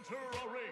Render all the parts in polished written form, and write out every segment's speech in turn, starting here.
Enter a ring.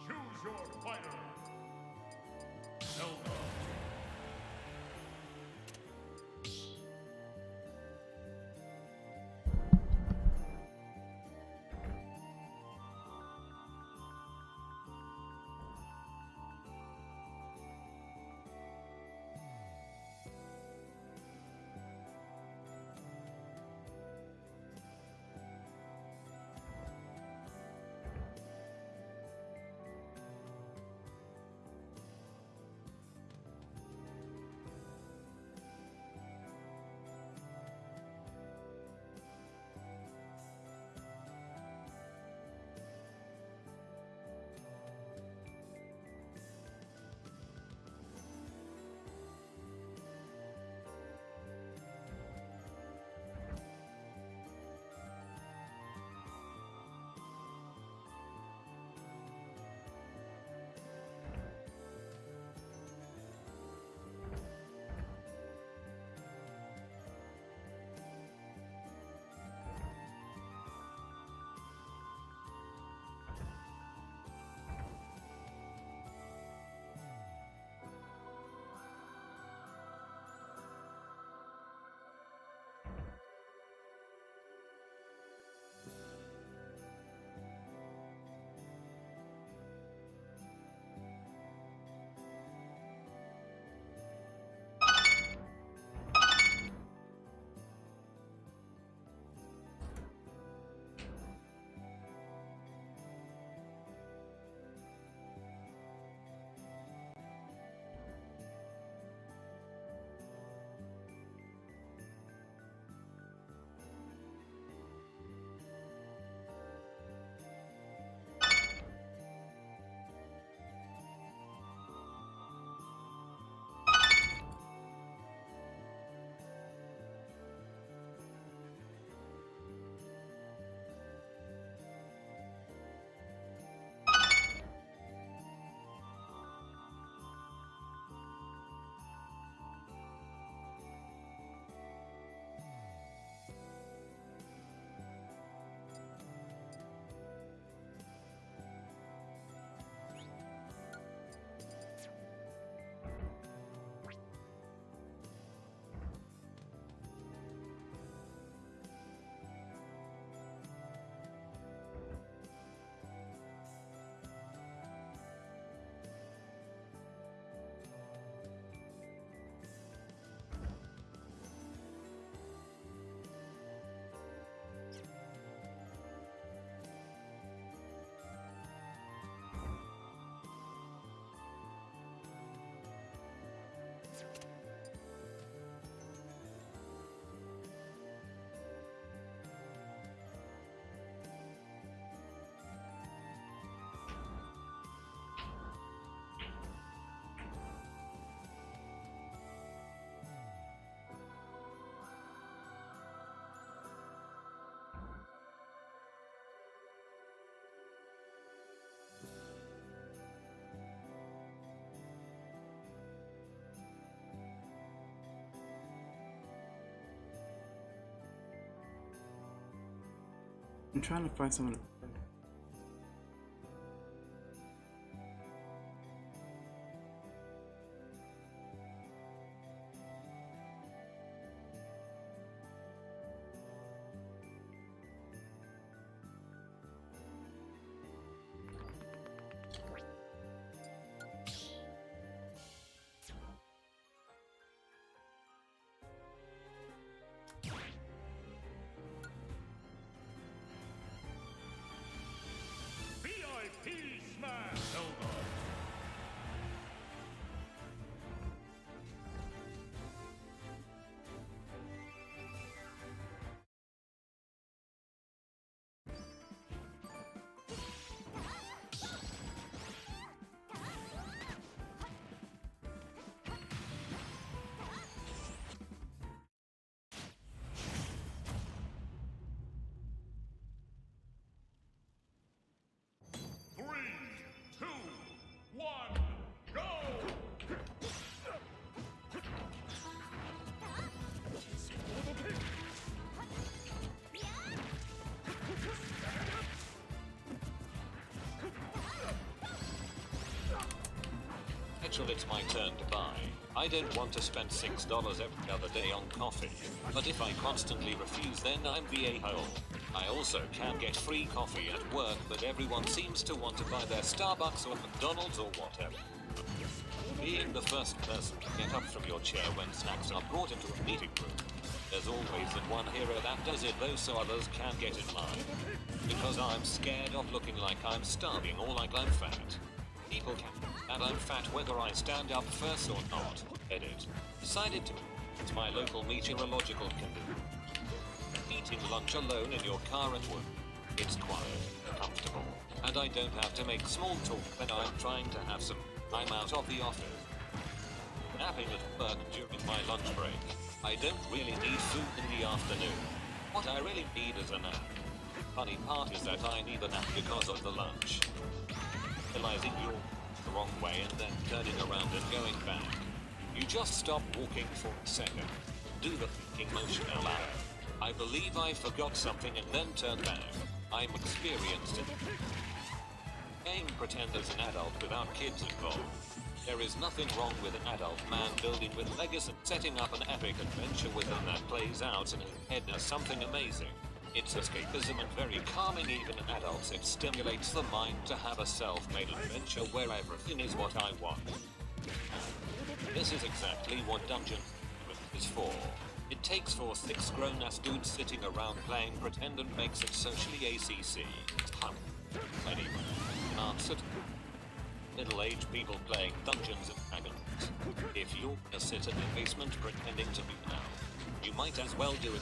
Choose your fighter. Zelda. I'm trying to find someone. Actually, it's my turn to buy. I don't want to spend $6 every other day on coffee, but if I constantly refuse, then I'm the a-hole. I also can get free coffee at work, but everyone seems to want to buy their Starbucks or McDonald's or whatever. Being the first person to get up from your chair when snacks are brought into a meeting room. There's always that one hero that does it though, so others can get in line. Because I'm scared of looking like I'm starving or like I'm fat. People can and I'm fat whether I stand up first or not. Edit. Decided to. It's my local meteorological condition. Eating lunch alone in your car at work. It's quiet, comfortable, and I don't have to make small talk when I'm trying to have some. I'm out of the office. Napping at work during my lunch break. I don't really need food in the afternoon. What I really need is a nap. Funny part is that I need a nap because of the lunch. Realizing you're the wrong way and then turning around and going back. You just stop walking for a second. Do the thinking motion out loud. I believe I forgot something and then turn back. I'm experienced in playing pretend as an adult without kids involved. There is nothing wrong with an adult man building with Legos and setting up an epic adventure with them that plays out in his head as something amazing. It's escapism and very calming even in adults. It stimulates the mind to have a self-made adventure where everything is what I want. This is exactly what Dungeon is for. It takes 6 grown-ass dudes sitting around playing pretend and makes it socially ACC. Anyway, in answer to middle-aged people playing Dungeons and Dragons. If you're gonna sit in the basement pretending to be now, you might as well do it.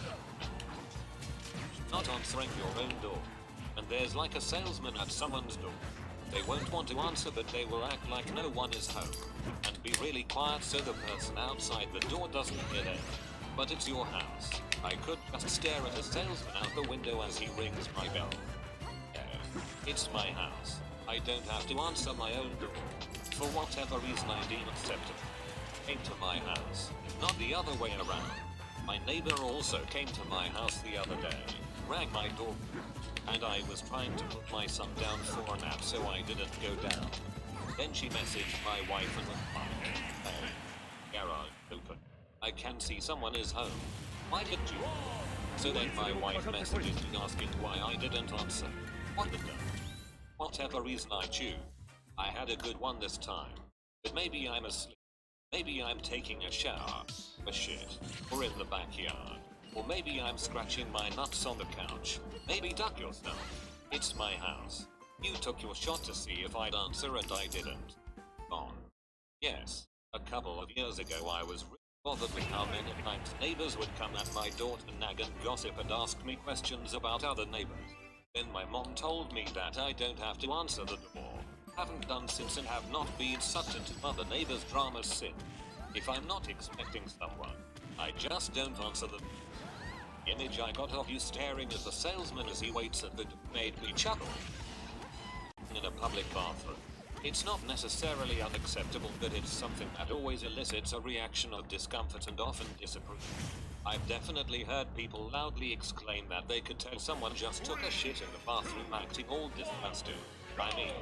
Not answering your own door. And there's like a salesman at someone's door. They won't want to answer, but they will act like no one is home. And be really quiet so the person outside the door doesn't hear them. But it's your house. I could just stare at a salesman out the window as he rings my bell. No, it's my house. I don't have to answer my own door. For whatever reason I deem acceptable. Came to my house, not the other way around. My neighbor also came to my house the other day, rang my door, and I was trying to put my son down for a nap so I didn't go down. Then she messaged my wife and was like, "Hey, garage open. I can see someone is home. Why didn't you?" So then my wife messages me asking why I didn't answer. What the hell? Whatever reason I choose, I had a good one this time. But maybe I'm asleep. Maybe I'm taking a shower, a shit, or in the backyard. Or maybe I'm scratching my nuts on the couch. Maybe duck yourself. It's my house. You took your shot to see if I'd answer and I didn't. On. Yes, a couple of years ago I was really bothered with how many times neighbors would come at my door to nag and gossip and ask me questions about other neighbors. Then my mom told me that I don't have to answer the door. Haven't done since and have not been sucked into other neighbors' dramas since. If I'm not expecting someone, I just don't answer the image I got of you staring at the salesman as he waits at the door made me chuckle. In a public bathroom. It's not necessarily unacceptable, but it's something that always elicits a reaction of discomfort and often disapproval. I've definitely heard people loudly exclaim that they could tell someone just took a shit in the bathroom acting all disgusted. I mean,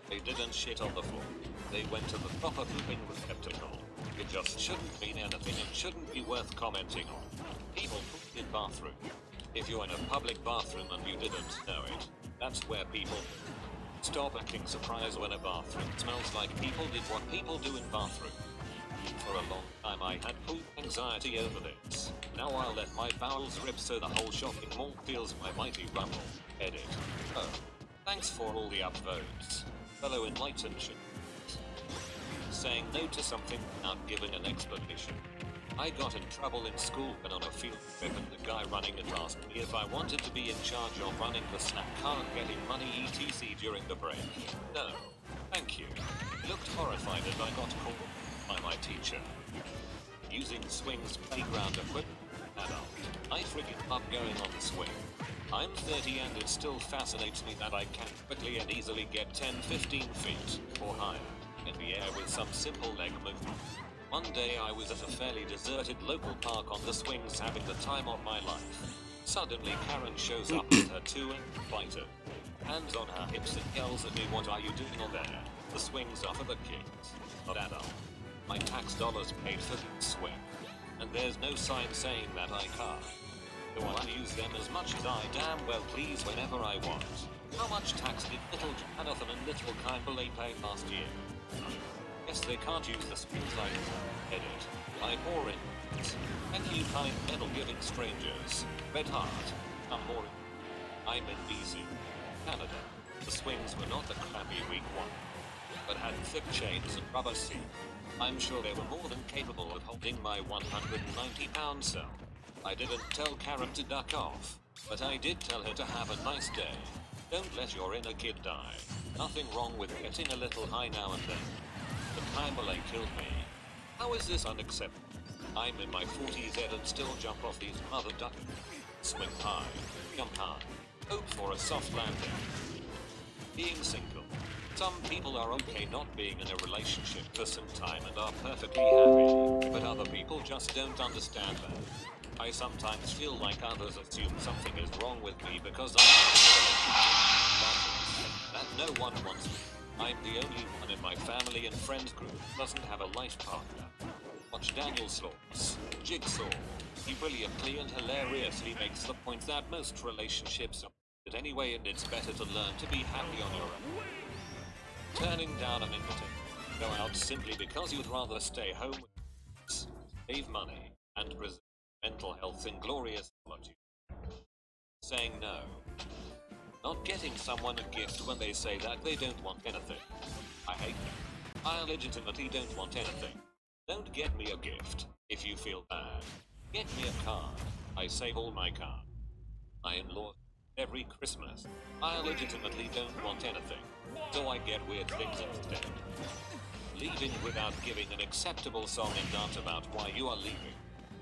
they didn't shit on the floor. They went to the proper pooping receptacle. It just shouldn't mean anything and shouldn't be worth commenting on. People poop in bathrooms. If you're in a public bathroom and you didn't know it, that's where people stop acting surprised when a bathroom smells like people did what people do in bathrooms. For a long time I had poop anxiety over this. Now I'll let my bowels rip so the whole shopping mall feels my mighty rumble. Edit. Oh. Thanks for all the upvotes. fellow enlightened shit. Saying no to something without giving an explanation. I got in trouble in school when on a field trip and the guy running it asked me if I wanted to be in charge of running the snack car and getting money etc during the break. No. Thank you. He looked horrified as I got called by my teacher. Using swings playground equipment. Adult. I friggin' love going on the swing. I'm 30 and it still fascinates me that I can quickly and easily get 10-15 feet or higher in the air with some simple leg movement. One day I was at a fairly deserted local park on the swings having the time of my life. Suddenly Karen shows up with her fighter. Hands on her hips and yells at me, "What are you doing on there? The swings are for the kids, not adult." My tax dollars paid for the swing. And there's no sign saying that I can't. So I'll use them as much as I damn well please whenever I want. How much tax did little Jonathan and little Kimberly pay last year? Guess they can't use the swings like edit. I pour in. Thank you kind medal giving strangers. Red Heart. I'm more. I'm in BC, Canada. The swings were not the crappy weak one, but had thick chains and rubber seat. I'm sure they were more than capable of holding my 190-pound self. I didn't tell Karen to duck off, but I did tell her to have a nice day. Don't let your inner kid die. Nothing wrong with getting a little high now and then. The Kimberley killed me. How is this unacceptable? I'm in my 40s and still jump off these mother duckers. Swing high, jump high, hope for a soft landing. Being single. Some people are okay not being in a relationship for some time and are perfectly happy, but other people just don't understand that. I sometimes feel like others assume something is wrong with me because I'm not in a relationship. That no one wants me. I'm the only one in my family and friends group who doesn't have a life partner. Watch Daniel Sloss, Jigsaw. He brilliantly and hilariously makes the point that most relationships are but anyway, and it's better to learn to be happy on your own. Turning down an invitation. Go out simply because you'd rather stay home with save money and preserve mental health in glorious solitude. Saying no. Not getting someone a gift when they say that they don't want anything. I hate them. I legitimately don't want anything. Don't get me a gift if you feel bad. Get me a card. I save all my cards. My in-laws every Christmas. I legitimately don't want anything, so I get weird things instead. Leaving without giving an acceptable song and dance about why you are leaving.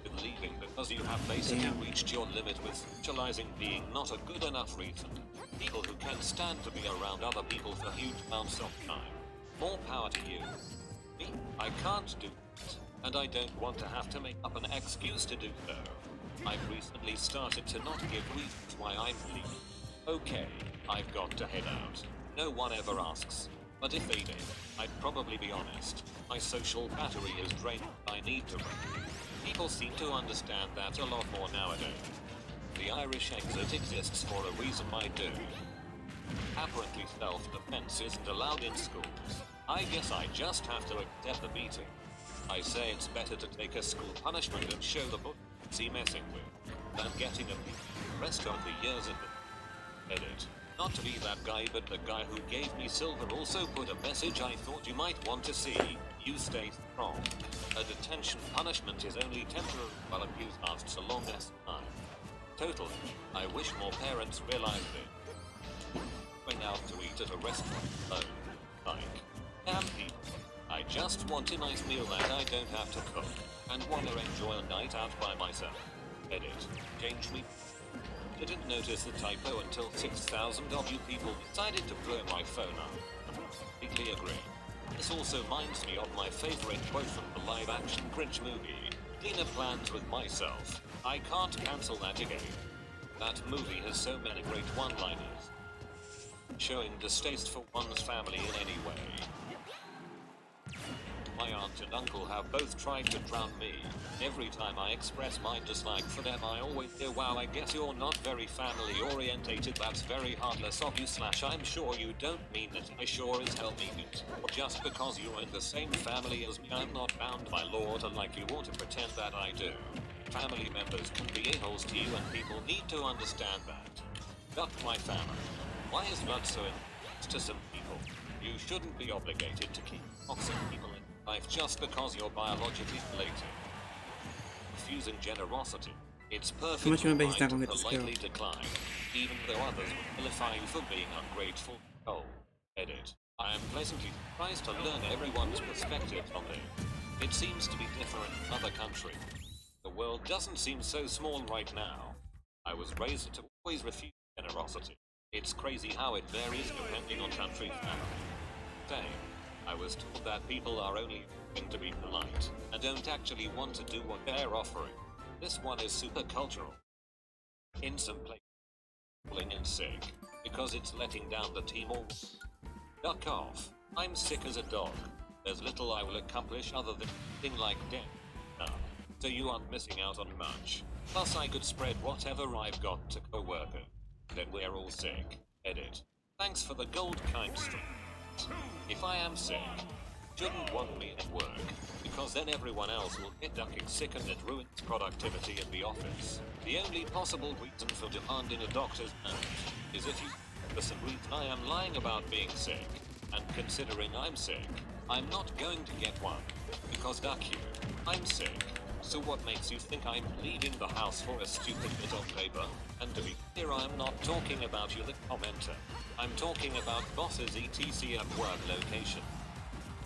With leaving because you have basically reached your limit with socializing being not a good enough reason. People who can stand to be around other people for huge amounts of time. More power to you. Me, I can't do it, and I don't want to have to make up an excuse to do so. I've recently started to not give reasons why I'm leaving. Okay, I've got to head out. No one ever asks. But if they did, I'd probably be honest. My social battery is drained. I need to run. People seem to understand that a lot more nowadays. The Irish exit exists for a reason, I do. Apparently self-defense isn't allowed in schools. I guess I just have to accept the beating. I say it's better to take a school punishment and show the book see messing with than getting a beating the rest of the years in the edit. Not to be that guy, but the guy who gave me silver also put a message I thought you might want to see. You stay strong. A detention punishment is only temporary while abuse lasts a long as time. Totally. I wish more parents realized it. Going out to eat at a restaurant alone. Like, damn people. I just want a nice meal that I don't have to cook, and want to enjoy a night out by myself. Edit. Change me. Didn't notice the typo until 6,000 of you people decided to blow my phone up. Completely agree. This also reminds me of my favorite quote from the live-action Grinch movie, Dinner Plans with Myself. I can't cancel that again. That movie has so many great one-liners. Showing distaste for one's family in any way. My aunt and uncle have both tried to drown me. Every time I express my dislike for them, I always hear, "Wow, I guess you're not very family orientated. That's very heartless of you / I'm sure you don't mean it. I sure as hell mean it. Just because you're in the same family as me, I'm not bound by law to like you or to pretend that I do. Family members can be a-holes to you and people need to understand that. Duck my family. Why is blood so important to some people? people. You shouldn't be obligated to keep toxic people in life just because you're biologically related. Refusing generosity. It's perfectly much remember he's fine not to gonna get this kill. politely decline, even though others would vilify you for being ungrateful. Oh, edit. I am pleasantly surprised to learn everyone's perspective on it. It seems to be different in other countries. The world doesn't seem so small right now. I was raised to always refuse generosity. It's crazy how it varies depending on country family. Same. I was told that people are only going to be polite and don't actually want to do what they're offering. This one is super cultural. In some places, calling in sick because it's letting down the team all. Duck off. I'm sick as a dog. There's little I will accomplish other than thing like death. So you aren't missing out on much. Plus I could spread whatever I've got to co-workers. Then we're all sick. Edit. Thanks for the gold kind stream. If I am sick, shouldn't want me at work, because then everyone else will get ducking sick and it ruins productivity in the office. The only possible reason for demanding a doctor's note is if you for some reason I am lying about being sick, and considering I'm sick, I'm not going to get one, because duck you, I'm sick. So what makes you think I'm leaving the house for a stupid bit of paper? And to be clear, I'm not talking about you, the commenter. I'm talking about bosses etc at work location.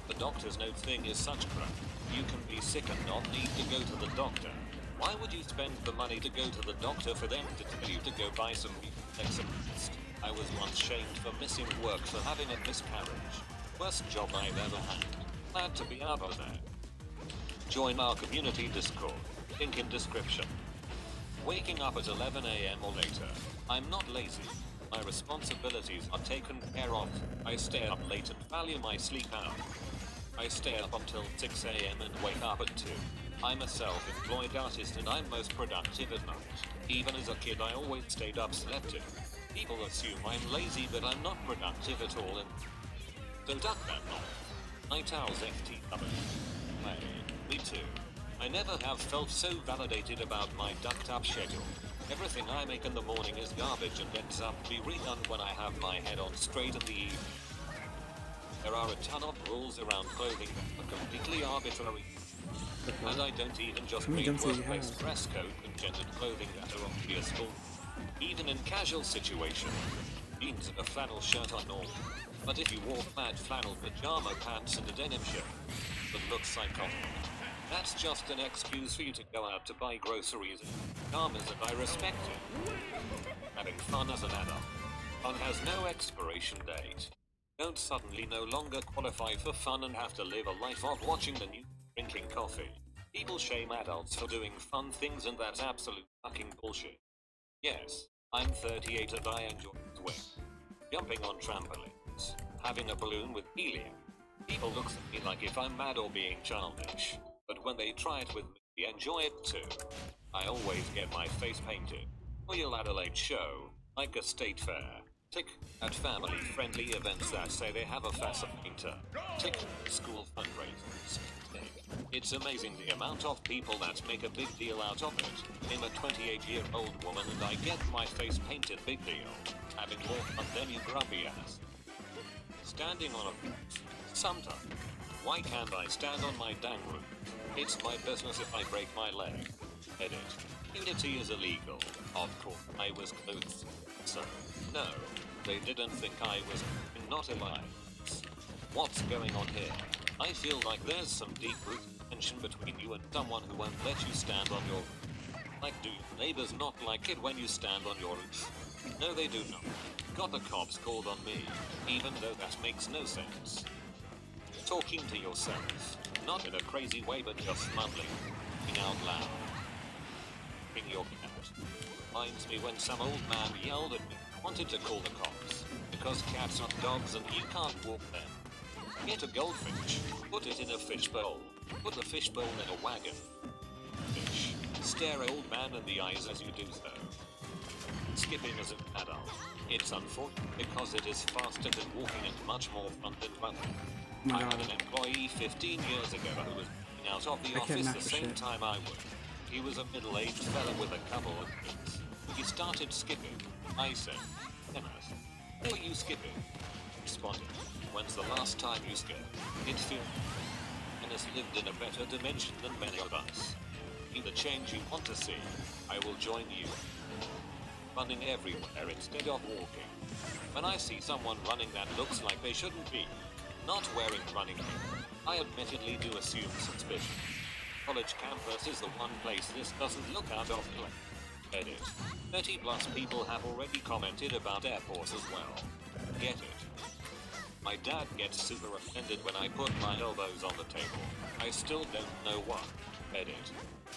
The doctor's note thing is such crap. You can be sick and not need to go to the doctor. Why would you spend the money to go to the doctor for them to tell you to go buy some rest? I was once shamed for missing work for having a miscarriage. Worst job I've ever had. Glad to be out of there. Join our community Discord. Link in description. Waking up at 11 AM or later. I'm not lazy. My responsibilities are taken care of. I stay up late and value my sleep out. I stay up until 6 AM and wake up at 2. I'm a self-employed artist and I'm most productive at night. Even as a kid I always stayed up slept in. People assume I'm lazy but I'm not productive at all and so duck that knob. Night owls FT coming. Hey, me too. I never have felt so validated about my ducked up schedule. Everything I make in the morning is garbage and ends up to be redone when I have my head on straight in the evening. There are a ton of rules around clothing that are completely arbitrary. And I don't even just mean workplace dress code and gendered clothing that are obvious. Even in casual situations, jeans and a flannel shirt are normal. But if you wore plaid flannel pajama pants and a denim shirt that looks psychotic, that's just an excuse for you to go out to buy groceries and pajamas, and I respect it. Having fun as an adult. Fun has no expiration date. Don't suddenly no longer qualify for fun and have to live a life of watching the news, drinking coffee. People shame adults for doing fun things and that's absolute fucking bullshit. Yes, I'm 38 and I enjoy swing. Jumping on trampolines. Having a balloon with helium. People look at me like if I'm mad or being childish. But when they try it with me, they enjoy it too. I always get my face painted. Royal Adelaide show, like a state fair. Tick, at family-friendly events that say they have a fascinator. Tick, school fundraisers. Tick. It's amazing the amount of people that make a big deal out of it. I'm a 28-year-old woman and I get my face painted big deal. Having more fun than you grumpy ass. Standing on a roof. Sometimes. Why can't I stand on my dang roof? It's my business if I break my leg. Edit. Nudity is illegal. Of course, I was clothed. So, no, they didn't think I was not alive. What's going on here? I feel like there's some deep-rooted tension between you and someone who won't let you stand on your roof. Like, do your neighbors not like it when you stand on your roof? No, they do not. Got the cops called on me, even though that makes no sense. Talking to yourself, not in a crazy way but just mumbling, thinking out loud. Bring your cat. Reminds me when some old man yelled at me, wanted to call the cops, because cats are dogs and you can't walk them. Get a goldfish, put it in a fish bowl, put the fish bowl in a wagon. Fish. Stare an old man in the eyes as you do so. Skipping as an adult. It's unfortunate because it is faster than walking and much more fun than running. I had an employee 15 years ago who was out of the office the same time I would. He was a middle-aged fella with a couple of kids. He started skipping. I said, Dennis, who are you skipping? responded. When's the last time you scared? It feels has lived in a better dimension than many of us. Be the change you want to see. I will join you. Running everywhere instead of walking. When I see someone running that looks like they shouldn't be, not wearing running gear, I admittedly do assume suspicion. College campus is the one place this doesn't look out of place. Edit. 30 plus people have already commented about Air Force as well. Get it? My dad gets super offended when I put my elbows on the table. I still don't know why. Edit.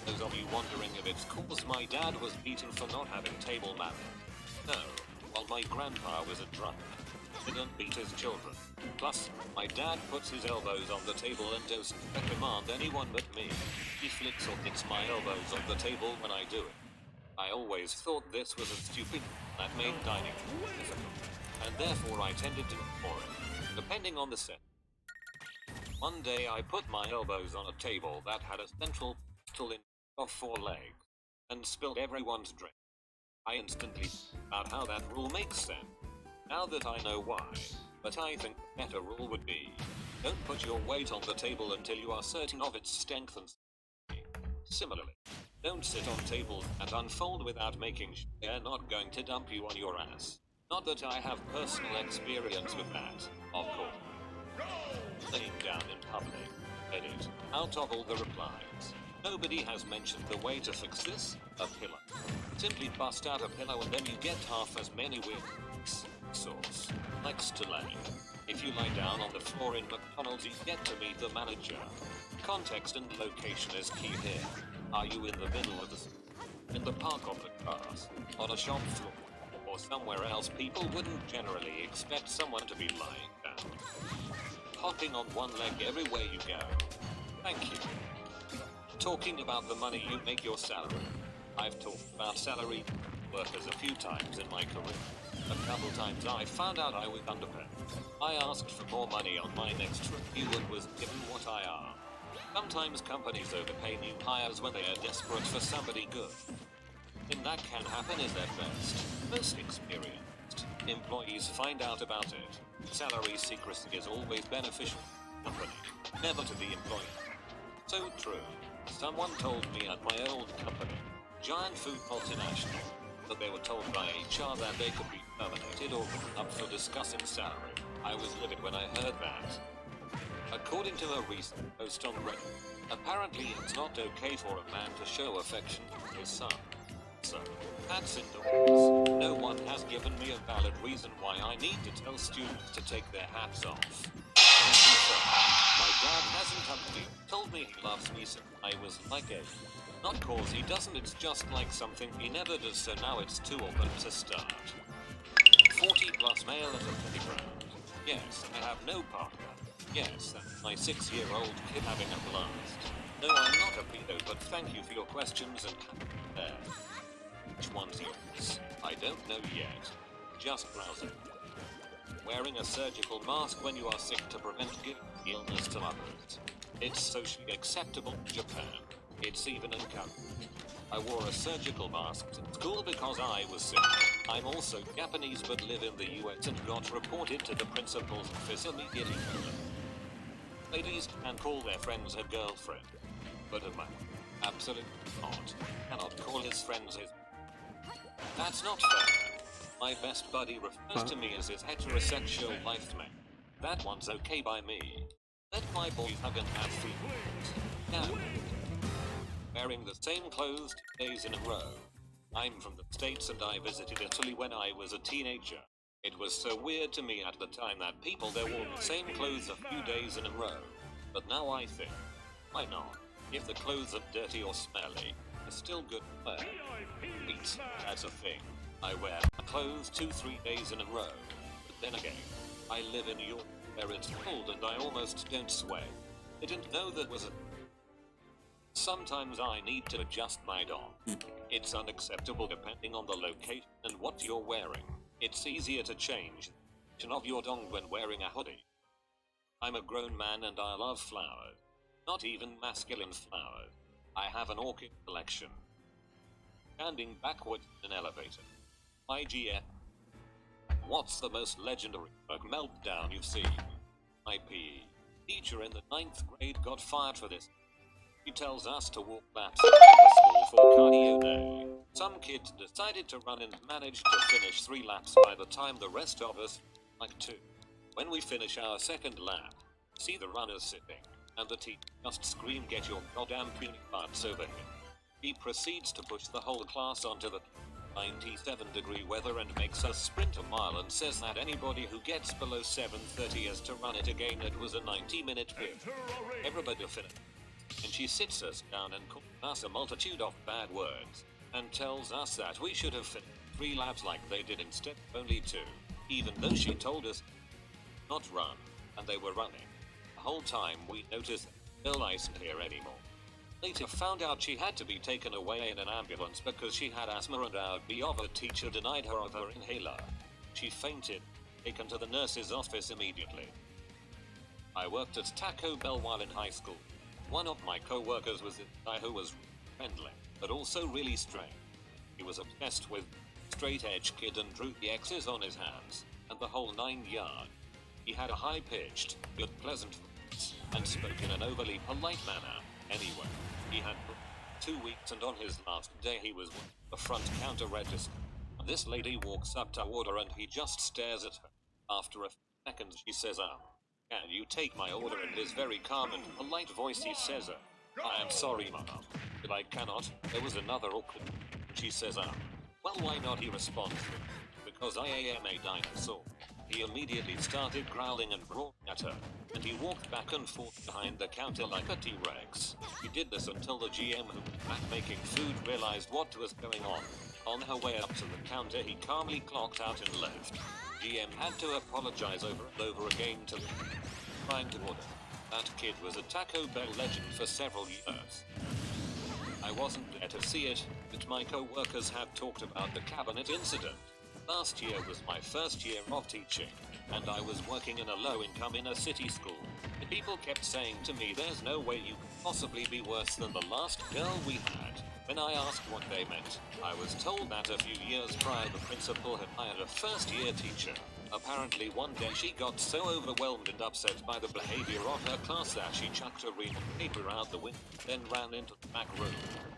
Those of you wondering if it's cause my dad was beaten for not having table manners. No, while my grandpa was a drunk, he didn't beat his children. Plus, my dad puts his elbows on the table and doesn't reprimand anyone but me. He flicks or hits my elbows on the table when I do it. I always thought this was a stupid that made dining difficult, and therefore I tended to ignore it. Depending on the set. One day I put my elbows on a table that had a central pedestal of 4 legs, and spilled everyone's drink. I instantly thought about how that rule makes sense, now that I know why, but I think the better rule would be, don't put your weight on the table until you are certain of its strength and safety. Similarly, don't sit on tables that unfold without making sure they're not going to dump you on your ass. Not that I have personal experience with that, of course. Laying down in public. Edit. Out of all the replies, nobody has mentioned the way to fix this, a pillow. Simply bust out a pillow and then you get half as many with sauce. Likes to lay. If you lie down on the floor in McDonald's, you get to meet the manager. Context and location is key here. Are you in the middle of in the park of the grass, on a shop floor, or somewhere else? People wouldn't generally expect someone to be lying down. Hopping on one leg everywhere you go. Thank you. Talking about the money you make your salary. I've talked about salary workers a few times in my career. A couple times I found out I was underpaid. I asked for more money on my next review and was given what I asked. Sometimes companies overpay new hires when they are desperate for somebody good. Thing that can happen is their most experienced employees find out about it. Salary secrecy is always beneficial to the company, never to the employee. So true. Someone told me at my old company, giant food multinational, that they were told by HR that they could be terminated or written up for discussing salary. I was livid when I heard that. According to a recent post on Reddit, apparently it's not okay for a man to show affection to his son. So, hats indoors. No one has given me a valid reason why I need to tell students to take their hats off. My dad hasn't told me he loves me since I was like 8. Not cause he doesn't, it's just like something he never does, so now it's too open to start. 40 plus male at a playground. Yes, I have no partner. Yes, that's my 6-year-old kid having a blast. No, I'm not a pedo, but thank you for your questions and there. Which one's yours? I don't know yet. Just browsing. Wearing a surgical mask when you are sick to prevent giving illness to others. It's socially acceptable in Japan. It's even encouraged. I wore a surgical mask to school because I was sick. I'm also Japanese but live in the US and got reported to the principal's office immediately. Ladies can call their friends her girlfriend, but a man, absolutely not, cannot call his friends his. That's not fair. My best buddy refers to me as his heterosexual life mate. That one's okay by me. Let my boys hug and have feelings. Now, wearing the same clothes 2 days in a row. I'm from the States and I visited Italy when I was a teenager. It was so weird to me at the time that people there wore the same clothes a few days in a row. But now I think, why not? If the clothes are dirty or smelly, they're still good to wear. Wait, that's a thing. I wear my clothes 2-3 days in a row. But then again, I live in York where it's cold and I almost don't sweat. I didn't know that was a. Sometimes I need to adjust my dong. It's unacceptable depending on the location and what you're wearing. It's easier to change the position of your dong when wearing a hoodie. I'm a grown man and I love flowers. Not even masculine flowers. I have an orchid collection. Standing backwards in an elevator. My GF. What's the most legendary work meltdown you've seen? My PE teacher in the 9th grade got fired for this. He tells us to walk laps around the school for cardio day. Some kids decided to run and managed to finish 3 laps by the time the rest of us like 2. When we finish our second lap, see the runners sitting, and the teacher just scream, "Get your goddamn puny butts over here." He proceeds to push the whole class onto the 97-degree weather and makes us sprint a mile and says that anybody who gets below 7:30 has to run it again. It was a 90-minute period. Everybody finished. And she sits us down and calls us a multitude of bad words and tells us that we should have finished 3 laps like they did instead of only 2, even though she told us not run, and they were running. The whole time we noticed that Bill isn't here anymore. Later found out she had to be taken away in an ambulance because she had asthma and our B.O.V.A. teacher denied her of her inhaler. She fainted, taken to the nurse's office immediately. I worked at Taco Bell while in high school. One of my co-workers was a guy who was friendly, but also really strange. He was obsessed with straight-edge kid and drew the X's on his hands, and the whole 9 yards. He had a high-pitched, good pleasant voice, and spoke in an overly polite manner. Anyway, he had 2 weeks, and on his last day he was with the front counter register. This lady walks up to order and he just stares at her. After a few seconds she says, "Can you take my order?" In his very calm and polite voice he says, "I am sorry, ma'am, but I cannot." There was another awkward. She says, "Well, why not?" He responds, "Because I am a dinosaur." He immediately started growling and roaring at her, and he walked back and forth behind the counter like a T-Rex. He did this until the GM, who was back making food, realized what was going on. On her way up to the counter, he calmly clocked out and left. GM had to apologize over and over again to trying to order. That kid was a Taco Bell legend for several years. I wasn't there to see it, but my co-workers have talked about the cabinet incident. Last year was my first year of teaching, and I was working in a low-income inner city school. The people kept saying to me, "There's no way you could possibly be worse than the last girl we had." When I asked what they meant, I was told that a few years prior the principal had hired a first-year teacher. Apparently one day she got so overwhelmed and upset by the behavior of her class that she chucked a ream of paper out the window, then ran into the back room,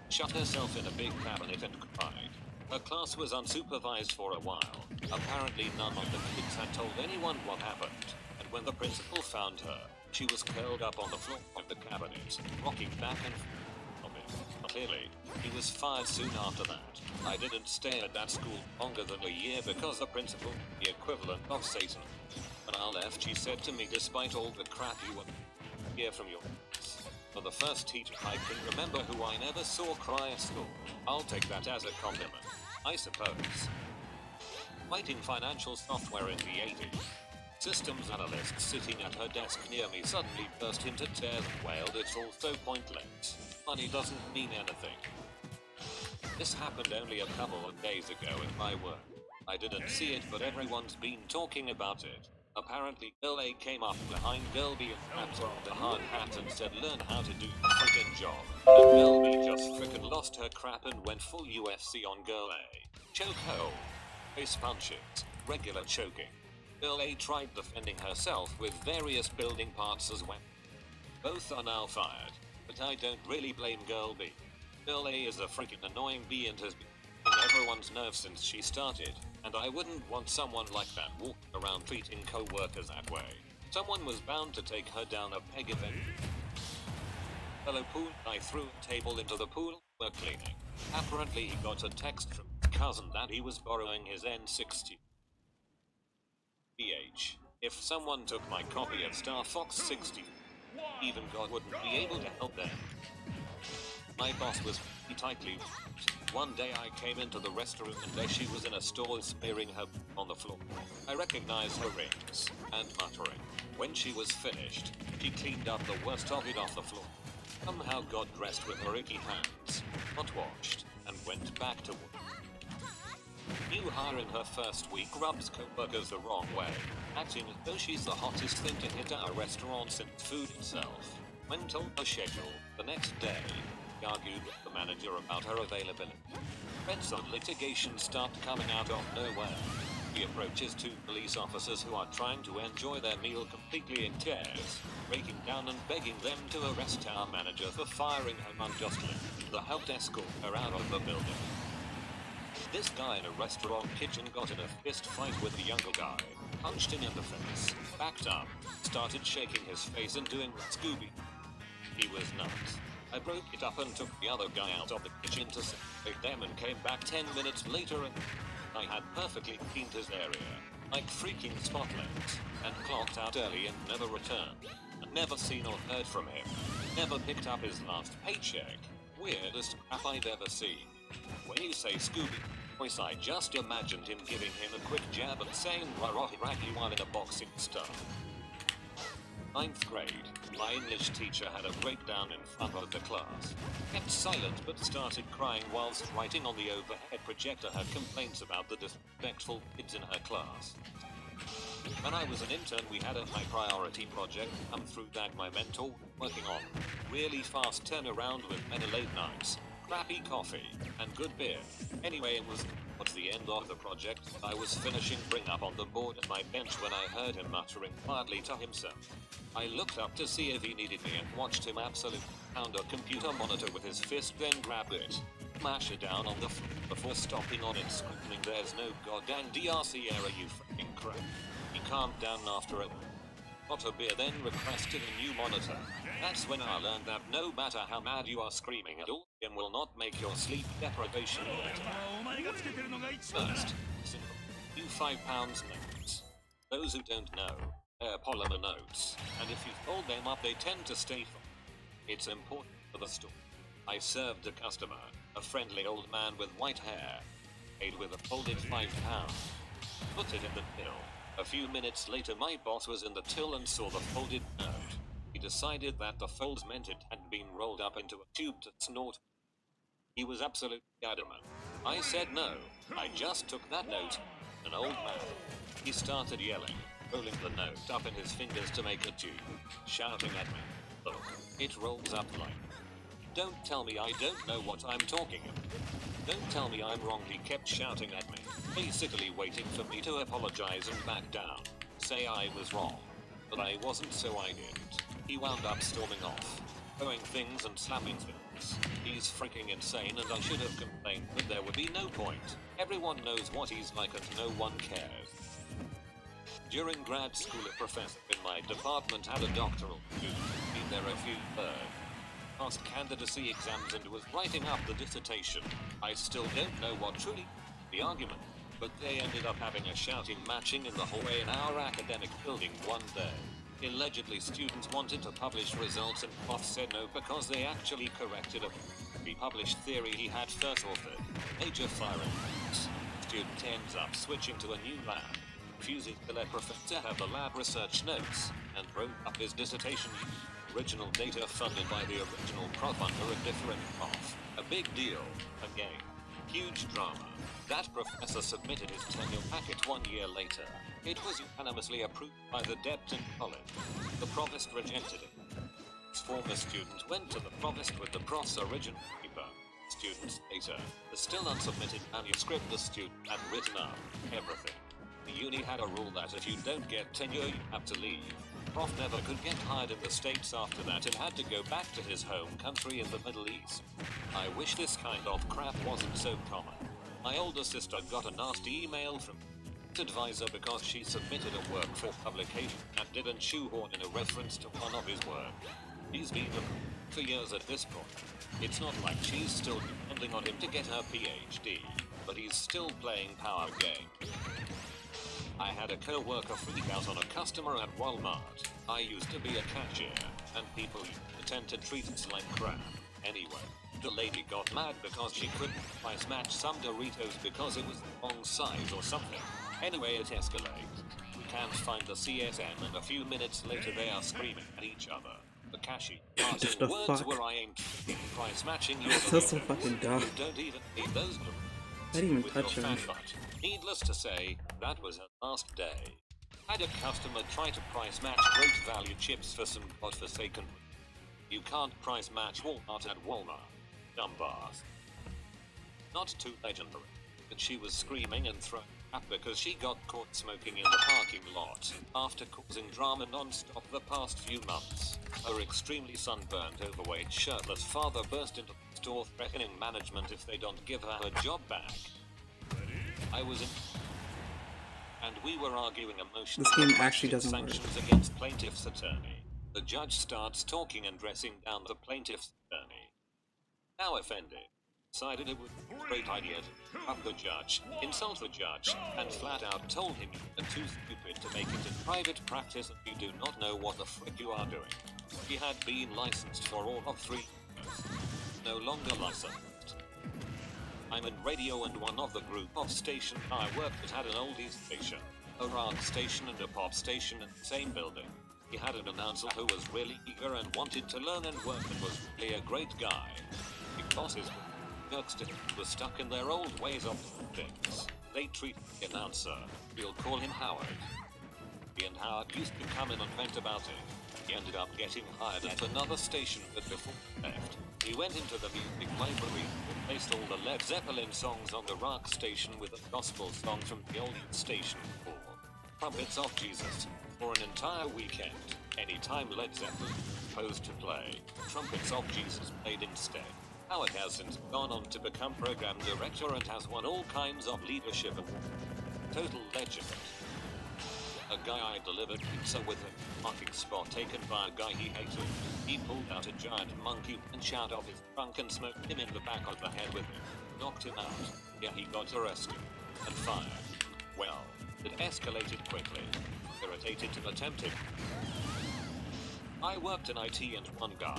shut herself in a big cabinet and cried. Her class was unsupervised for a while. Apparently none of the kids had told anyone what happened, and when the principal found her, she was curled up on the floor of the cabinet, rocking back and forth. Clearly, he was fired soon after that. I didn't stay at that school longer than a year because the principal, the equivalent of Satan. When I left, she said to me, "Despite all the crap you were hear from your parents, for the first teacher I can remember who I never saw cry at school." I'll take that as a compliment, I suppose. Writing financial software in the 80s. Systems analyst sitting at her desk near me suddenly burst into tears and wailed, "It's all so pointless. Money doesn't mean anything." This happened only a couple of days ago in my work. I didn't see it, but everyone's been talking about it. Apparently, Girl A came up behind Girl B and grabbed her on the hard hat and said, "Learn how to do the frickin' job." And Girl B just frickin' lost her crap and went full UFC on Girl A. Choke hold, face punches, regular choking. Girl A tried defending herself with various building parts as well. Both are now fired, but I don't really blame Girl B. Girl A is a freaking annoying B and has been getting everyone's nerves since she started, and I wouldn't want someone like that walking around treating co-workers that way. Someone was bound to take her down a peg eventually. Fellow pool guy threw a table into the pool we're cleaning. Apparently he got a text from his cousin that he was borrowing his N60. PH. If someone took my copy of Star Fox 60, even God wouldn't be able to help them. My boss was pretty tightly wrapped. One day I came into the restroom and there she was in a stall smearing her on the floor. I recognized her rings and muttering. When she was finished, she cleaned up the worst of it off the floor. Somehow got dressed with her icky hands, not washed, and went back to work. New hire in her first week rubs co-workers the wrong way, acting as though she's the hottest thing to hit at a restaurant since food itself. When told her schedule, the next day, she argued with the manager about her availability. Threats on litigation start coming out of nowhere. He approaches two police officers who are trying to enjoy their meal completely in tears, breaking down and begging them to arrest our manager for firing him unjustly. The helped escort her out of the building. This guy in a restaurant kitchen got in a fist fight with a younger guy, punched him in the face, backed up, started shaking his face and doing Scooby. He was nuts. I broke it up and took the other guy out of the kitchen to separate them and came back 10 minutes later and I had perfectly cleaned his area, like freaking spotlights, and clocked out early and never returned. Never seen or heard from him. Never picked up his last paycheck. Weirdest crap I've ever seen. When you say Scooby voice, I just imagined him giving him a quick jab and saying Rahiraki while in a boxing style. 9th grade, my English teacher had a breakdown in front of the class. Kept silent but started crying whilst writing on the overhead projector her complaints about the disrespectful kids in her class. When I was an intern, we had a high priority project come through that my mentor was working on. Really fast turnaround with many late nights, crappy coffee, and good beer. Anyway, it was towards the end of the project. I was finishing bring up on the board at my bench when I heard him muttering quietly to himself. I looked up to see if he needed me and watched him absolutely pound a computer monitor with his fist, then grab it, mash it down on the floor before stomping on it, screaming, "There's no goddamn DRC error, you fucking crap." He calmed down after it, got a beer, then requested a new monitor. That's when I learned that no matter how mad you are screaming at all, it will not make your sleep deprivation better. First, simple. Do £5 notes. Those who don't know, they're polymer notes, and if you fold them up they tend to stay firm. It's important for the store. I served a customer, a friendly old man with white hair, paid with a folded £5. Put it in the till. A few minutes later my boss was in the till and saw the folded note. He decided that the folds meant it had been rolled up into a tube to snort. He was absolutely adamant. I said no, I just took that note. An old man. He started yelling, rolling the note up in his fingers to make a tube, shouting at me. Look, it rolls up like. Don't tell me I don't know what I'm talking about. Don't tell me I'm wrong. He kept shouting at me, basically waiting for me to apologize and back down, say I was wrong. But I wasn't, so I didn't. He wound up storming off, throwing things and slamming things. He's freaking insane and I should have complained, but there would be no point. Everyone knows what he's like and no one cares. During grad school, a professor in my department had a doctoral student, been there a few passed candidacy exams and was writing up the dissertation. I still don't know what truly the argument, but they ended up having a shouting matching in the hallway in our academic building one day. Allegedly, students wanted to publish results and prof said no because they actually corrected a republished theory he had first authored. Major firing. Student ends up switching to a new lab, refuses to let professor have the lab research notes, and wrote up his dissertation original data funded by the original prof under a different prof. A big deal. Again. Huge drama. That professor submitted his tenure packet 1 year later. It was unanimously approved by the Depton College. The provost rejected it. His former student went to the provost with the prof's original paper. Students later, the still unsubmitted manuscript the student had written up. Everything. The uni had a rule that if you don't get tenure you have to leave. Prof never could get hired in the States after that and had to go back to his home country in the Middle East. I wish this kind of crap wasn't so common. My older sister got a nasty email from his advisor because she submitted a work for publication and didn't shoehorn in a reference to one of his work. He's been for years at this point. It's not like she's still depending on him to get her PhD, but he's still playing power game. I had a co-worker freak out on a customer at Walmart. I used to be a cashier, and people tend to treat us like crap. Anyway, the lady got mad because she couldn't price match some Doritos because it was the wrong size or something. Anyway, it escalated. We can't find the CSM, and a few minutes later they are screaming at each other. The cashier The words fuck? were I ain't price matching your That's so Doritos. fucking dumb. You don't even need those Doritos. I didn't even With touch your him. fat butt. Needless to say, that was her last day. Had a customer try to price match great value chips for some godforsaken. You can't price match Walmart at Walmart. Dumb bars. Not too legendary, but she was screaming and throwing because she got caught smoking in the parking lot after causing drama non-stop the past few months. Her extremely sunburned, overweight, shirtless father burst into the store threatening management if they don't give her her job back. I was in and we were arguing emotionally. This game actually doesn't work. Sanctions against plaintiff's attorney. The judge starts talking and dressing down the plaintiff's attorney. Now offended, decided it was a great idea to interrupt the judge, insult the judge, and flat out told him you're too stupid to make it in private practice and you do not know what the frick you are doing. He had been licensed for all of 3 years. No longer licensed. I'm in radio and one of the group of stations I worked at had an oldies station, a rock station and a pop station in the same building. He had an announcer who was really eager and wanted to learn and work and was really a great guy. Because his jerks were stuck in their old ways of doing things. They treated the announcer, we'll call him Howard. He and Howard used to come in and vent about it. He ended up getting hired at another station, but before he left, he went into the music library and replaced all the Led Zeppelin songs on the rock station with a gospel song from the old station called Trumpets of Jesus. For an entire weekend, anytime Led Zeppelin proposed to play, Trumpets of Jesus played instead. Howard has since gone on to become program director and has won all kinds of leadership awards. Total legend. A guy I delivered pizza with a parking spot taken by a guy he hated. He pulled out a giant monkey and shot off his trunk and smoked him in the back of the head with it. Knocked him out. Yeah, he got arrested. And fired. Well, it escalated quickly. Irritated to attempt it. I worked in IT and one guy,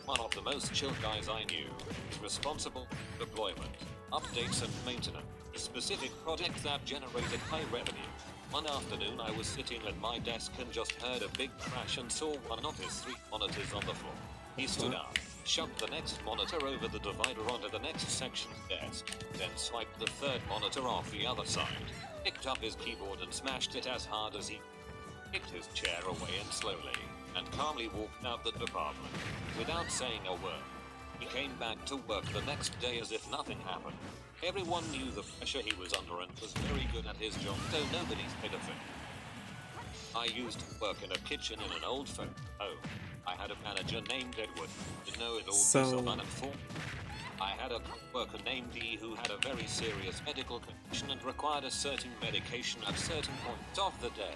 one of the most chill guys I knew, was responsible for deployment, updates and maintenance, specific projects that generated high revenue. One afternoon I was sitting at my desk and just heard a big crash and saw one of his 3 monitors on the floor. He stood up, shoved the next monitor over the divider onto the next section's desk, then swiped the 3rd monitor off the other side, picked up his keyboard and smashed it as hard as he kicked his chair away and slowly, and calmly walked out the department, without saying a word. He came back to work the next day as if nothing happened. Everyone knew the pressure he was under and was very good at his job, so nobody said a thing. I used to work in a kitchen in an old folk home. I had a manager named Edward. You know, it all so uninformed. I had a worker named Dee who had a very serious medical condition and required a certain medication at certain points of the day.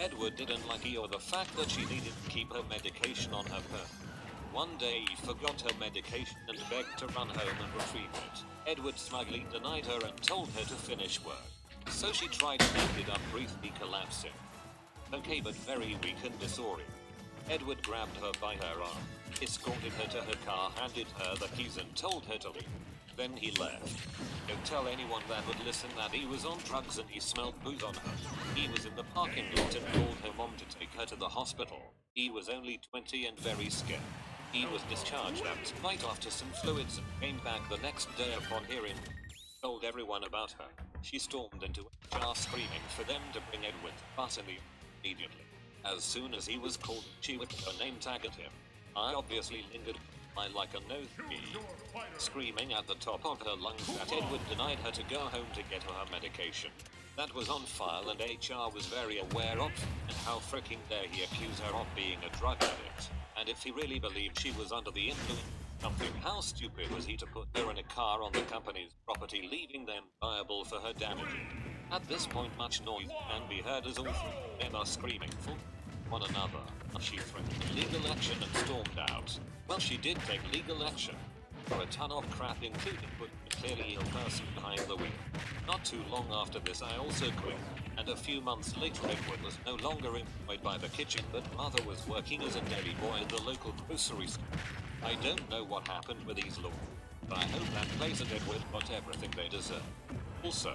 Edward didn't like Dee or the fact that she needed to keep her medication on her person. One day he forgot her medication and begged to run home and retrieve it. Edward smugly denied her and told her to finish work. So she tried and ended up briefly collapsing. Okay, but very weak and disoriented. Edward grabbed her by her arm, escorted her to her car, handed her the keys and told her to leave. Then he left. Don't tell anyone that would listen that he was on drugs and he smelled booze on her. He was in the parking lot and called her mom to take her to the hospital. He was only 20 and very scared. He was discharged that night after some fluids and came back the next day upon hearing. Told everyone about her. She stormed into HR screaming for them to bring Edward to us immediately. As soon as he was called, she whipped her name tag at him. I obviously lingered by like a nose bee, screaming at the top of her lungs that Edward denied her to go home to get her medication. That was on file and HR was very aware of, and how fricking dare he accuse her of being a drug addict. And if he really believed she was under the influence of something, how stupid was he to put her in a car on the company's property, leaving them liable for her damages? At this point, much noise can be heard as all 3 of them are screaming for one another. She threatened legal action and stormed out. Well, she did take legal action for a ton of crap, including putting a clearly ill person behind the wheel. Not too long after this, I also quit, and a few months later, Edward was no longer employed by the kitchen, but rather was working as a deli boy at the local grocery store. I don't know what happened with these laws, but I hope that place and Edward got everything they deserve. Also,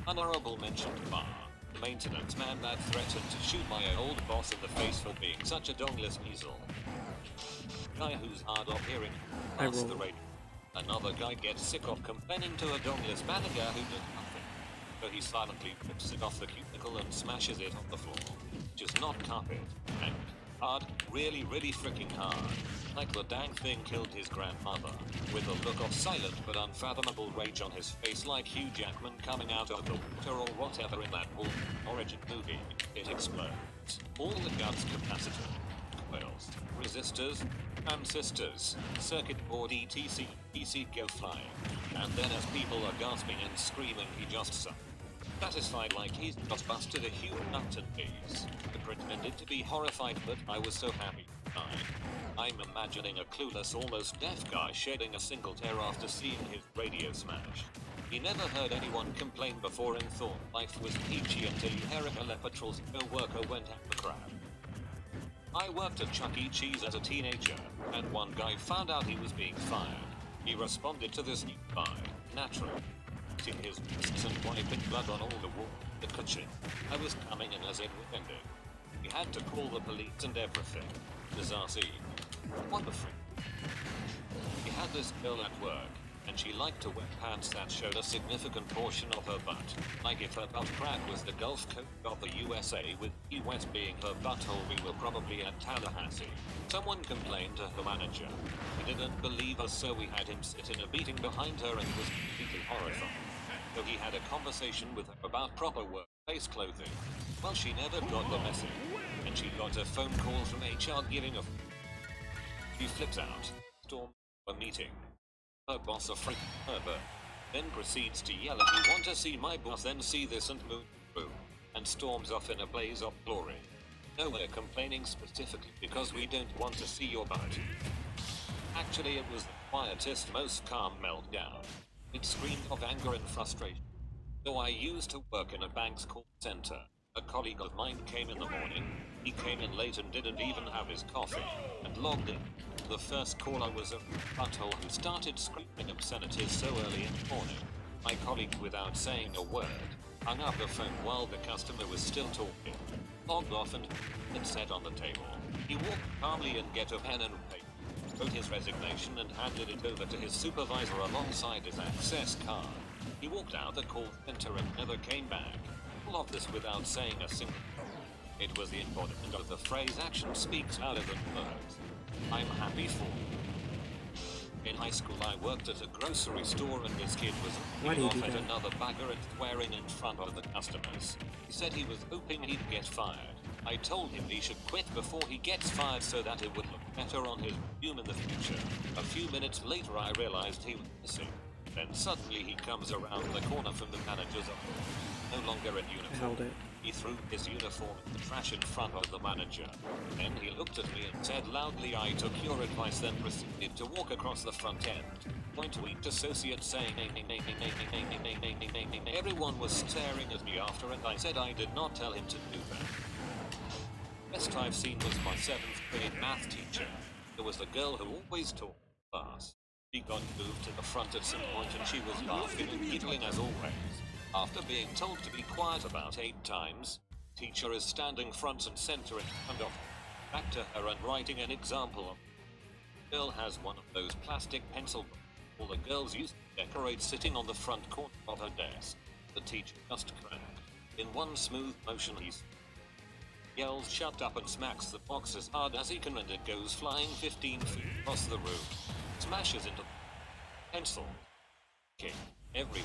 honorable mention to Bar, the maintenance man that threatened to shoot my old boss in the face for being such a dongless weasel. Guy who's hard of hearing past the radio. Another guy gets sick of complaining to a dongless manager who does nothing. So he silently rips it off the cubicle and smashes it on the floor, which is not carpet. And Hard, really freaking hard. Like the dang thing killed his grandmother. With a look of silent but unfathomable rage on his face like Hugh Jackman coming out of the water or whatever in that Wolverine origin movie. It explodes. All the guts capacitor, coils, resistors, transistors, circuit board etc. go flying. And then as people are gasping and screaming he just sucked. Satisfied like he's just busted a huge nut and knees. I pretended to be horrified but I was so happy. I'm imagining a clueless, almost deaf guy shedding a single tear after seeing his radio smashed. He never heard anyone complain before and thought life was peachy until you hear a Lepatrol's co-worker went at the crap. I worked at Chuck E. Cheese as a teenager, and one guy found out he was being fired. He responded to this new guy, naturally. In his wrists and wiping blood on all the wall, the kitchen. I was coming in as it ended. We had to call the police and everything. Disaster. What the frick? We had this girl at work, and she liked to wear pants that showed a significant portion of her butt. Like if her butt crack was the Gulf Coast of the USA with Key West being her butthole, we were probably at Tallahassee. Someone complained to her manager. He didn't believe us, so we had him sit in a meeting behind her and was completely horrified. So he had a conversation with her about proper workplace clothing. Well, she never got the message, and she got a phone call from HR giving a She flips out, storms a meeting. Her boss, a freak pervert, then proceeds to yell if you want to see my boss then see this and move through, and storms off in a blaze of glory. No, we're complaining specifically because we don't want to see your butt. Actually, it was the quietest, most calm meltdown. It screamed of anger and frustration. Though I used to work in a bank's call center, a colleague of mine came in the morning. He came in late and didn't even have his coffee, and logged in. The first caller was a butthole who started screaming obscenities so early in the morning. My colleague, without saying a word, hung up the phone while the customer was still talking, logged off and sat on the table. He walked calmly and get a pen and paper, wrote his resignation and handed it over to his supervisor alongside his access card. He walked out the call center and never came back. All of this without saying a single word. It was the embodiment of the phrase action speaks louder than words. I'm happy for you. In high school I worked at a grocery store and this kid was looking off at another bagger and swearing in front of the customers. He said he was hoping he'd get fired. I told him he should quit before he gets fired so that it would look better on his resume in the future. A few minutes later I realized he was missing. Then suddenly he comes around the corner from the manager's office. No longer in uniform. Held it. He threw his uniform in the trash in front of the manager. Then he looked at me and said loudly, I took your advice, then proceeded to walk across the front end. Point to each associate saying, everyone was staring at me after, and I said I did not tell him to do that. Best I've seen was my 7th grade math teacher. There was the girl who always taught class. She got moved to the front at some point and she was laughing and giggling as always. After being told to be quiet about 8 times, teacher is standing front and center in front of her, back to her and writing an example of. The girl has one of those plastic pencil books all the girls used to decorate sitting on the front corner of her desk. The teacher just cracked. In one smooth motion he yells shut up and smacks the box as hard as he can and it goes flying 15 feet across the room. Smashes into the pencil. Kick. Everywhere.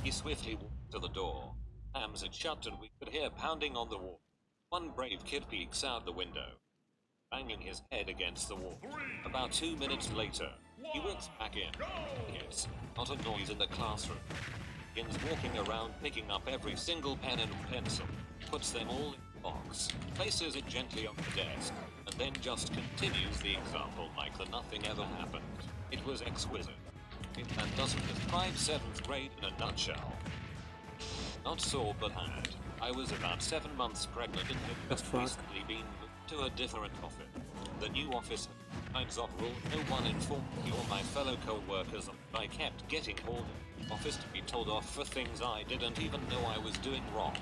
He swiftly walked to the door, slams it shut, and we could hear pounding on the wall. One brave kid peeks out the window, banging his head against the wall. About 2 minutes later, he walks back in. Yes, not a noise in the classroom. Begins walking around picking up every single pen and pencil, puts them all in the box, places it gently on the desk, and then just continues the example like that nothing ever happened. It was exquisite. And doesn't describe 7th grade in a nutshell. Not sore but had. I was about 7 months pregnant and had just recently been moved to a different office. The new office had kinds of rule no one informed me or my fellow co-workers. I kept getting called in the office to be told off for things I didn't even know I was doing wrong.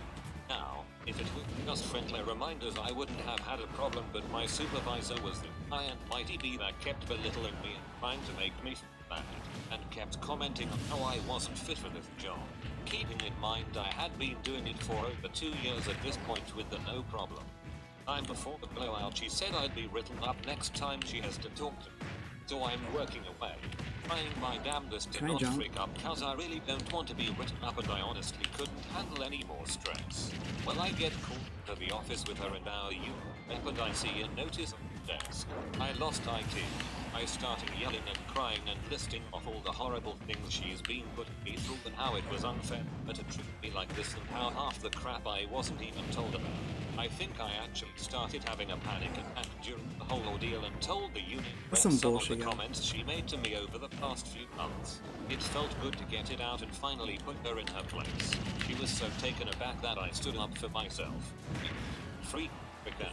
Now, if it were just friendly reminders I wouldn't have had a problem, but my supervisor was the high and mighty bee that kept belittling me and trying to make me feel bad, and kept commenting on how I wasn't fit for this job. Keeping in mind I had been doing it for over 2 years at this point with the no problem. time before the blowout she said I'd be written up next time she has to talk to me. So I'm working away, trying my damnedest to Can I not jump? freak up cause I really don't want to be written up and I honestly couldn't handle any more stress. Well, I get called to the office with her and our rep and I see a notice on the desk. I lost IT. I started yelling and crying and listing off all the horrible things she's been putting me through and how it was unfair to treat me like this and how half the crap I wasn't even told about. I think I actually started having a panic attack during the whole ordeal and told the union That's some of bullshit, the yeah. comments she made to me over the past few months. It felt good to get it out and finally put her in her place. She was so taken aback that I stood up for myself. Freak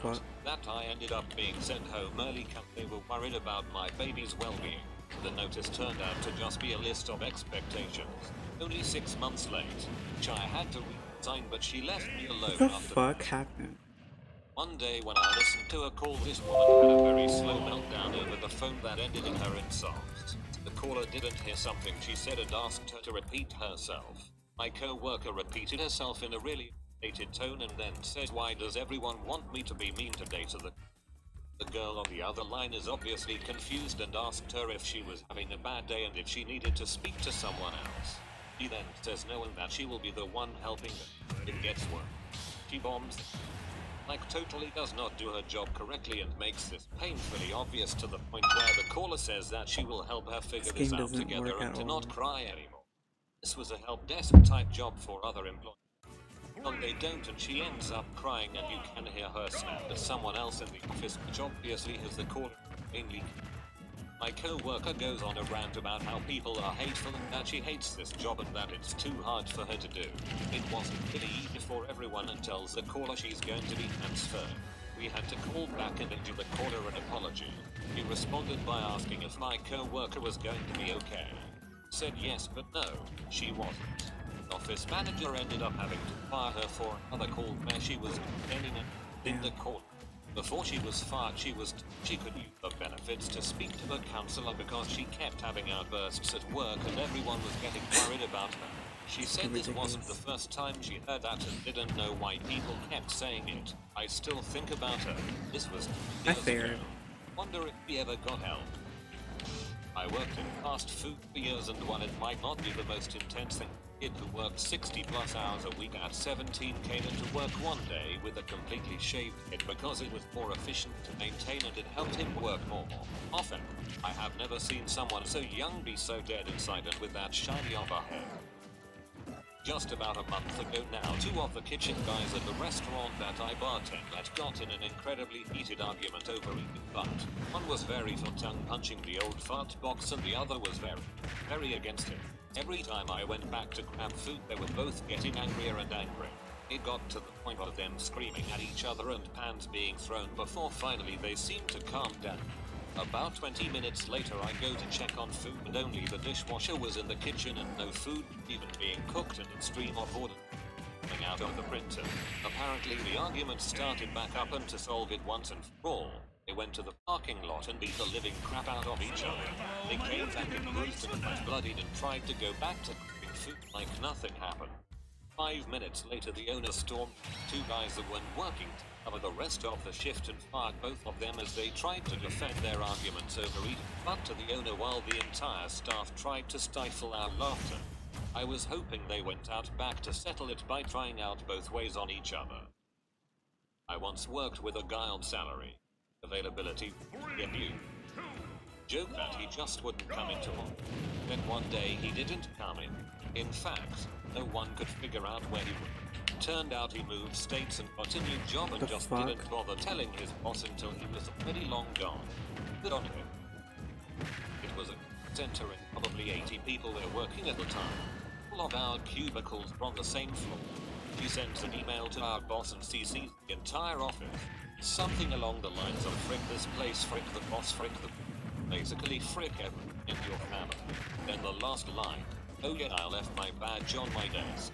out that I ended up being sent home early because they were worried about my baby's well-being. The notice turned out to just be a list of expectations. Only 6 months late, which I had to resign, but she left me alone What the after fuck that. happened? One day when I listened to a call, this woman had a very slow meltdown over the phone that ended in her insults. The caller didn't hear something she said and asked her to repeat herself. My co-worker repeated herself in a really irritated tone and then said, "Why does everyone want me to be mean today to the..." The girl on the other line is obviously confused and asked her if she was having a bad day and if she needed to speak to someone else. She then says no and that she will be the one helping her. It gets worse. She bombs, like totally does not do her job correctly and makes this painfully obvious to the point where the caller says that she will help her figure This this game out doesn't together work and at to all. not cry anymore. This was a help desk type job for other employees. And they don't and she ends up crying and you can hear her snap at someone else in the office, which obviously is the caller mainly. My co-worker goes on a rant about how people are hateful and that she hates this job and that it's too hard for her to do. It wasn't really easy for everyone and tells the caller she's going to be transferred. We had to call back and give the caller an apology. He responded by asking if my co-worker was going to be okay. Said yes, but no, she wasn't. The office manager ended up having to fire her for another call where she was complaining in the call. Before she was fired, she could use the benefits to speak to the counselor because she kept having outbursts at work and everyone was getting worried about her. She said this wasn't the first time she heard that and didn't know why people kept saying it. I still think about her. This was years ago. Wonder if we ever got help. I worked in fast food for years and while it might not be the most intense thing, kid who worked 60 plus hours a week at 17 came into work one day with a completely shaved head because it was more efficient to maintain and it helped him work more often. I have never seen someone so young be so dead inside and with that shiny of a head. Just about a month ago now, two of the kitchen guys at the restaurant that I bartend at got in an incredibly heated argument over eating butt. One was very for tongue-punching the old fart box and the other was very against it. Every time I went back to grab food, they were both getting angrier and angrier. It got to the point of them screaming at each other and pans being thrown before finally they seemed to calm down. About 20 minutes later I go to check on food and only the dishwasher was in the kitchen and no food even being cooked and a stream of order coming out of the printer. Apparently the argument started back up and to solve it once and for all, they went to the parking lot and beat the living crap out of each other. They came back and bruised and bloodied and tried to go back to cooking food like nothing happened. 5 minutes later the owner stormed two guys that weren't working to cover the rest of the shift and fired both of them as they tried to defend their arguments over eating butt to the owner while the entire staff tried to stifle our laughter. I was hoping they went out back to settle it by trying out both ways on each other. I once worked with a guy on salary. Availability, get you. Joke that he just wouldn't come into work. Then one day he didn't come in. In fact, no one could figure out where he was. Turned out he moved states and got a new job and just didn't bother telling his boss until he was already long gone. Good on him. It was a center and probably 80 people there working at the time. All of our cubicles were on the same floor. He sends an email to our boss and CCs the entire office. Something along the lines of frick this place, frick the boss, frick the... Basically frick everyone in your family. Then the last line, oh yeah, I left my badge on my desk.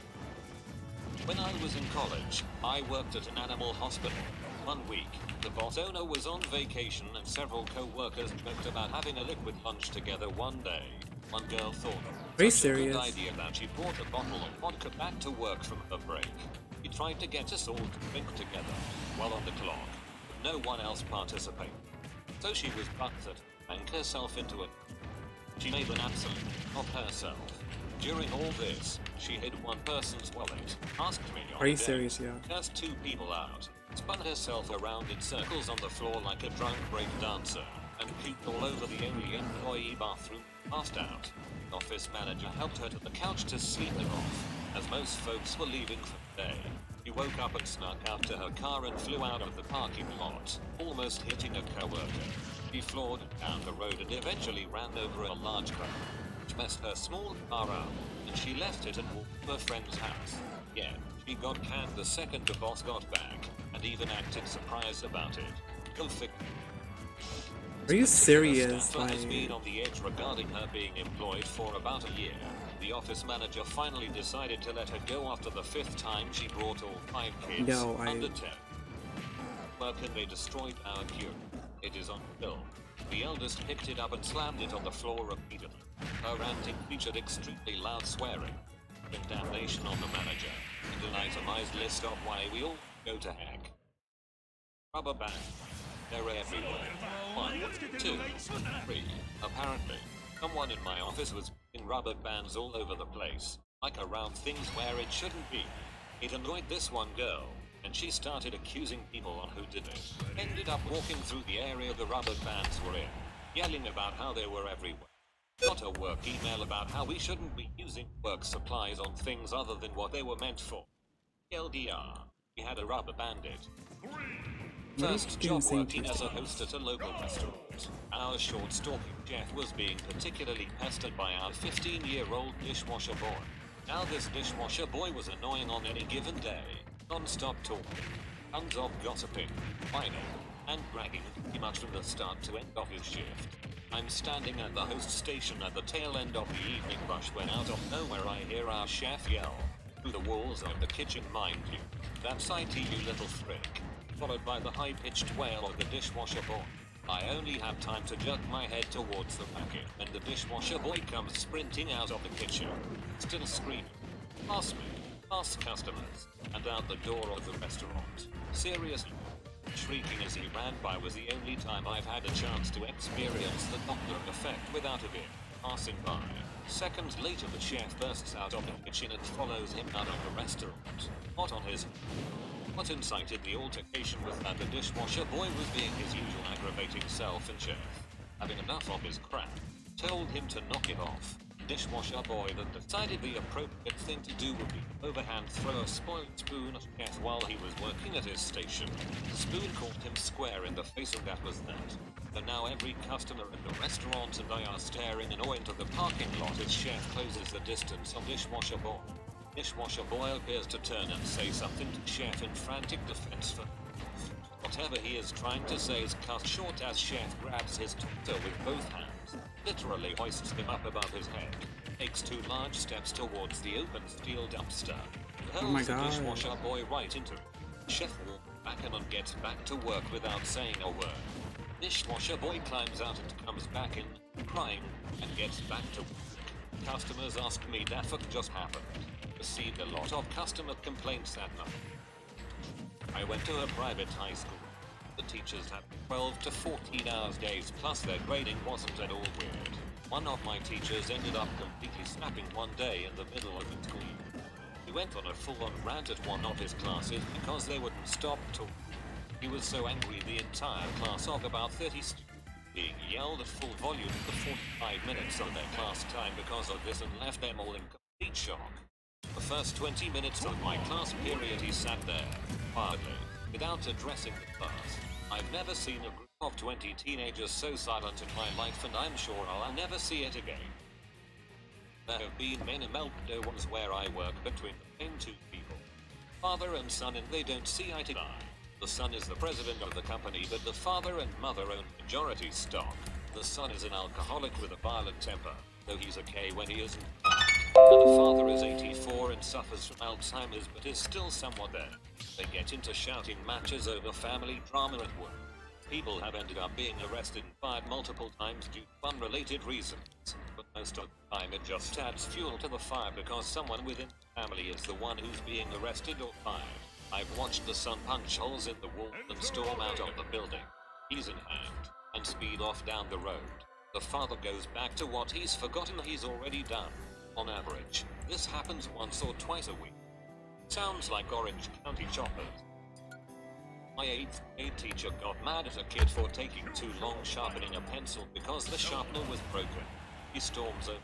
When I was in college, I worked at an animal hospital. One week, the boss owner was on vacation and several co-workers joked about having a liquid lunch together one day. One girl thought Very such serious. a good idea that she brought a bottle of vodka back to work from her break. She tried to get us all to drink together. While on the clock, no one else participated. So she was bucked and herself into it. She made an absolute of herself. During all this, she hid one person's wallet, asked me on Are you a date, serious, yeah? cursed 2 people out, spun herself around in circles on the floor like a drunk break dancer, and puked all over the only employee bathroom, passed out. Office manager helped her to the couch to sleep it off, as most folks were leaving for the day. She woke up and snuck out to her car and flew out of the parking lot, almost hitting a coworker. She floored down the road and eventually ran over a large crowd, which messed her small car up, and she left it and walked to her friend's house. Yeah, she got canned the second the boss got back, and even acted surprised about it. Go figure. Are you serious? Staffer has Like, been on the edge regarding her being employed for about a year. The office manager finally decided to let her go after the 5th time she brought all 5 kids under 10. And they destroyed our cure. It is on film. The eldest picked it up and slammed it on the floor repeatedly. Her ranting featured extremely loud swearing, damnation on the manager, and an itemized list of why we all go to heck. Rubber band. They're everywhere. 1, 2, 3. Apparently, someone in my office was putting rubber bands all over the place, like around things where it shouldn't be. It annoyed this one girl, and she started accusing people on who did it. Ended up walking through the area the rubber bands were in, yelling about how they were everywhere. Got a work email about how we shouldn't be using work supplies on things other than what they were meant for. LDR, we had a rubber bandit. First job working as a host at a local restaurant. Our short stalking chef was being particularly pestered by our 15-year-old dishwasher boy. Now this dishwasher boy was annoying on any given day. Non-stop talking, tons of gossiping, whining, and bragging pretty much from the start to end of his shift. I'm standing at the host station at the tail end of the evening rush when out of nowhere I hear our chef yell, through the walls of the kitchen, mind you. That's IT, you little frick. Followed by the high-pitched wail of the dishwasher boy. I only have time to jerk my head towards the packet, and the dishwasher boy comes sprinting out of the kitchen, still screaming, "Pass me, pass customers," and out the door of the restaurant. Seriously, shrieking as he ran by was the only time I've had a chance to experience the Doppler effect without a bit passing by. Seconds later, the chef bursts out of the kitchen and follows him out of the restaurant, hot on his. What incited the altercation was that the dishwasher boy was being his usual aggravating self, and chef, having enough of his crap, told him to knock it off. Dishwasher boy then decided the appropriate thing to do would be overhand throw a spoiled spoon at chef while he was working at his station. The spoon caught him square in the face, and that was that. So now every customer in the restaurant and I are staring in awe into the parking lot as chef closes the distance on dishwasher boy. Dishwasher boy appears to turn and say something to chef in frantic defense for whatever he is trying to say is cut short as chef grabs his torso with both hands, literally hoists him up above his head, takes 2 large steps towards the open steel dumpster, and hurls the dishwasher boy right into it. Chef walks back in and gets back to work without saying a word. Dishwasher boy climbs out and comes back in, crying, and gets back to work. Customers ask me that fuck just happened. Received a lot of customer complaints that night. I went to a private high school. The teachers had 12 to 14 hours days, plus their grading wasn't at all weird. One of my teachers ended up completely snapping one day in the middle of the school year. He went on a full-on rant at one of his classes because they wouldn't stop talking. He was so angry the entire class of about 30 students being yelled at full volume for 45 minutes of their class time because of this, and left them all in complete shock. The first 20 minutes of my class period he sat there, quietly, without addressing the class. I've never seen a group of 20 teenagers so silent in my life, and I'm sure I'll never see it again. There have been many meltdowns where I work between the same 2 people, father and son, and they don't see eye to eye. The son is the president of the company, but the father and mother own majority stock. The son is an alcoholic with a violent temper, though he's okay when he isn't. And the father is 84 and suffers from Alzheimer's but is still somewhat there. They get into shouting matches over family drama at work. People have ended up being arrested and fired multiple times due to unrelated reasons, but most of the time it just adds fuel to the fire because someone within the family is the one who's being arrested or fired. I've watched the son punch holes in the wall and storm out of the building, keys in hand, and speed off down the road. The father goes back to what he's forgotten he's already done. On average, this happens once or twice a week. Sounds like Orange County choppers. My 8th grade teacher got mad at a kid for taking too long sharpening a pencil because the sharpener was broken. He storms over,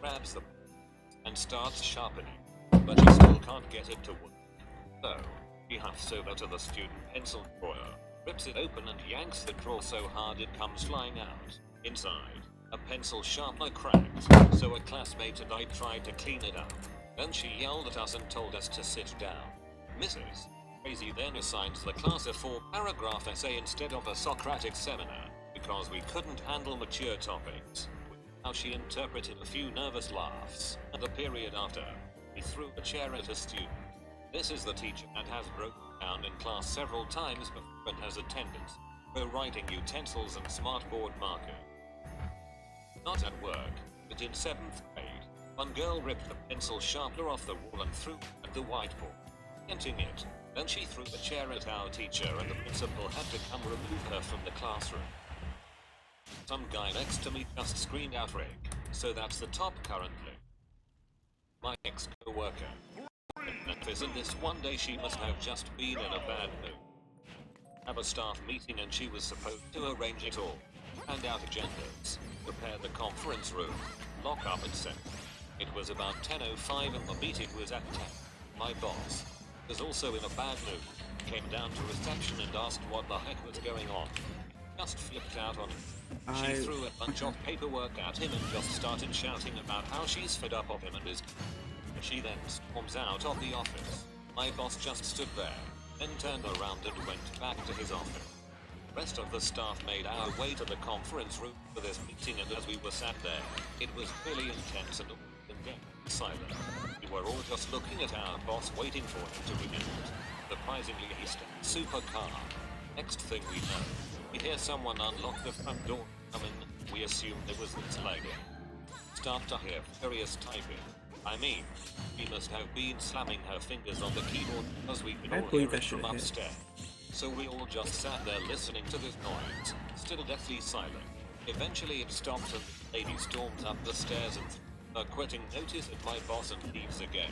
grabs the and starts sharpening, but she still can't get it to work. So, he huffs over to the student pencil drawer, rips it open and yanks the drawer so hard it comes flying out. Inside, a pencil sharpener cracked, so a classmate and I tried to clean it up. Then she yelled at us and told us to sit down. Mrs. Crazy then assigns the class a 4-paragraph essay instead of a Socratic seminar, because we couldn't handle mature topics. How she interpreted a few nervous laughs, and the period after, he threw a chair at a student. This is the teacher that has broken down in class several times before and has attendance, for writing utensils and smartboard marker. Not at work, but in 7th grade, one girl ripped the pencil sharpener off the wall and threw it at the whiteboard, denting it. Then she threw the chair at our teacher and the principal had to come remove her from the classroom. Some guy next to me just screamed out Rick, so that's the top currently. My ex-co-worker. And this one day she must have just been in a bad mood. Have a staff meeting and she was supposed to arrange it all, hand out agendas, prepare the conference room, lock up and send. It was about 10:05 and the meeting was at 10. My boss was also in a bad mood, came down to reception and asked what the heck was going on. Just flipped out on him. She threw a bunch of paperwork at him and just started shouting about how she's fed up of him and his. She then storms out of the office. My boss just stood there, then turned around and went back to his office. The rest of the staff made our way to the conference room for this meeting, and as we were sat there, it was really intense and silent. We were all just looking at our boss waiting for him to begin. Surprisingly, he stayed super calm. Next thing we know, we hear someone unlock the front door and come in. We assumed it was this lady. Start to hear furious typing. I mean, she must have been slamming her fingers on the keyboard as we could all hear it from upstairs. So we all just sat there listening to this noise, still deathly silent. Eventually it stopped and the lady storms up the stairs and quitting notice at my boss and leaves again.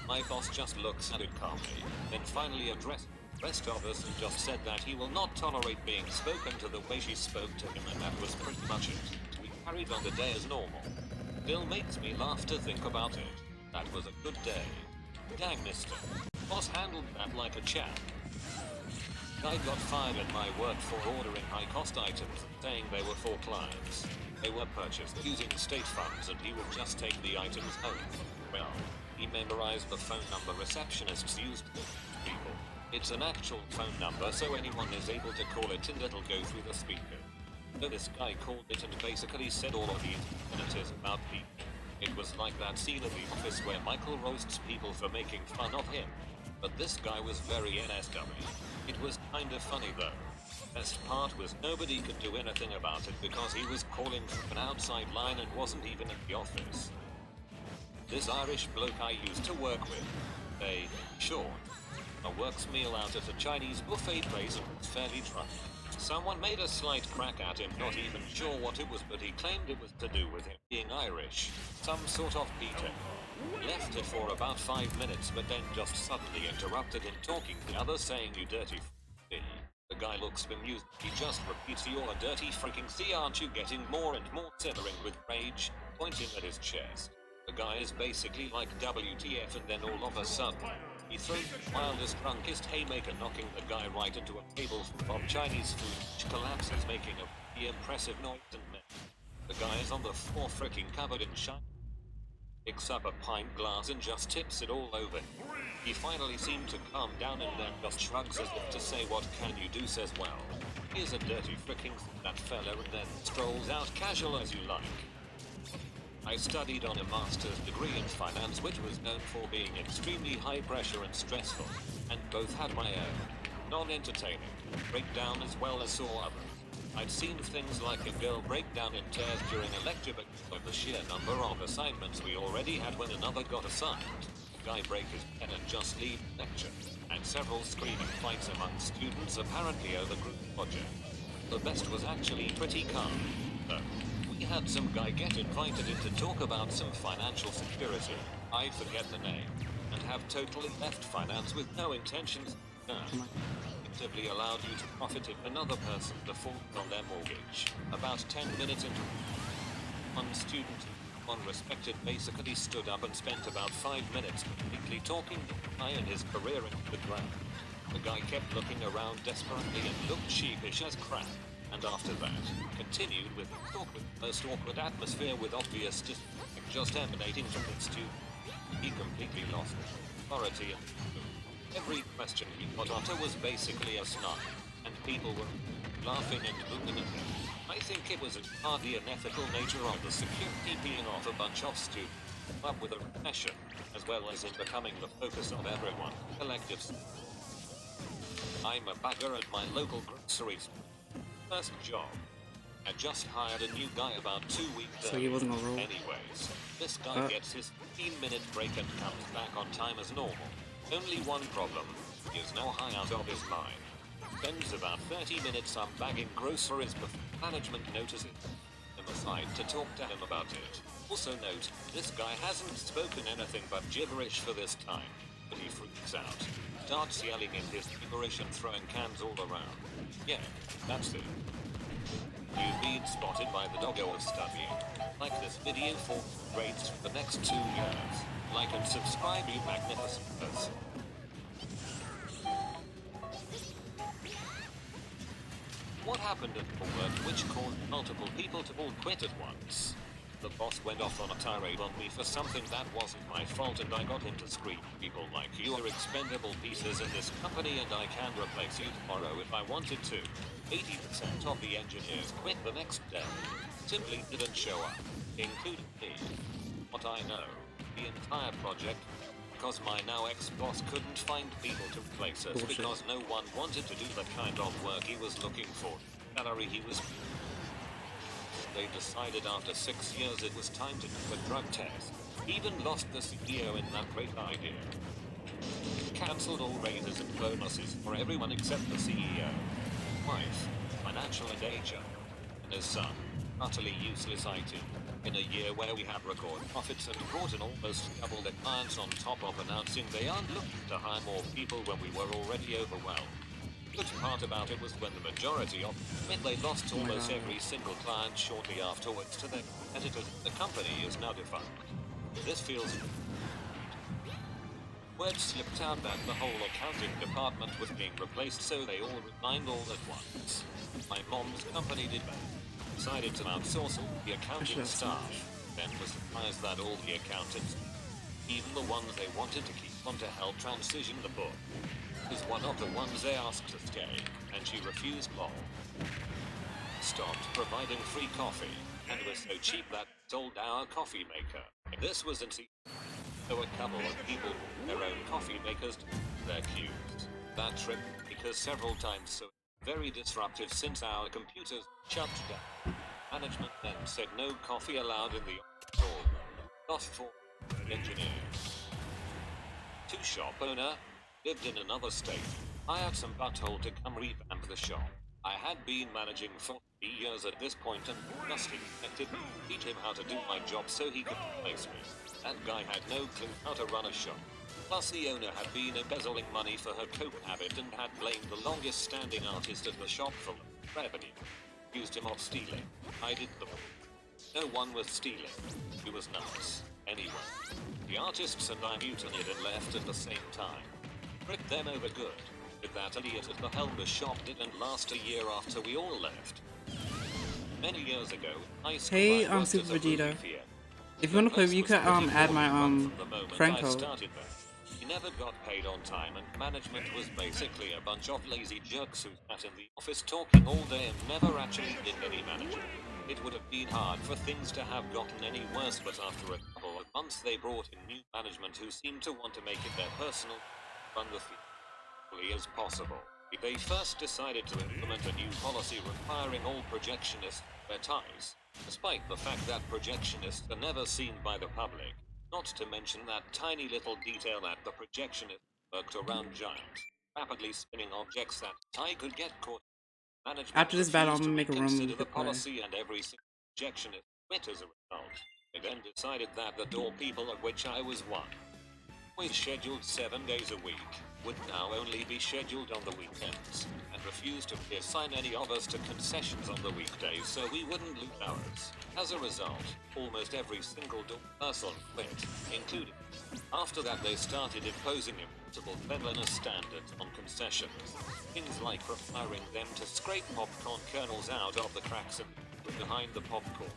My boss just looks at it calmly, then finally addressed the rest of us and just said that he will not tolerate being spoken to the way she spoke to him, and that was pretty much it. We carried on the day as normal. Still makes me laugh to think about it. That was a good day. Dang, mister. Boss handled that like a champ. I got fired at my work for ordering high-cost items and saying they were for clients. They were purchased using state funds and he would just take the items home. Well, he memorized the phone number receptionists used to people. It's an actual phone number, so anyone is able to call it and it'll go through the speaker. So this guy called it and basically said all of these infinities about people. It was like that scene of The Office where Michael roasts people for making fun of him. But this guy was very NSW. It was kind of funny though. Best part was nobody could do anything about it because he was calling from an outside line and wasn't even at the office. This Irish bloke I used to work with, Sean, works meal out at a Chinese buffet place and was fairly drunk. Someone made a slight crack at him, not even sure what it was, but he claimed it was to do with him being Irish, some sort of Peter. Left it for about 5 minutes, but then just suddenly interrupted him talking to the other, saying, "You dirty f***." The guy looks bemused. He just repeats, "You're a dirty freaking C, aren't you?" Getting more and more simmering with rage, pointing at his chest. The guy is basically like WTF, and then all of a sudden, he throws the wildest, drunkest haymaker, knocking the guy right into a table full of Chinese food, which collapses, making a pretty impressive noise and mess. The guy is on the floor, freaking covered in shine. Picks up a pint glass and just tips it all over. He finally seemed to calm down and then just shrugs as if to say, "What can you do?" Says, "Well, here's a dirty freaking that fella," and then strolls out casual as you like. I studied on a master's degree in finance, which was known for being extremely high pressure and stressful, and both had my own non-entertaining breakdown as well as saw others. I'd seen things like a girl break down in tears during a lecture because of the sheer number of assignments we already had when another got assigned. guy break his pen and just leave lecture, and several screaming fights among students apparently over group project. The best was actually pretty calm, though. We had some guy get invited in to talk about some financial security, I forget the name, and have totally left finance with no intentions to earn. Effectively allowed you to profit if another person defaulted on their mortgage. About 10 minutes into one student, one respected, basically stood up and spent about 5 minutes completely talking the guy and his career into the ground. The guy kept looking around desperately and looked sheepish as crap, and after that, continued with the most awkward atmosphere with obvious disrespect just emanating from the student. He completely lost authority and every question he got after was basically a snark, and people were laughing and booing at him. I think it was hardly an ethical nature of the security peeing off a bunch of students, up with a recession, as well as in becoming the focus of everyone. Collective. I'm a bagger at my local grocery store. First job. I just hired a new guy about 2 weeks ago. So he wasn't gonna roll. Anyways, this guy gets his 15-minute break and comes back on time as normal. Only one problem, he is now high out of his mind. Spends about 30 minutes unbagging groceries before management notices him aside to talk to him about it. Also note, this guy hasn't spoken anything but gibberish for this time, but he freaks out. Starts yelling in his gibberish and throwing cans all around. Yeah, that's it. You've been spotted by the doggo of studying. Like this video for grades for the next 2 years. Like and subscribe, you magnificent person. What happened at work which caused multiple people to all quit at once? The boss went off on a tirade on me for something that wasn't my fault, and I got him to scream people like, "You are expendable pieces in this company and I can replace you tomorrow if I wanted to." 80% of the engineers quit the next day. Simply didn't show up, including me. What I know, the entire project, because my now ex-boss couldn't find people to replace us because no one wanted to do the kind of work he was looking for. Salary he was. They decided after 6 years it was time to do a drug test. Even lost the CEO in that great idea. Cancelled all raises and bonuses for everyone except the CEO. Wife, financial endanger, and his son, utterly useless IT. In a year where we have record profits and brought in almost double the clients on top of announcing they aren't looking to hire more people when we were already overwhelmed. The good part about it was when the majority of when they lost almost every single client shortly afterwards to their competitors, the company is now defunct. This feels. Word slipped out that the whole accounting department was being replaced, so they all resigned all at once. My mom's company did that. Decided to outsource all the accounting staff. Then was surprised that all the accountants, even the ones they wanted to keep on to help transition the book, was one of the ones they asked to stay, and she refused lol. Stopped providing free coffee, and was so cheap that sold our coffee maker. This was in so a couple of people their own coffee makers their queues. That trip because several times so very disruptive since our computers shut down. Management then said no coffee allowed in the store. Not for engineers. Two shop owner lived in another state. Hired some butthole to come revamp the shop. I had been managing for 3 years at this point and just expected to teach him how to do my job so he could replace me. That guy had no clue how to run a shop. Plus the owner had been embezzling money for her coke habit and had blamed the longest standing artist at the shop for revenue. Accused him of stealing. I did the No one was stealing. He was nuts. Anyway, the artists and I mutinied and left at the same time. Ripped them over good. With that idiot at the helm, the shop didn't last a year after we all left. Many years ago, high school Hey, I worked Super as a Vegeta. movie theater. If you wanna play, you can add my friend I code. started there. He never got paid on time, and management was basically a bunch of lazy jerks who sat in the office talking all day and never actually did any managing. It would have been hard for things to have gotten any worse, but after a couple of months they brought in new management who seemed to want to make it their personal, run the field as possible. They first decided to implement a new policy requiring all projectionists to wear ties, despite the fact that projectionists are never seen by the public. Not to mention that tiny little detail that the projectionist worked around giant, rapidly spinning objects that I could get caught. Management After this battle, I'm refused gonna to make a room reconsider you the could play. policy, and every single projectionist quit as a result. They then decided that the door people, of which I was one, always scheduled 7 days a week, would now only be scheduled on the weekends, and refused to reassign any of us to concessions on the weekdays so we wouldn't lose hours. As a result, almost every single door person quit, including. After that, they started imposing impossible cleanliness standards on concessions. Things like requiring them to scrape popcorn kernels out of the cracks and behind the popcorn.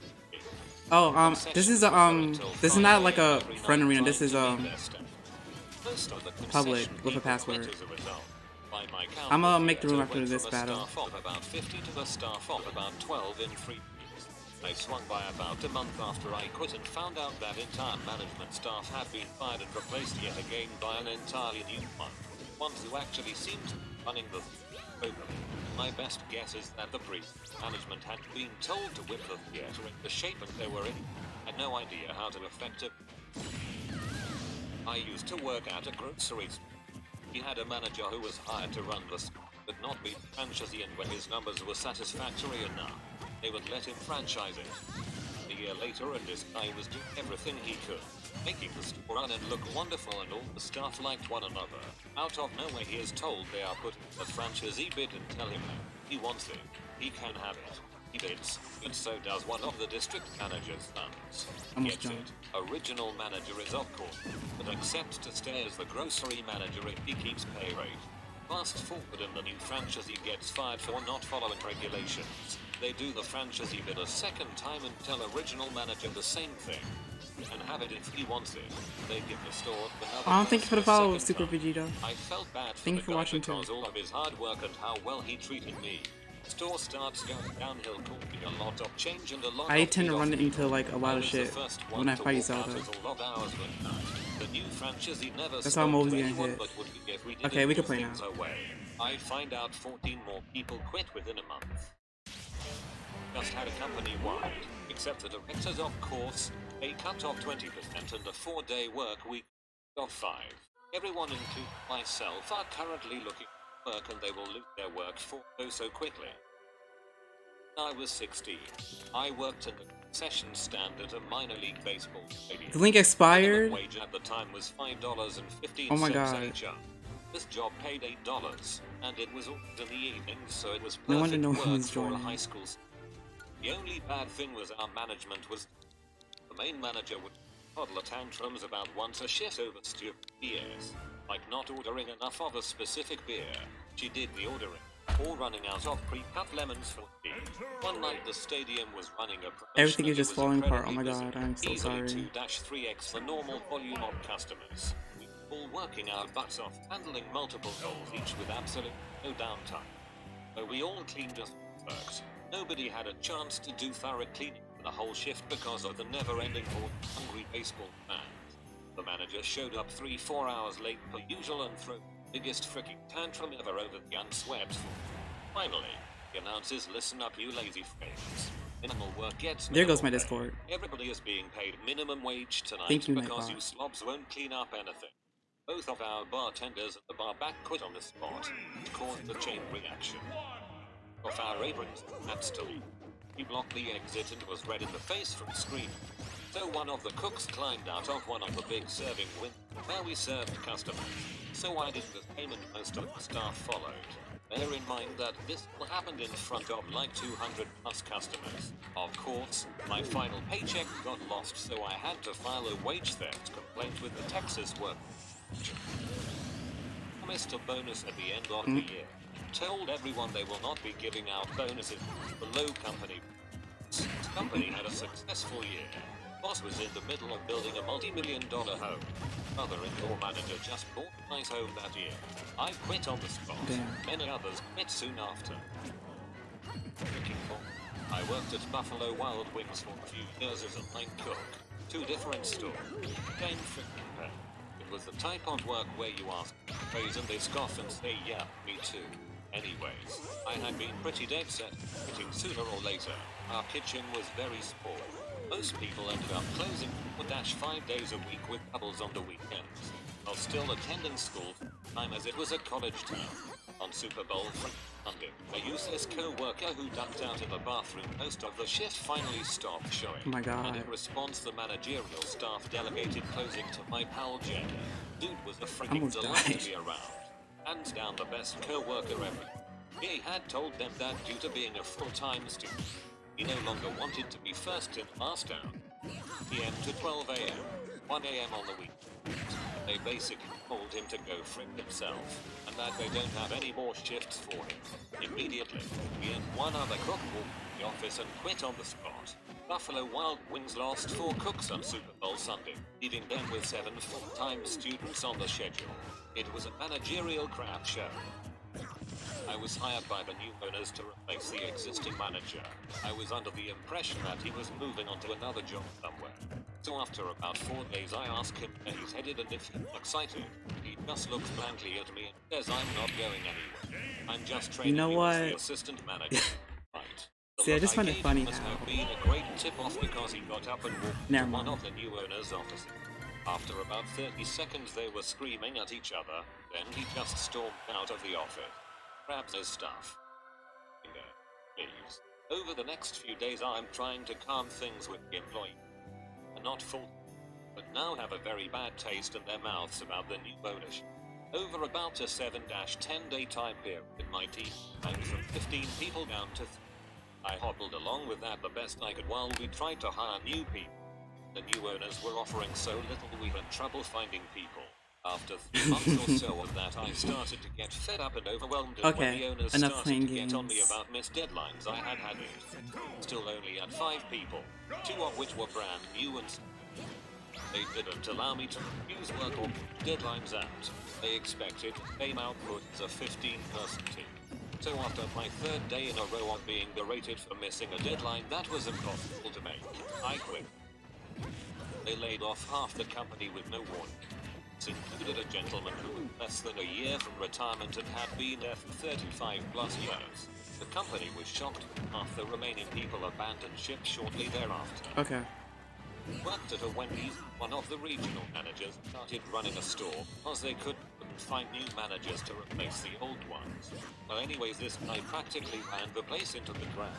Oh, this is not like a friend arena. This is public with a password. I'm gonna make the room after this battle. About 50 to the staff of about 12 in 3 years. I swung by about a month after I quit and found out that entire management staff had been fired and replaced yet again by an entirely new one. Ones who actually seemed to be running the openly. My best guess is that the previous management had been told to whip the theater in the shape that they were in. Had no idea how to effectively. I used to work at a grocery store. He had a manager who was hired to run the store, but not be franchisee, and when his numbers were satisfactory enough, they would let him franchise it. A year later, and this guy was doing everything he could, making the store run and look wonderful, and all the staff liked one another. Out of nowhere, he is told they are putting the franchisee bid and tell him he wants it. He can have it. He bids, and so does one of the district manager's sons. Gets it. Original manager is of course, but accepts to stay as the grocery manager if he keeps pay rate. Fast forward and the new franchisee gets fired for not following regulations. They do the franchisee bid a second time and tell original manager the same thing. And have it if he wants it. They give the store to another. Thank you for the follow, Super Vegeta. I felt bad for Thank you the for guy watching because too. all of his hard work and how well he treated me. Store starts going downhill, causing a lot of change and a lot I of tend to run into like a lot I of was the shit first when one I to fight walk Zelda. out as a lot of hours went by. The new franchisee never That's spoke how Moby's to getting anyone hit. but would be if we Okay, didn't we can do play things now. away. I find out 14 more people quit within a month. Just had a company-wide, except the directors, of course, a cut of 20% and a 4-day work week of 5. Everyone, including myself, are currently looking for work, and they will lose their work for so quickly. I was 16. I worked in the concession stand at a minor league baseball stadium. The link expired? Minimum wage at the time was $5.15 Oh my God. each hour. This job paid $8, and it was all in the evening, so it was No wonder perfect no one work was for a joining. high school. The only bad thing was our management was the main manager would toddler tantrums about once a shift over stupid BS, like not ordering enough of a specific beer. She did the ordering, or running out of pre-cut lemons for tea. One night the stadium was running a promotion. Everything is and it just was falling apart. Oh my incredibly God, I'm so busy. Easily sorry. 2-3x the normal volume of customers. We were all working our butts off, handling multiple goals each with absolutely no downtime. Though we all cleaned just worked. Nobody had a chance to do thorough cleaning for the whole shift because of the never-ending horde of hungry baseball fans. The manager showed up 3-4 hours late per usual and threw the biggest freaking tantrum ever over the unswept floor. Finally, he announces, "Listen up, you lazy fakes. Minimal work gets There goes my minimal pay. Discord. Everybody is being paid minimum wage tonight Thank you, because Nightbot. you slobs won't clean up anything." Both of our bartenders at the bar back quit on the spot, which caused the chain reaction. Off our aprons, had to leave. He blocked the exit and was red in the face from screaming. So one of the cooks climbed out of one of the big serving windows where we served customers. So I did the same and most of the staff followed. Bear in mind that this all happened in front of like 200 plus customers. Of course, my final paycheck got lost, so I had to file a wage theft complaint with the Texas Work. Promised a bonus at the end of the year. Told everyone they will not be giving out bonuses below company. The company had a successful year. Boss was in the middle of building a multi-million-dollar home. Mother-in-law manager just bought a nice home that year. I quit on the spot. Damn. Many others quit soon after. Looking for. I worked at Buffalo Wild Wings for a few years as a line cook. 2 different stores. Same freaking pay. It was the type of work where you ask praise and they scoff and say, "Yeah, me too." Anyways, I had been pretty dead set, quitting sooner or later. Our kitchen was very small. Most people ended up closing or 5 days a week with doubles on the weekends, while still attending school time as it was a college town. On Super Bowl Sunday, a useless co-worker who dunked out in the bathroom most of the shift finally stopped showing. Oh my god. And in response, the managerial staff delegated closing to my pal Jay. Dude was a freaking delight to be around. Hands down the best co-worker ever. He had told them that due to being a full-time student, he no longer wanted to be first in last down. PM to 12 AM, 1 AM on the week. They basically told him to go frick himself, and that they don't have any more shifts for him. Immediately, he and one other cook walked to the office and quit on the spot. Buffalo Wild Wings lost 4 cooks on Super Bowl Sunday, leaving them with 7 full-time students on the schedule. It was a managerial crap show. I was hired by the new owners to replace the existing manager. I was under the impression that he was moving on to another job somewhere. So after about 4 days I asked him where he's headed and if he's excited. He just looks blankly at me and says I'm not going anywhere. I'm just training you as the assistant manager. Right. See, I just find it funny must how... have been a great tip-off because he got up and walked to one of the new owner's offices. After about 30 seconds they were screaming at each other, then he just stormed out of the office. Grabs his stuff. Leaves. Over the next few days I'm trying to calm things with the employee. They're not full, but now have a very bad taste in their mouths about the new ownership. Over about a 7-10 day time period, my team went from 15 people down to 3. I hobbled along with that the best I could while we tried to hire new people. The new owners were offering so little we had trouble finding people. After 3 months or so of that, I started to get fed up and overwhelmed, and when the owners started to get on me about missed deadlines, I had it. Still only had 5 people, 2 of which were brand new, and they didn't allow me to use work or deadlines out. They expected the same output as a 15-person team. So after my 3rd day in a row of being berated for missing a deadline that was impossible to make, I quit. They laid off half the company with no warning. This included a gentleman who was less than a year from retirement and had been there for 35 plus years. The company was shocked. Half the remaining people abandoned ship shortly thereafter. Okay. Worked at a Wendy's. One of the regional managers started running a store because they couldn't find new managers to replace the old ones. Well, anyways, this guy practically ran the place into the ground.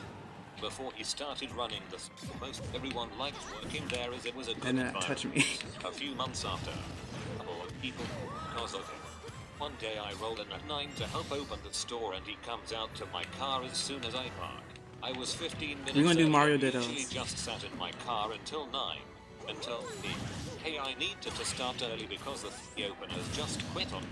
Before he started running the store, most everyone liked working there as it was a good environment. Touch me. A few months after, a couple of people because of him. One day I roll in at 9 to help open the store and he comes out to my car as soon as I park. I was 15 minutes We're gonna do Mario early, Dittos. usually just sat in my car until 9. Until me, hey, I needed to start early because the openers just quit on me.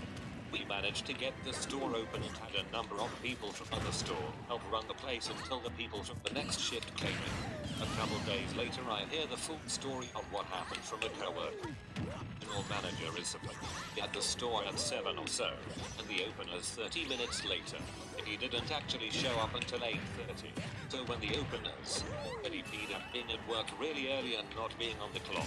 We managed to get the store open and had a number of people from the store help run the place until the people from the next shift came in. A couple days later I hear the full story of what happened from a coworker. The general manager is supposed to be at the store at 7 or so, and the openers 30 minutes later. He didn't actually show up until 8:30. So when the openers already peed at being at work really early and not being on the clock,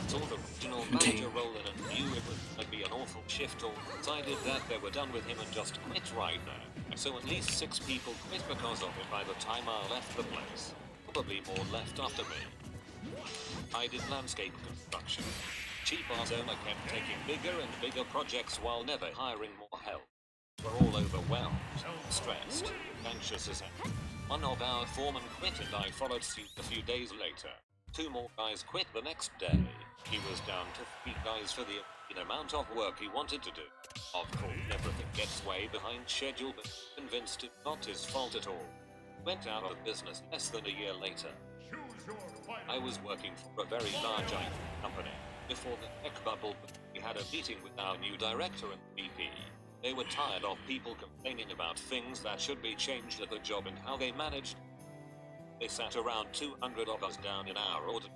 saw the regional manager roll in and knew it was going to be an awful shift, or decided that they were done with him and just quit right there. So at least 6 people quit because of it by the time I left the place. Probably more left after me. I did landscape construction. Cheap ass owner kept taking bigger and bigger projects while never hiring more help. We're all overwhelmed, stressed, anxious as hell. One of our foremen quit and I followed suit a few days later. 2 more guys quit the next day. He was down to 3 guys for the amount of work he wanted to do. Of course, everything gets way behind schedule, but convinced it's not his fault at all. Went out of business less than a year later. I was working for a very large IT company. Before the tech bubble, we had a meeting with our new director and VP. They were tired of people complaining about things that should be changed at the job and how they managed. They sat around 200 of us down in our audit,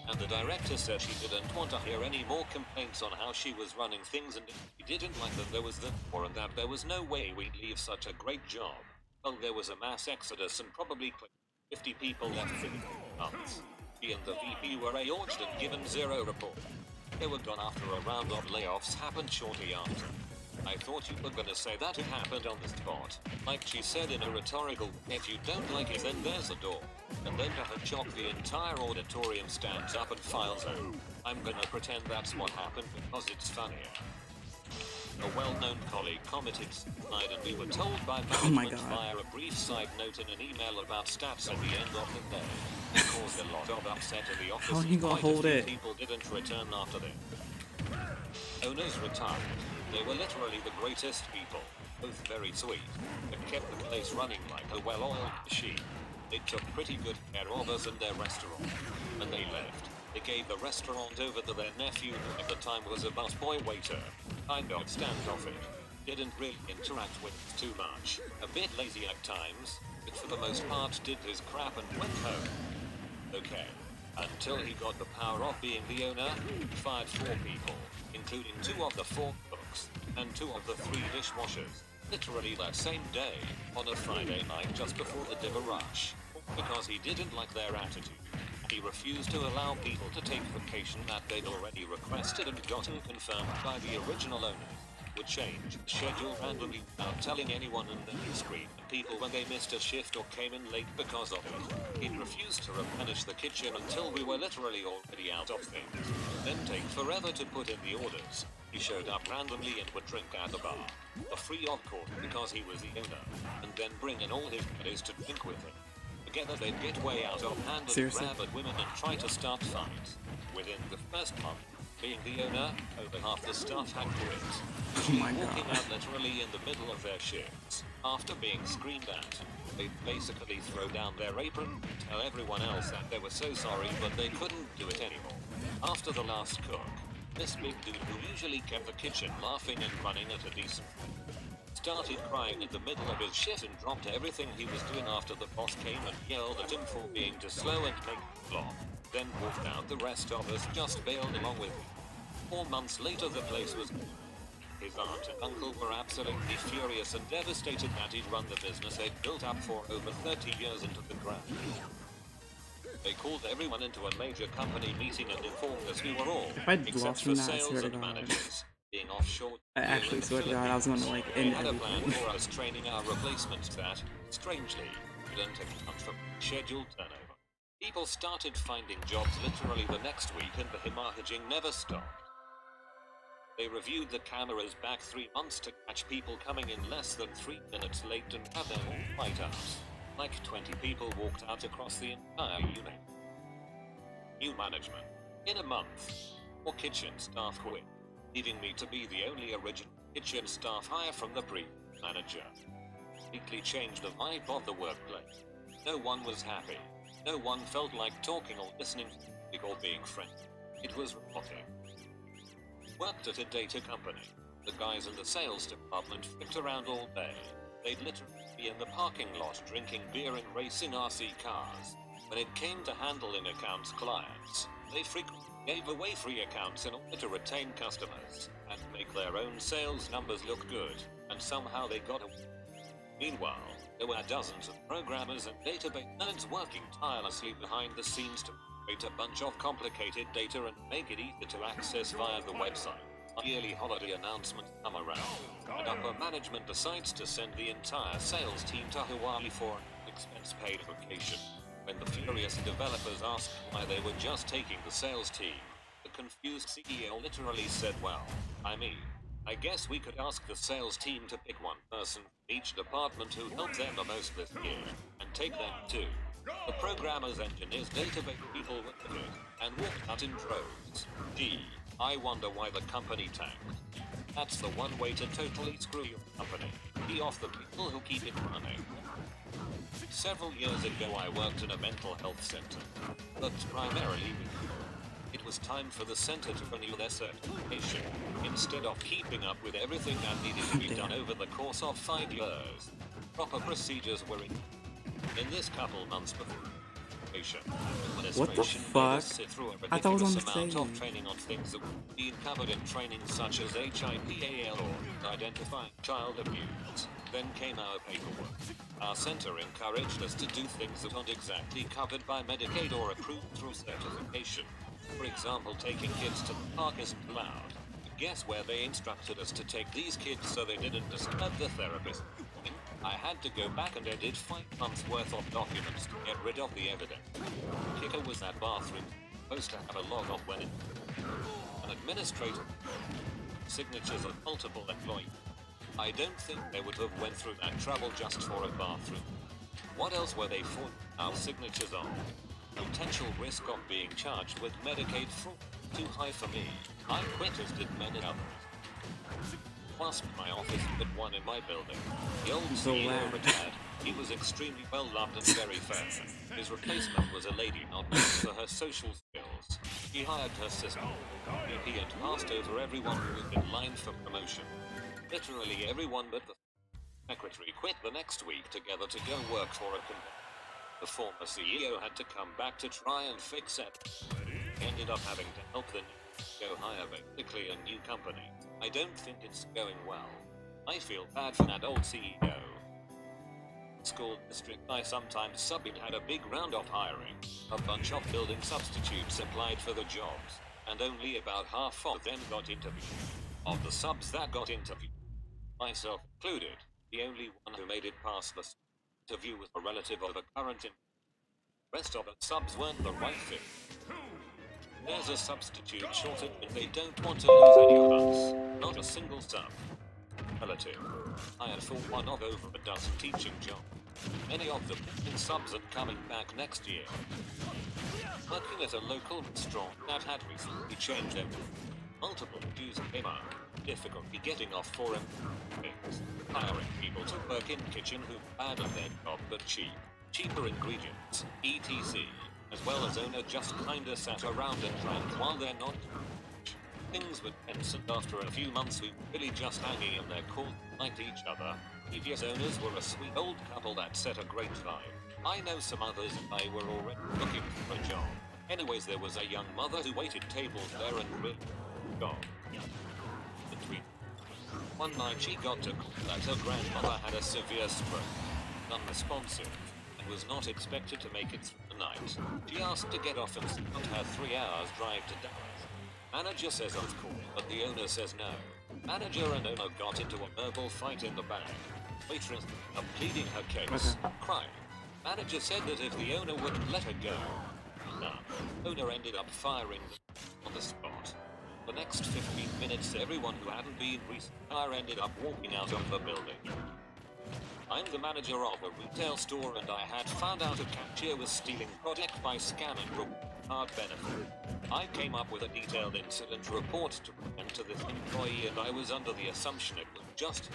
and the director said she didn't want to hear any more complaints on how she was running things, and she didn't like that there was the war and that there was no way we'd leave such a great job. Well, there was a mass exodus and probably 50 people left within months. He and the VP were aorged and given 0 report. They were gone after a round of layoffs happened shortly after. I thought you were gonna say that it happened on the spot. Like she said in a rhetorical, if you don't like it then there's a door. And then to her shock the entire auditorium stands up and files out. I'm gonna pretend that's what happened because it's funnier. A well-known colleague commented suicide and we were told by management via a brief side note in an email about stats at the end of the day. It caused a lot of upset in the office. How are you gonna hold it? People didn't return after them. Owners retired. They were literally the greatest people, both very sweet, and kept the place running like a well-oiled machine. They took pretty good care of us and their restaurant. When they left, they gave the restaurant over to their nephew, who at the time was a busboy waiter. Kind of standoffish. Didn't really interact with us too much. A bit lazy at times, but for the most part did his crap and went home. Okay. Until he got the power of being the owner, he fired 4 people, including 2 of the 4 cooks, and 2 of the 3 dishwashers, literally that same day, on a Friday night just before the Diva Rush, because he didn't like their attitude. He refused to allow people to take vacation that they'd already requested and gotten confirmed by the original owners. Would change the schedule randomly without telling anyone and then scream at people when they missed a shift or came in late because of it. He'd refused to replenish the kitchen until we were literally already out of things. Then take forever to put in the orders. He showed up randomly and would drink at the bar. For free of course because he was the owner. And then bring in all his buddies to drink with him. Together they'd get way out of hand and grab at women and try to start fights. Within the first month, being the owner, over half the staff had quit. Oh my Walking god. out literally in the middle of their shifts. After being screamed at, they'd basically throw down their apron and tell everyone else that they were so sorry but they couldn't do it anymore. After the last cook, this big dude who usually kept the kitchen laughing and running at a decent started crying in the middle of his shift and dropped everything he was doing after the boss came and yelled at him for being too slow and make the flop. Then walked out. The rest of us just bailed along with him. 4 months later the place was gone. His aunt and uncle were absolutely furious and devastated that he'd run the business they'd built up for over 30 years into the ground. They called everyone into a major company meeting and informed us we were all, except lost for from that, I sales swear to and God. managers, being offshore. I actually swear to God, I was gonna like end Had a plan everything. for us training our replacements that, strangely, didn't account for scheduled turnover. People started finding jobs literally the next week and the hemorrhaging never stopped. They reviewed the cameras back 3 months to catch people coming in less than 3 minutes late and have them all fight out. Like 20 people walked out across the entire unit. New management. In a month, 4 kitchen staff quit, leaving me to be the only original kitchen staff hire from the previous manager. Completely changed the vibe of the workplace. No one was happy. No one felt like talking or listening or being friendly. It was robotic. Worked at a data company. The guys in the sales department flipped around all day. They'd literally be in the parking lot drinking beer and racing RC cars. When it came to handling accounts clients, they frequently gave away free accounts in order to retain customers and make their own sales numbers look good, and somehow they got away. Meanwhile, there were dozens of programmers and database nerds working tirelessly behind the scenes to create a bunch of complicated data and make it easy to access via the website. Yearly holiday announcements come around, and upper management decides to send the entire sales team to Hawaii for an expense-paid vacation. When the furious developers asked why they were just taking the sales team, the confused CEO literally said, well, I guess we could ask the sales team to pick one person from each department who helped them the most this year, and take them too. The programmers, engineers, database people were good, and walked out in droves. Gee, I wonder why the company tanked. That's the one way to totally screw your company. Be off the people who keep it running. Several years ago I worked in a mental health center, but primarily it was time for the center to renew their certification. Instead of keeping up with everything that needed to be done over the course of 5 years, proper procedures were in this couple months before. What the fuck? I thought it was on the amount of stage. training on things that would be covered in training such as HIPAL or identifying child abuse. Then came our paperwork. Our center encouraged us to do things that aren't exactly covered by Medicaid or approved through certification. For example, taking kids to the park isn't allowed. Guess where they instructed us to take these kids so they didn't disturb the therapist? I had to go back and edit 5 months worth of documents to get rid of the evidence. Kicker was that bathroom supposed to have a log of when an administrator signatures of multiple employees. I don't think they would have went through that trouble just for a bathroom. What else were they for? Our signatures on. Potential risk of being charged with Medicaid fraud. Too high for me. I quit as did many others. Plus my office, but one in my building. The old CEO retired. He was extremely well loved and very fair. His replacement was a lady not known for her social skills. He hired her sister, VP, and passed over everyone who was in line for promotion. Literally everyone but the secretary quit the next week together to go work for a company. The former CEO had to come back to try and fix it. Ended up having to help the new go hire basically a new company. I don't think it's going well. I feel bad for that old CEO. School district I sometimes subbed had a big round of hiring. A bunch of building substitutes applied for the jobs, and only about half of them got interviewed. Of the subs that got interviewed, myself included, the only one who made it past the interview was a relative of the current rest of the subs weren't the right fit. There's a substitute shortage and they don't want to lose any of us. Not a single sub. Relative. Hired for one of over a dozen teaching jobs. Many of them in subs are coming back next year. Working at a local restaurant that had recently changed them. Multiple issues came up. Difficulty getting off for things. Hiring people to work in kitchen who bad at their job but cheap. Cheaper ingredients, etc. As well as owner just kinda sat around and drank while they're not. Things were tense and after a few months we were really just hanging in their court, liked each other. Previous owners were a sweet old couple that set a great vibe. I know some others and I were already looking for a job. Anyways, there was a young mother who waited tables there and really got. One night she got a call that her grandmother had a severe stroke, unresponsive, and was not expected to make it through the night. She asked to get off and start her 3 hours drive to Dallas. Manager says of course, but the owner says no. Manager and owner got into a verbal fight in the back. Waitress up pleading her case, crying. Manager said that if the owner wouldn't let her go, no. Owner ended up firing on the spot. The next 15 minutes, everyone who hadn't been recently ended up walking out of the building. I'm the manager of a retail store and I had found out a cashier was stealing product by scamming reward card benefit. I came up with a detailed incident report to present to this employee and I was under the assumption it was just.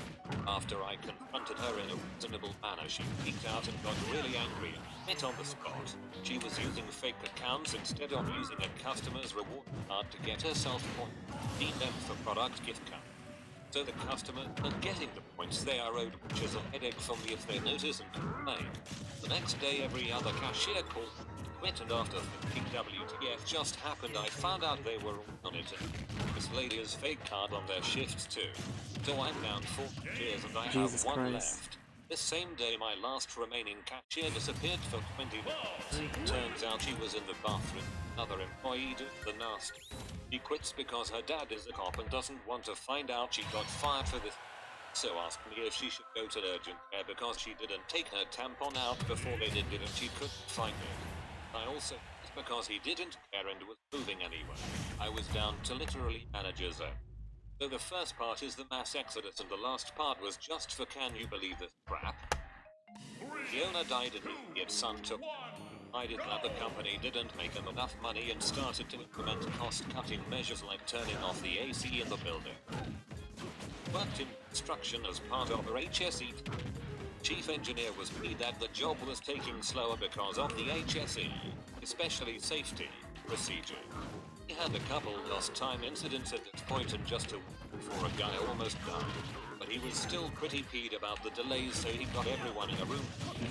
After I confronted her in a reasonable manner, she freaked out and got really angry and hit on the spot. She was using fake accounts instead of using a customer's reward card to get herself points. Need them for product gift cards. So the customer are getting the points they are owed, which is a headache for me if they notice and complain. The next day every other cashier called quit and after thinking WTF just happened I found out they were all on it and this lady has fake card on their shifts too. So I'm down 4 cashiers and I have one left. This same day my last remaining cashier disappeared for 20 minutes. Turns out she was in the bathroom. Another employee did the nasty. She quits because her dad is a cop and doesn't want to find out she got fired for this. So asked me if she should go to urgent care because she didn't take her tampon out before they did it and she couldn't find it. I also because he didn't care and was moving anyway. I was down to literally manager zone. So the first part is the mass exodus and the last part was just for can you believe this crap? The owner died and his son took. I did that the company didn't make them enough money and started to implement cost-cutting measures like turning off the AC in the building. Worked in construction as part of our HSE. Chief engineer was me that the job was taking slower because of the HSE, especially safety procedure. He had a couple lost time incidents at this point and just a week before a guy almost died. But he was still pretty peed about the delays, so he got everyone in a room.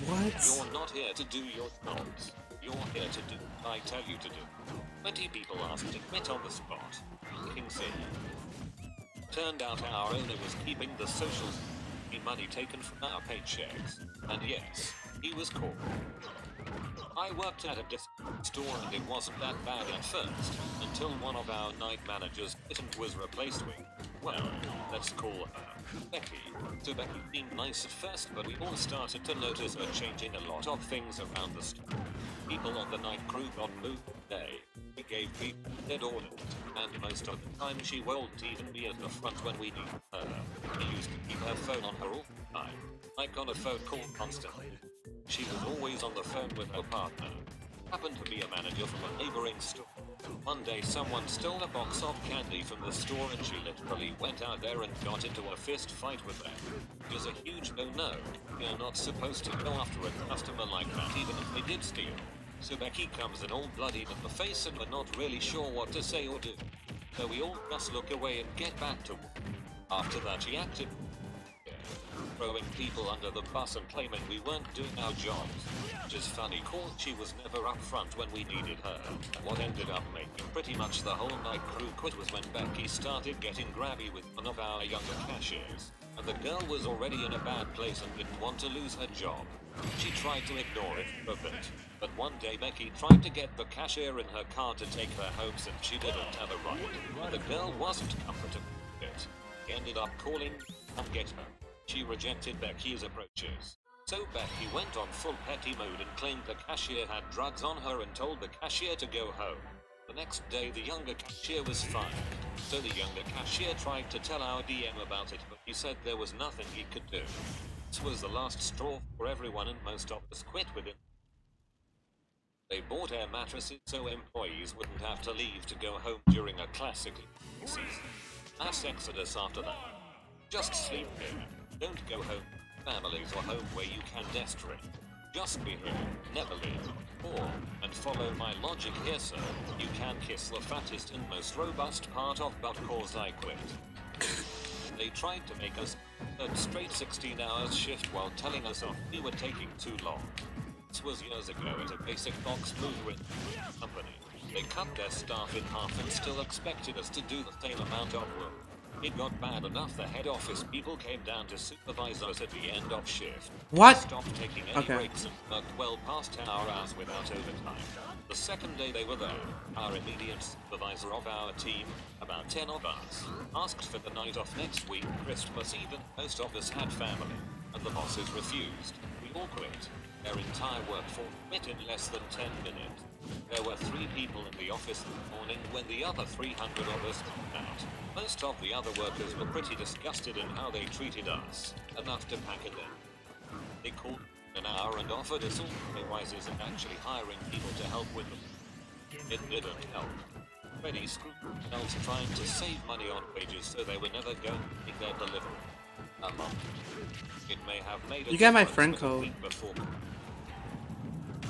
What? You're not here to do your jobs. You're here to do what I tell you to do. 20 people asked to quit on the spot. King said. Turned out our owner was keeping the social money taken from our paychecks. And yes, he was caught. I worked at a disc store and it wasn't that bad at first, until one of our night managers was replaced with, well, let's call her Becky. So Becky seemed nice at first, but we all started to notice her changing a lot of things around the store. People on the night crew got moved today. We gave people dead orders, and most of the time she won't even be at the front when we need her. She used to keep her phone on her all the time, like on a phone call constantly. She was always on the phone with her partner. Happened to be a manager from a neighboring store. One day someone stole a box of candy from the store and she literally went out there and got into a fist fight with them. It was a huge no-no. You're not supposed to go after a customer like that even if they did steal. So Becky comes in all bloodied in the face and we're not really sure what to say or do. So we all just look away and get back to work. After that she acted throwing people under the bus and claiming we weren't doing our jobs. Which is funny cause she was never up front when we needed her. What ended up making pretty much the whole night crew quit was when Becky started getting grabby with one of our younger cashiers. And the girl was already in a bad place and didn't want to lose her job. She tried to ignore it for a bit. But one day Becky tried to get the cashier in her car to take her home since she didn't have a ride. And the girl wasn't comfortable with it. He ended up calling, "Come get her." She rejected Becky's approaches. So Becky went on full petty mode and claimed the cashier had drugs on her and told the cashier to go home. The next day the younger cashier was fired. So the younger cashier tried to tell our DM about it, but he said there was nothing he could do. This was the last straw for everyone and most of us quit within. They bought air mattresses so employees wouldn't have to leave to go home during a classic season. Mass exodus after that. Just sleep here. Don't go home. Families or home where you can demonstrate. Just be here. Never leave. Or, and follow my logic here, sir, you can kiss the fattest and most robust part of but cause I quit. They tried to make us a straight 16 hours shift while telling us off we were taking too long. This was years ago at a basic box mover company. They cut their staff in half and still expected us to do the same amount of work. It got bad enough the head office people came down to supervise us at the end of shift. What? We stopped taking any breaks and worked well past 10 hours without overtime. The second day they were there, our immediate supervisor of our team, about 10 of us, asked for the night off next week, Christmas Eve. Most of us had family, and the bosses refused. We all quit. Their entire workforce quit in less than 10 minutes. There were 3 people in the office in the morning when the other 300 of us got out. Most of the other workers were pretty disgusted in how they treated us, enough to pack it in. They called an hour and offered us all pay rises and actually hiring people to help with them. It didn't help. Freddie screwed themselves trying to save money on wages so they were never going to make their delivery. A month. It may have made a You got my difference, friend but a code. week before.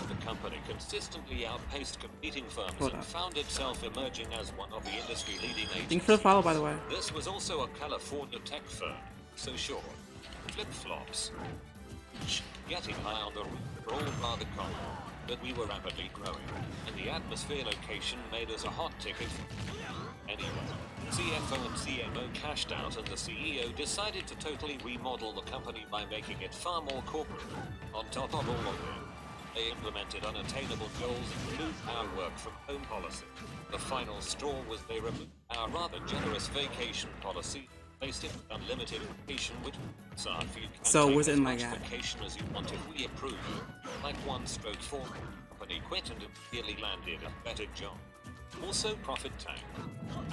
The company consistently outpaced competing firms Hold and up. found itself emerging as one of the industry-leading agencies. Thank you for the follow, by the way. This was also a California tech firm, so sure, flip-flops. Getting high on the roof were all rather common, but we were rapidly growing, and the atmosphere location made us a hot ticket. Anyway, CFO and CMO cashed out and the CEO decided to totally remodel the company by making it far more corporate. On top of all of it, they implemented unattainable goals and removed our work from home policy. The final straw was they removed our rather generous vacation policy, placed it with unlimited vacation, which you can So take was it as like much that? vacation as you want if we approve. Like 1/4 company quit and immediately landed a better job. Also profit tank.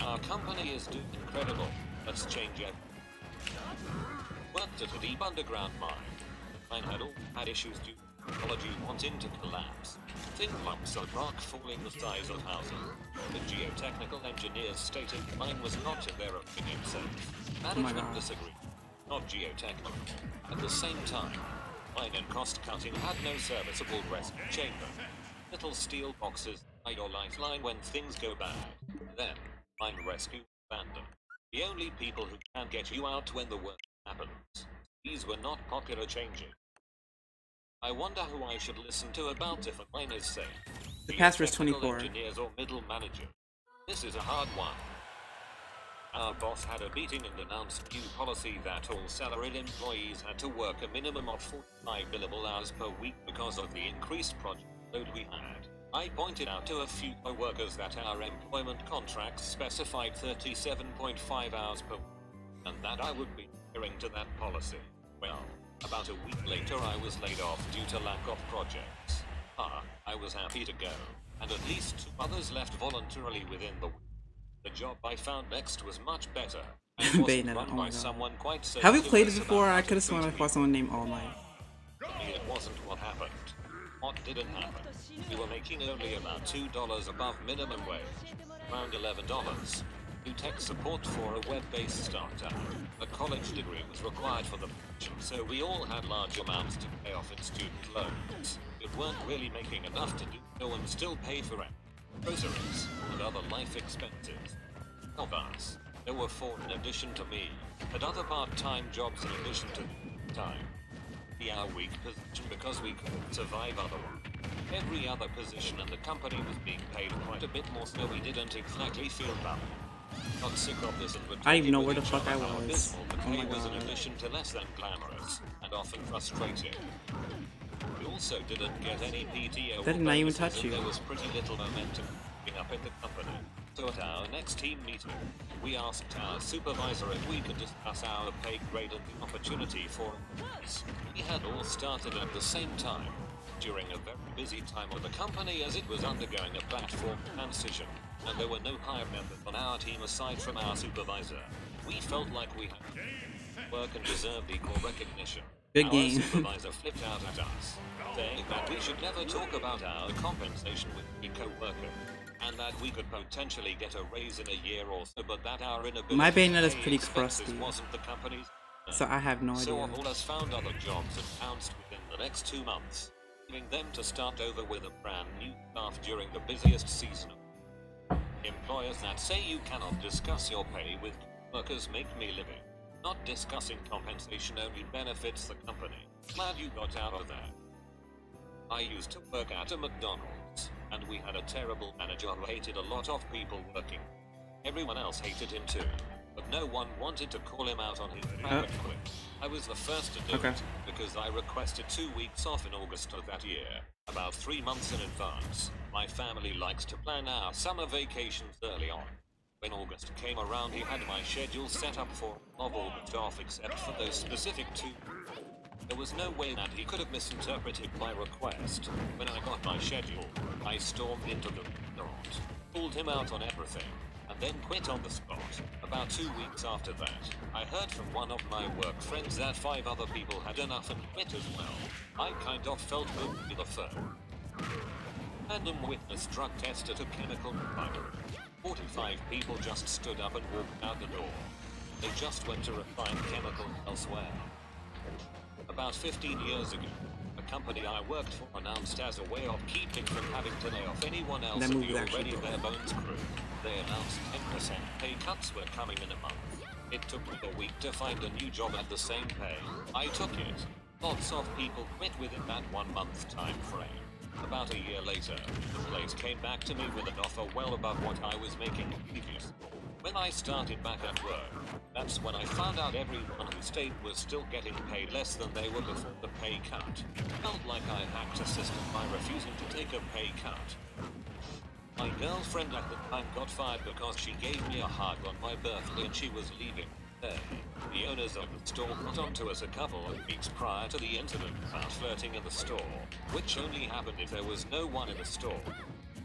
Our company is doing incredible. Let's change it. Worked at a deep underground mine. Mine had issues due to technology wanting to collapse. Thin lumps of rock falling the size of houses. The geotechnical engineers stated mine was not, in their opinion, safe. Management God. disagreed. Not geotechnical. At the same time, mine and cost cutting had no serviceable rescue chamber. Little steel boxes are your lifeline when things go bad. Then, mine rescue abandoned. The only people who can get you out when the worst happens. These were not popular changes. I wonder who I should listen to about if a mine is safe. The password is Geotechnical 24. engineers or middle manager. This is a hard one. Our boss had a meeting and announced new policy that all salaried employees had to work a minimum of 45 billable hours per week because of the increased project load we had. I pointed out to a few co-workers that our employment contracts specified 37.5 hours per week, and that I would be adhering to that policy. Well, about a week later I was laid off due to lack of projects. I was happy to go, and at least 2 others left voluntarily within the week. The job I found next was much better, and wasn't Bayonetta, run oh my by god. someone quite so Have we played it clueless before? about I how could to have sworn I treat fought someone named All Might. it wasn't what happened. What didn't happen? We were making only about $2 above minimum wage, around $11. Do tech support for a web-based startup. A college degree was required for the position, so we all had large amounts to pay off in student loans. We weren't really making enough to do so and still pay for rent, groceries, and other life expenses. Of us, there were 4 in addition to me, had other part-time jobs in addition to the time. Our weak position because we couldn't survive otherwise. Every other position in the company was being paid quite a bit more, so we didn't exactly feel bad. Got sick of this and would I didn't know with where the each fuck other I how was. abysmal the Oh my pay was in God. addition to less than glamorous and often frustrating. We also didn't get any PTO. That did not even bonuses, touch and you. There was pretty little momentum picking up in the company. So at our next team meeting, we asked our supervisor if we could discuss our pay grade and the opportunity for increase. We had all started at the same time, during a very busy time of the company as it was undergoing a platform transition, and there were no higher members on our team aside from our supervisor. We felt like we had work and deserved equal recognition. Good Our game. supervisor flipped out at us, saying that we should never talk about our compensation with a co-worker, and that we could potentially get a raise in a year or so, but that our inability My to Bayonetta's pay pretty expenses crusty. wasn't the company's. So I have no So idea. all of us found other jobs and bounced within the next 2 months, leaving them to start over with a brand new staff during the busiest season. Employers that say you cannot discuss your pay with workers make me living. Not discussing compensation only benefits the company. Glad you got out of that. I used to work at a McDonald's, and we had a terrible manager who hated a lot of people working. Everyone else hated him too, but no one wanted to call him out on his crap and quit. I was the first to do it, because I requested 2 weeks off in August of that year, about 3 months in advance. My family likes to plan our summer vacations early on. When August came around, he had my schedule set up for all of August off except for those specific 2. There was no way that he could have misinterpreted my request. When I got my schedule, I stormed into the restaurant, pulled him out on everything, and then quit on the spot. About 2 weeks after that, I heard from one of my work friends that 5 other people had enough and quit as well. I kind of felt good with the phone. Random witness drug test at a chemical refinery. 45 people just stood up and walked out the door. They just went to refine chemicals elsewhere. About 15 years ago, a company I worked for announced as a way of keeping from having to lay off anyone else That in movie the actually already broke. bare bones crew. They announced 10% pay cuts were coming in a month. It took me a week to find a new job at the same pay. I took it. Lots of people quit within that 1 month time frame. About a year later, the place came back to me with an offer well above what I was making previously. When I started back at work, that's when I found out everyone who stayed was still getting paid less than they were before the pay cut. Felt like I hacked a system by refusing to take a pay cut. My girlfriend at the time got fired because she gave me a hug on my birthday and she was leaving. The owners of the store got onto us a couple of weeks prior to the incident about flirting in the store, which only happened if there was no one in the store.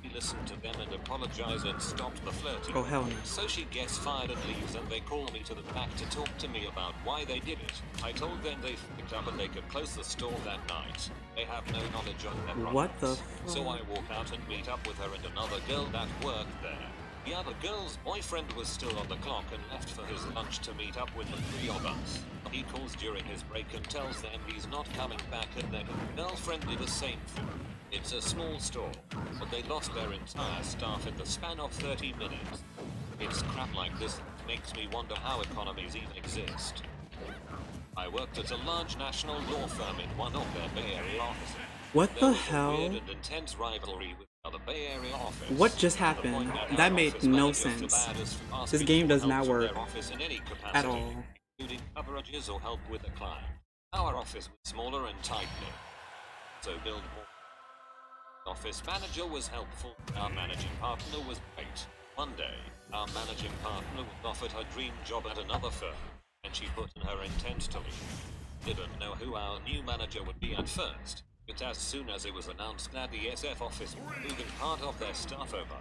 We listened to them and apologized and stopped the flirting. Oh hell no. So she gets fired and leaves, and they call me to the back to talk to me about why they did it. I told them they picked up and they could close the store that night. They have no knowledge of their problems. What the So I walk out and meet up with her and another girl that worked there. The other girl's boyfriend was still on the clock and left for his lunch to meet up with the 3 of us. He calls during his break and tells them he's not coming back, and then his girlfriend did the same thing. It's a small store, but they lost their entire staff in the span of 30 minutes. It's crap like this that makes me wonder how economies even exist. I worked at a large national law firm in one of their Bay Area offices. What There the was a hell? weird and intense rivalry with another Bay Area office. What just To the point happened? our That made office no manager sense. forbade us from This asking game for does help not from work their office in any capacity, at all. including coverages or help with a client. Our office was smaller and tight-knit, so billed more. Office manager was helpful. Our managing partner was great. One day, our managing partner was offered her dream job at another firm, and she put in her intent to leave. Didn't know who our new manager would be at first, but as soon as it was announced that the SF office was moving part of their staff over,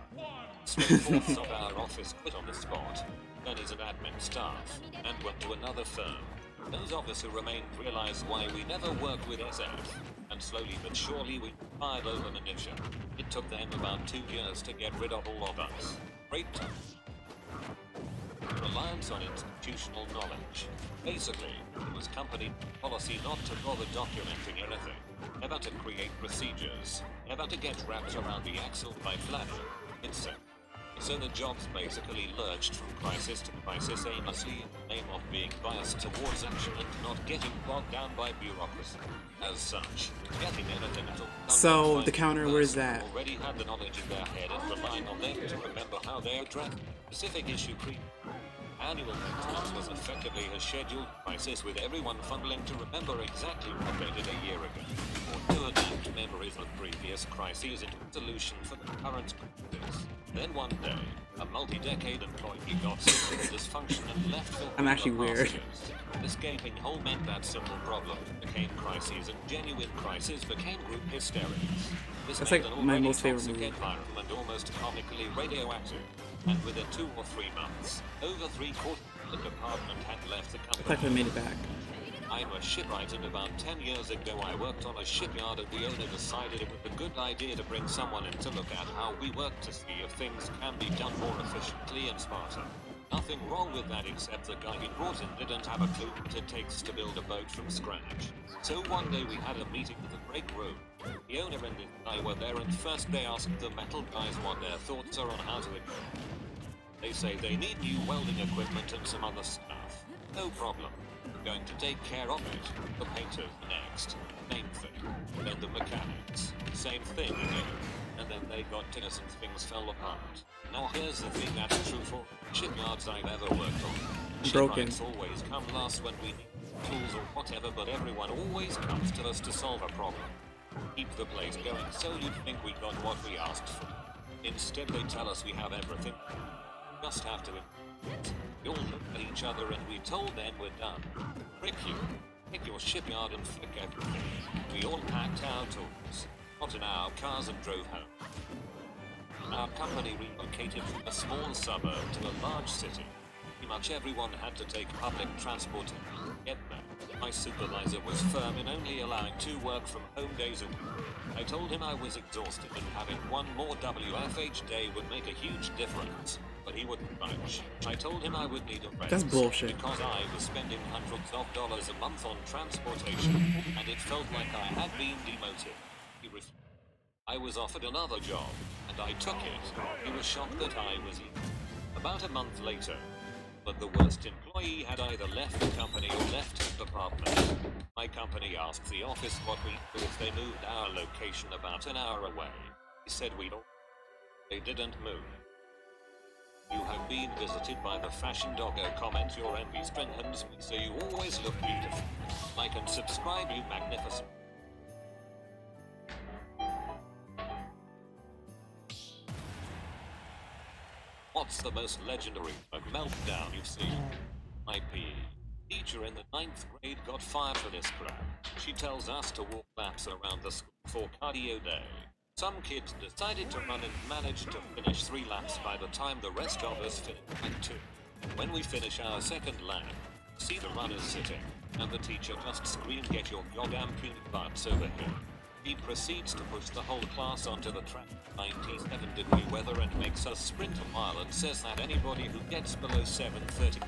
3/4 of our office quit on the spot. Pennies and admin staff, and went to another firm. Those of us who remained realized why we never worked with SF, and slowly but surely we fired over minutia. It took them about 2 years to get rid of all of us. Great time. Reliance on institutional knowledge. Basically, it was company policy not to bother documenting anything, never to create procedures, never to get wrapped around the axle by flattery. So the jobs basically lurched from crisis to crisis aimlessly in the name of being biased towards action and not getting bogged down by bureaucracy. As such, getting anything at all. So the counter, where's that? Already had the knowledge in their head and relying on them to remember how they addressed specific issue creep. Annual maintenance was effectively a scheduled crisis with everyone fumbling to remember exactly what they did a year ago, or to adapt memories of previous crises into a solution for the current crisis. Then one day, a multi-decade employee got sick of the dysfunction and left for I'm actually weird. This gaping hole meant that simple problems became crises and genuine crises became group hysterics. That's like my most favorite movie. Environment almost comically radioactive. And within 2 or 3 months, over 3/4 of the department had left the company. I made it back. I'm a shipwright, and about 10 years ago I worked on a shipyard, and the owner decided it was a good idea to bring someone in to look at how we work to see if things can be done more efficiently and smarter. Nothing wrong with that, except the guy he brought in didn't have a clue what it takes to build a boat from scratch. So one day we had a meeting in the break room. The owner and this guy were there, and first they asked the metal guys what their thoughts are on how to improve. They say they need new welding equipment and some other stuff. No problem. We're going to take care of it. The painters next. Same thing. Then the mechanics. Same thing again. And then they got to us and things fell apart. Now here's the thing that's true for shipyards I've ever worked on. Broken. Shipwrights always come last when we need tools or whatever, but everyone always comes to us to solve a problem. Keep the place going so you'd think we got what we asked for. Instead they tell us we have everything. Just have to. We all looked at each other and we told them we're done. Frick you. Pick your shipyard and flick everything. We all packed our tools, got in our cars and drove home. Our company relocated from a small suburb to a large city. Pretty much everyone had to take public transport to get there. My supervisor was firm in only allowing 2 work-from-home days a week. I told him I was exhausted and having one more WFH day would make a huge difference, but he wouldn't budge. I told him I would need a raise. That's bullshit. Because I was spending hundreds of dollars a month on transportation, and it felt like I had been demoted. He refused. I was offered another job, and I took it. He was shocked that I was leaving. About a month later, but the worst employee had either left the company or left the department. My company asked the office what we'd do if they moved our location about an hour away. He said we'd all. They didn't move. You have been visited by the fashion doggo. Comment your envy strengthens me, so you always look beautiful. Like and subscribe, you magnificent. What's the most legendary meltdown you've seen? My PE teacher in the 9th grade got fired for this crap. She tells us to walk laps around the school for cardio day. Some kids decided to run and managed to finish 3 laps by the time the rest of us finished like 2. When we finish our second lap, see the runners sitting, and the teacher just screamed, "Get your goddamn puny butts over here." He proceeds to push the whole class onto the track. 97-degree weather and makes us sprint a mile and says that anybody who gets below 7:30.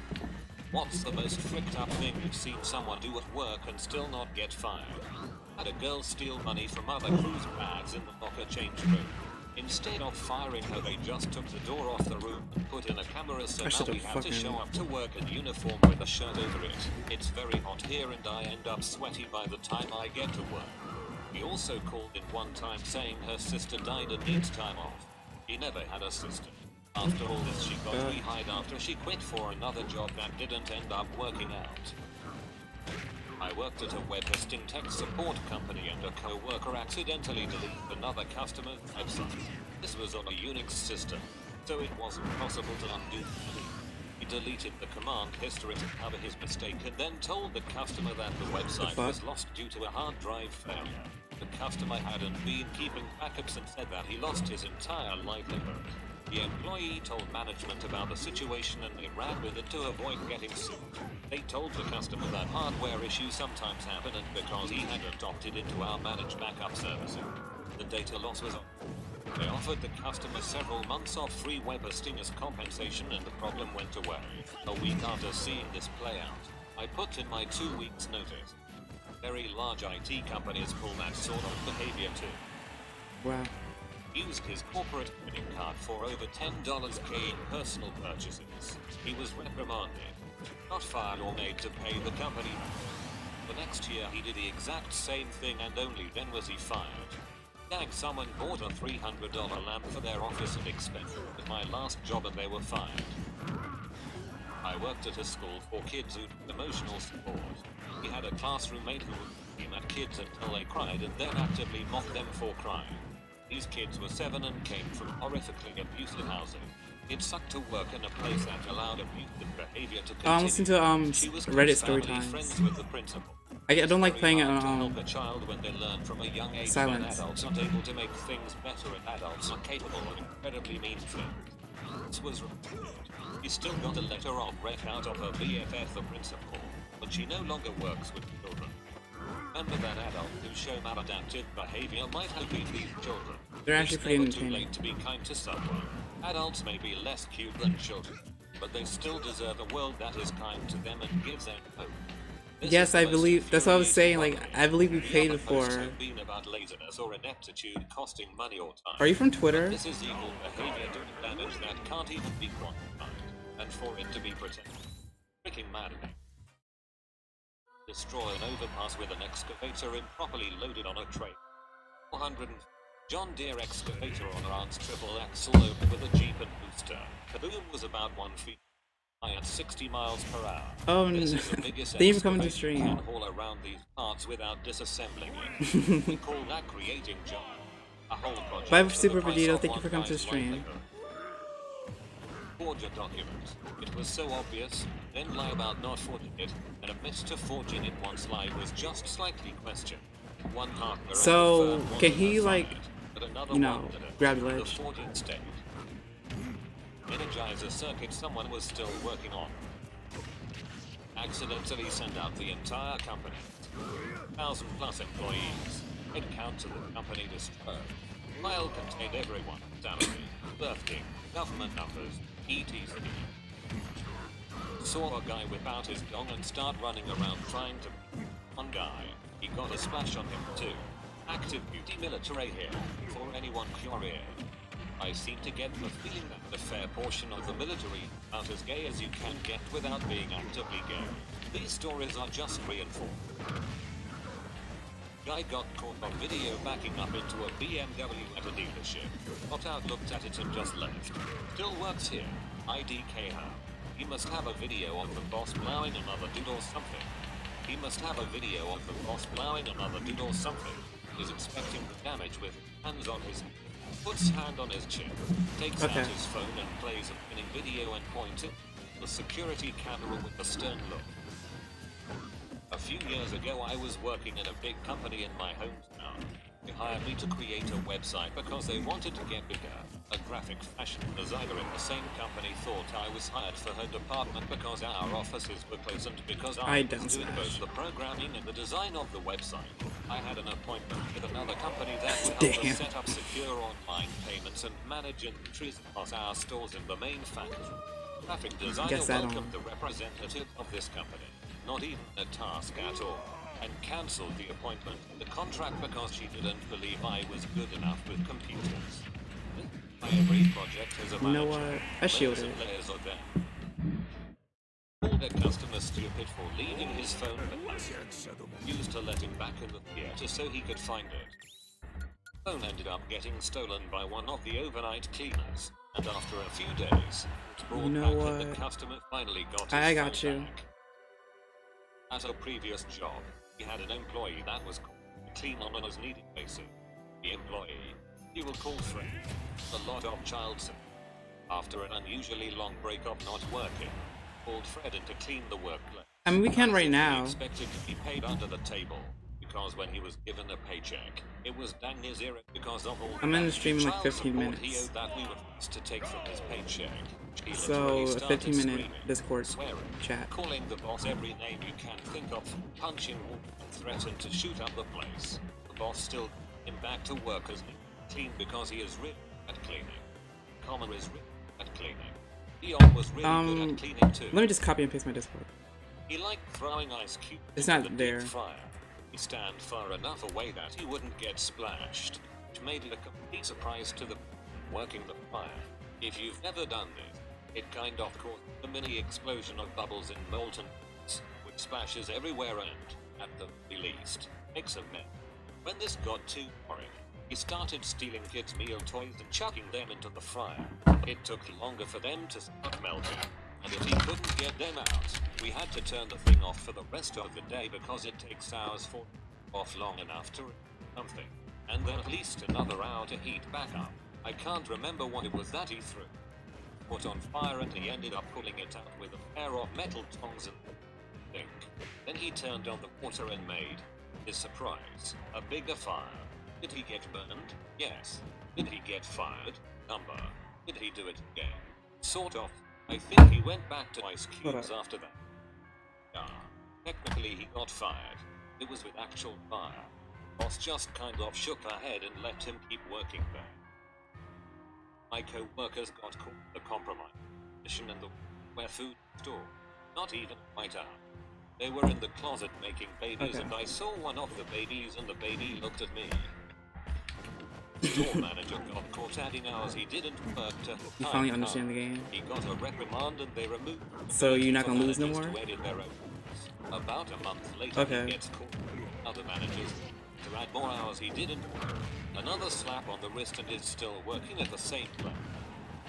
What's the most fricked up thing you've seen someone do at work and still not get fired? Had a girl steal money from other crew's bags in the locker change room. Instead of firing her, they just took the door off the room and put in a camera, so now we have to show up to work in uniform with a shirt over it. It's very hot here and I end up sweaty by the time I get to work. He also called in one time saying her sister died and needs time off. He never had a sister. After all this, she got rehired after she quit for another job that didn't end up working out. I worked at a web hosting tech support company and a co-worker accidentally deleted another customer's website. This was on a Unix system, so it wasn't possible to undo it. He deleted the command history to cover his mistake and then told the customer that the website was lost due to a hard drive failure. The customer hadn't been keeping backups and said that he lost his entire livelihood. The employee told management about the situation and they ran with it to avoid getting sued. They told the customer that hardware issues sometimes happen and because he hadn't opted into our managed backup servicing, the data loss was on. They offered the customer several months of free web hosting as compensation and the problem went away. A week after seeing this play out, I put in my 2 weeks notice. Very large IT companies pull that sort of behavior too. Wow. Used his corporate credit card for over $10K in personal purchases. He was reprimanded, not fired or made to pay the company. The next year he did the exact same thing and only then was he fired. Someone bought a $300 lamp for their office and expense at my last job and they were fired. I worked at a school for kids who needed emotional support. We had a classroom mate who would scream at kids until they cried and then actively mocked them for crying. These kids were 7 and came from horrifically abusive housing. It sucked to work in a place that allowed abusive behavior to continue. I'm listening to Reddit story times. Friends with the principal. I don't like playing it help a child when they learn from a young age silence. When adults aren't able to make things better and adults are capable of incredibly mean things. This was reported. He still got a letter of rec out of her BFF, the principal, but she no longer works with children. Remember that adult who show maladaptive behavior might have been these children. They're actually pretty It's never too entertaining. late to be kind to someone. Adults may be less cute than children, but they still deserve a world that is kind to them and gives them hope. Yes, I believe. That's what I was saying. Like, I believe we paid before. Been about laziness or ineptitude costing money or time. Are you from Twitter? This is evil behavior doing damage that can't even be quantified, and for it to be protected. Freaking maddening. Destroy an overpass with an excavator improperly loaded on a tray. 400 John Deere excavator on Rance triple axle loaded with a Jeep and booster. Kaboom was about 1 feet. I at 60 miles per hour. Oh no. This is the biggest They even come into excavator stream. can haul around these parts without disassembling it. We call that creating job. A whole project. Bye, for the Super price Vegito. of Thank you for one coming to the guy's stream. livelihood. Forge a document. It was so obvious, then lie about not forging it, and admit to forging it once live was just slightly questioned. One partner So, of the firm can wanted he, to like, find it, but another you know, one didn't. grab the The ledge? forging stayed. Energizer circuit someone was still working on. Accidentally sent out the entire company. 1,000 plus employees. Headcount to the company destroyed. File contained everyone. Salary, birthday, government numbers, etc. Saw a guy whip out his dong and start running around trying to... One guy. He got a splash on him too. Active duty military here. For anyone curious. I seem to get the feeling that the fair portion of the military are as gay as you can get without being actively gay. These stories are just reinforced. Guy got caught on video backing up into a BMW at a dealership. Got out, looked at it and just left. Still works here. IDK her. He must have a video of the boss plowing another dude or something. He must have a video of the boss plowing another dude or something. Is expecting the damage with hands on his... Puts hand on his chin, takes out his phone and plays a spinning video and points it at the security camera with a stern look. A few years ago I was working in a big company in my hometown. They hired me to create a website because they wanted to get bigger. A graphic fashion designer in the same company thought I was hired for her department because our offices were close and because I was doing both the programming and the design of the website. I had an appointment with another company that would help us set up secure online payments and manage inventories across our stores in the main factory. Graphic designer welcomed the representative of this company, not even a task at all, and cancelled the appointment and the contract because she didn't believe I was good enough with computers. Every project has a manager. You know what? I shielded. Layers of them. Called a customer stupid for leaving his phone behind. Used to let him back in the theater so he could find it. Phone ended up getting stolen by one of the overnight cleaners, and after a few days, it was brought back and the customer finally got his phone back. At a previous job, he had an employee that was clean on an as-needed basis. The employee, he will call Fred, a lot of child support. After an unusually long break of not working, called Fred in to clean the workplace. I mean, we can right now. He expected to be paid under the table, because when he was given a paycheck, it was dang near zero because of all I'm in the stream in like child 15 support minutes. he owed that we were forced to take from his paycheck. He So, literally a started 15-minute screaming, Discord swearing, chat. calling the boss every name you can think of, punching walls, and threatened to shoot up the place. The boss still came back to work as clean because he is really good at cleaning. Connor is really good at cleaning. Leon was really good at cleaning too. Let me just copy and paste my Discord. He liked throwing ice cubes It's into not the there. deep fryer. He stand far enough away that he wouldn't get splashed, which made it a complete surprise to the working the fire. If you've never done this, it kind of caused a mini explosion of bubbles in molten pots, which splashes everywhere and, at the very least, makes a mess. When this got too boring, he started stealing kids' meal toys and chucking them into the fryer. It took longer for them to start melting, and if he couldn't get them out, we had to turn the thing off for the rest of the day because it takes hours for off long enough to something, and then at least another hour to heat back up. I can't remember what it was that he threw. Put on fire and he ended up pulling it out with a pair of metal tongs and think. Then he turned on the water and made, his surprise, a bigger fire. Did he get burned? Yes. Did he get fired? Number. Did he do it again? Sort of. I think he went back to ice cubes after that. Technically he got fired. It was with actual fire. Boss just kind of shook her head and let him keep working there. My co-workers got caught the compromise position in the where food store. Not even right out. They were in the closet making babies and I saw one of the babies and the baby looked at me. Store manager got caught adding hours he didn't work to You finally understand the game. He got a reprimand and they removed. So you're not gonna lose no more? About a month later, he gets caught. Other managers to add more hours he didn't work. Another slap on the wrist and is still working at the same place.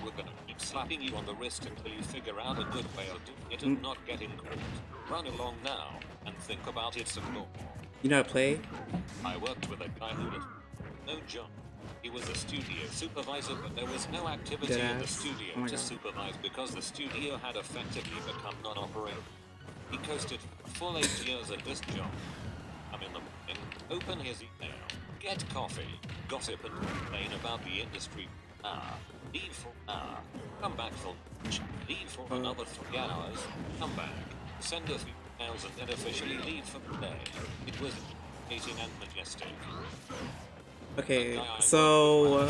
We're gonna keep slapping you on the wrist until you figure out a good way of doing it and not getting caught. Run along now and think about it some more. You know how to play? I worked with a guy who had no job. He was a studio supervisor, but there was no activity in the studio to supervise because the studio had effectively become non-operational. He coasted for a full 8 years at this job. Come in the morning, open his email, get coffee, gossip and complain about the industry. Leave for come back for lunch, leave for another 3 hours, come back, send a few emails and then officially leave for the day. It was amazing and majestic. Okay, so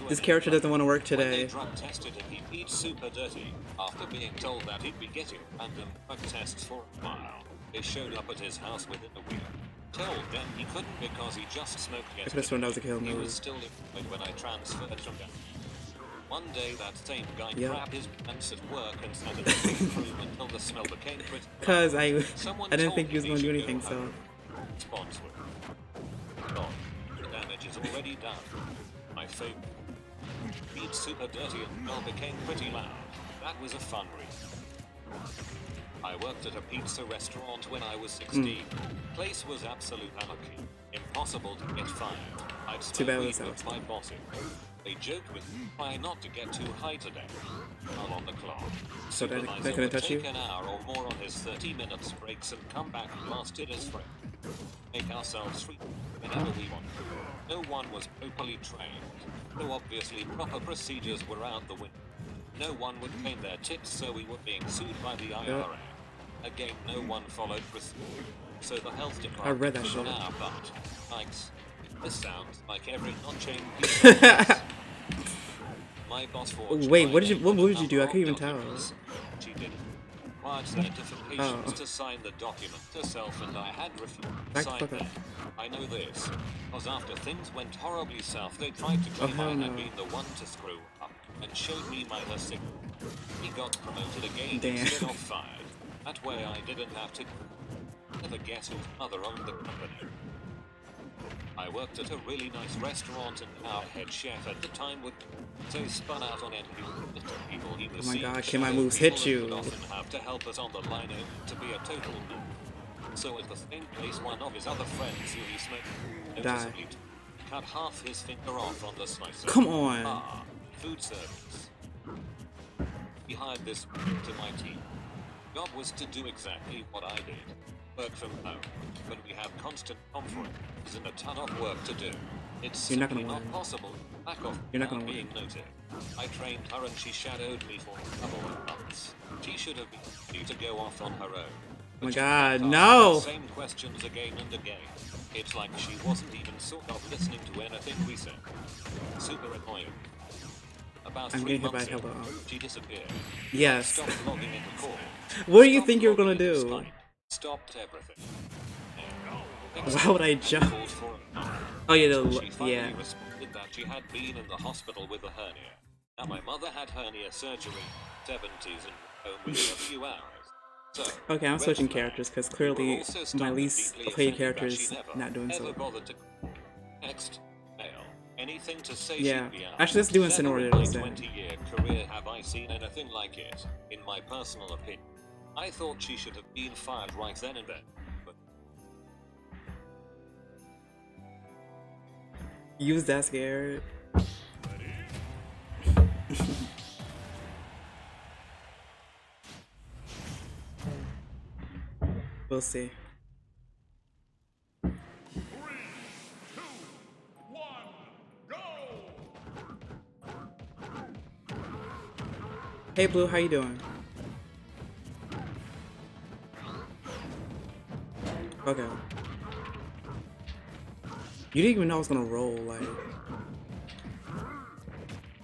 this character doesn't want to work today. They drug tested him, he beat super dirty. After being told that he'd be getting random drug tests for a while, they showed up at his house within a week. Told them he couldn't because he just smoked yesterday. I could have sworn that was a kill He move. was still employed when I transferred from them. One day that same guy grabbed his pants at work and started to room until the smell became pretty. Cause I didn't think he was gonna do anything, so. Response was, God, the damage is already done. My favorite. Beat super dirty and smell became pretty loud. That was a fun read. I worked at a pizza restaurant when I was 16. Place was absolute anarchy. Impossible to get fired. I'd Too bad it was with my bosses. They joked with me try not to get too high today. While on the clock. So they Supervisor couldn't would touch you? take an hour or more on his 30 minutes breaks and come back blasted as friends. Make ourselves free whenever we want. No one was properly trained. So obviously proper procedures were out the window. No one would claim their tips, so we were being sued by the IRA. Again, no one followed procedure. So the health department read that was shit. on our butt. Thanks. This sounds like every non-chain piece of business. My boss forged Wait, my what movie did you do? I number couldn't even of tell. documents. She did. Required certifications to sign the document herself, and I had refused to Back the sign fuck them. up. I know this, because after things went horribly south, they tried to claim I hell had no. been the one to screw up, and showed me my signal. He got promoted again Damn. instead of fired. That way I didn't have to never guess whose mother owned the company. I worked at a really nice restaurant, and our head chef at the time would so spun out on any people he was Oh my seeing god, show can my moves people hit and you? would often have to help us on the line to be a total noob. So at the same place, one of his other friends who he smoked Die. noticeably cut half his finger off on the slicer. Come on. Ah, food service. He hired this to my team. Job was to do exactly what I did. Work from home. But we have constant conferences and a ton of work to do. It's You're not simply gonna not win. possible. Back off You're not gonna being noted. I trained her and she shadowed me for a couple of months. She should have been free to go off on her own. Oh my But she God, kept asking no! the same questions again and again. It's like she wasn't even sort of listening to anything we said. Super annoying. About I'm 3 getting hit by months a ago, hello. she disappeared. Yes. Stopped logging into call. What do you Stopped think you were gonna logging into do? Skype. Stopped everything. Why would I jump? Called for a- Oh yeah, She finally yeah. responded that she had been in the hospital with a hernia. Now my mother had hernia surgery, 70s, and home within a few hours. So, Okay, I'm red switching flag. characters because We were clearly also my stunned and least deeply played offended character that she is never, not doing ever so. bothered to text, mail, anything to say Yeah. she'd be out. Actually, let's do Never Incineroar in my instead. 20-year career have I seen anything like it, in my personal opinion. I thought she should have been fired right then and there. But You was that scared? We'll see. 3, 2, 1, go! Hey Blue, how you doing? Okay. You didn't even know I was gonna roll, like.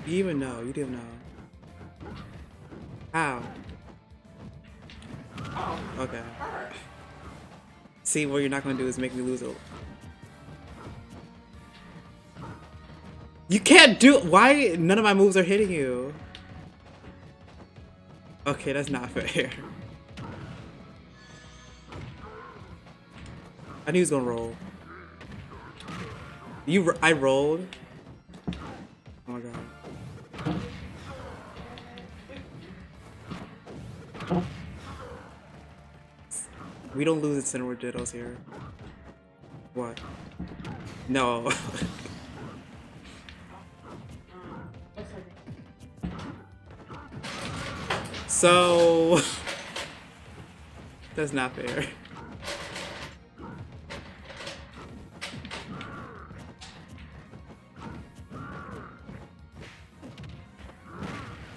You even know, you didn't know. How? Okay. See, what you're not gonna do is make me lose it. You can't do. Why none of my moves are hitting you? Okay, that's not fair. I knew he was gonna roll. I rolled. Oh my god. We don't lose Incineroar Dittos here. What? No. So that's not fair.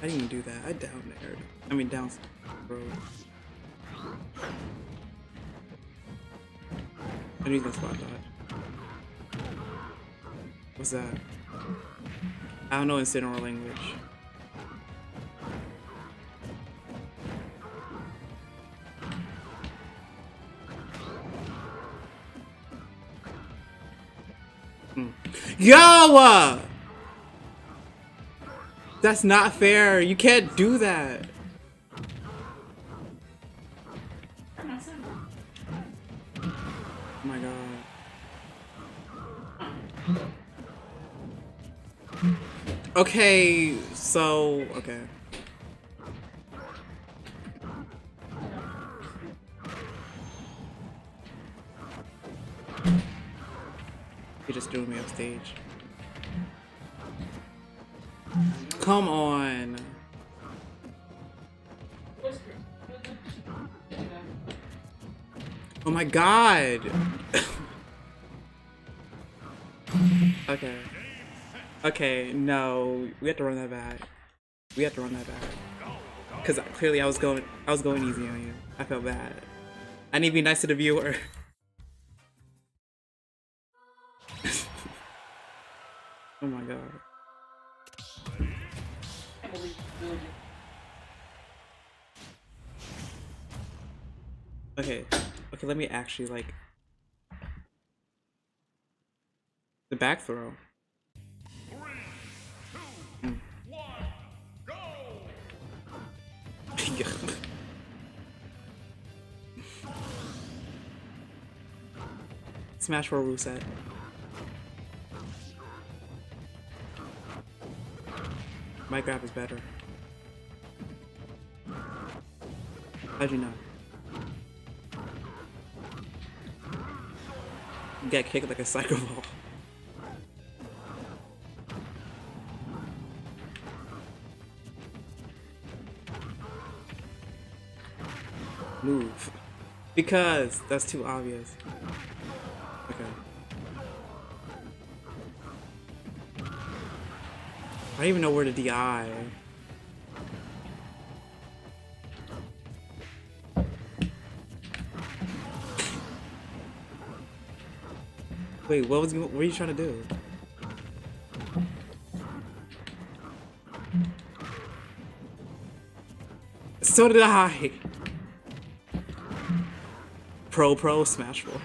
I didn't even do that. I down aired. I mean down road. I need that spot dodge. What's that? I don't know Incineroar language. Yo! That's not fair. You can't do that. Oh my god. Okay, so okay. He just threw me off stage. Come on. Oh my god. Okay. Okay, no. We have to run that back. We have to run that back. Cause clearly I was going easy on you. I felt bad. I need to be nice to the viewer. Oh my god. Okay. Okay, let me actually like the back throw. 3, 2, 1, go! Smash for a reset. My grab is better. How'd you know? Get kicked like a psycho ball. Move. Because that's too obvious. Okay. I don't even know where to DI. Wait, what were you trying to do? So did I. Pro Smash 4.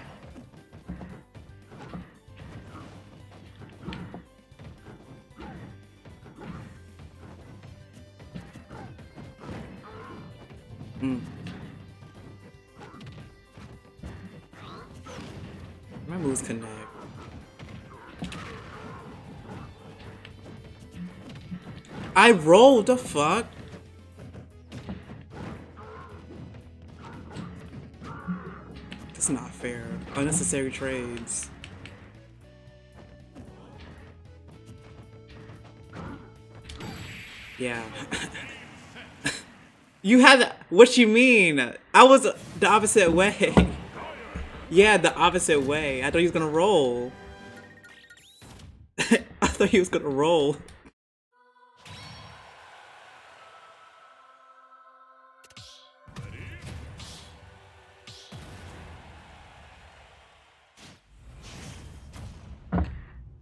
My moves connect. I rolled, the fuck? That's not fair. Unnecessary trades. Yeah. You had what you mean? I was the opposite way. Yeah, the opposite way. I thought he was gonna roll. I thought he was gonna roll.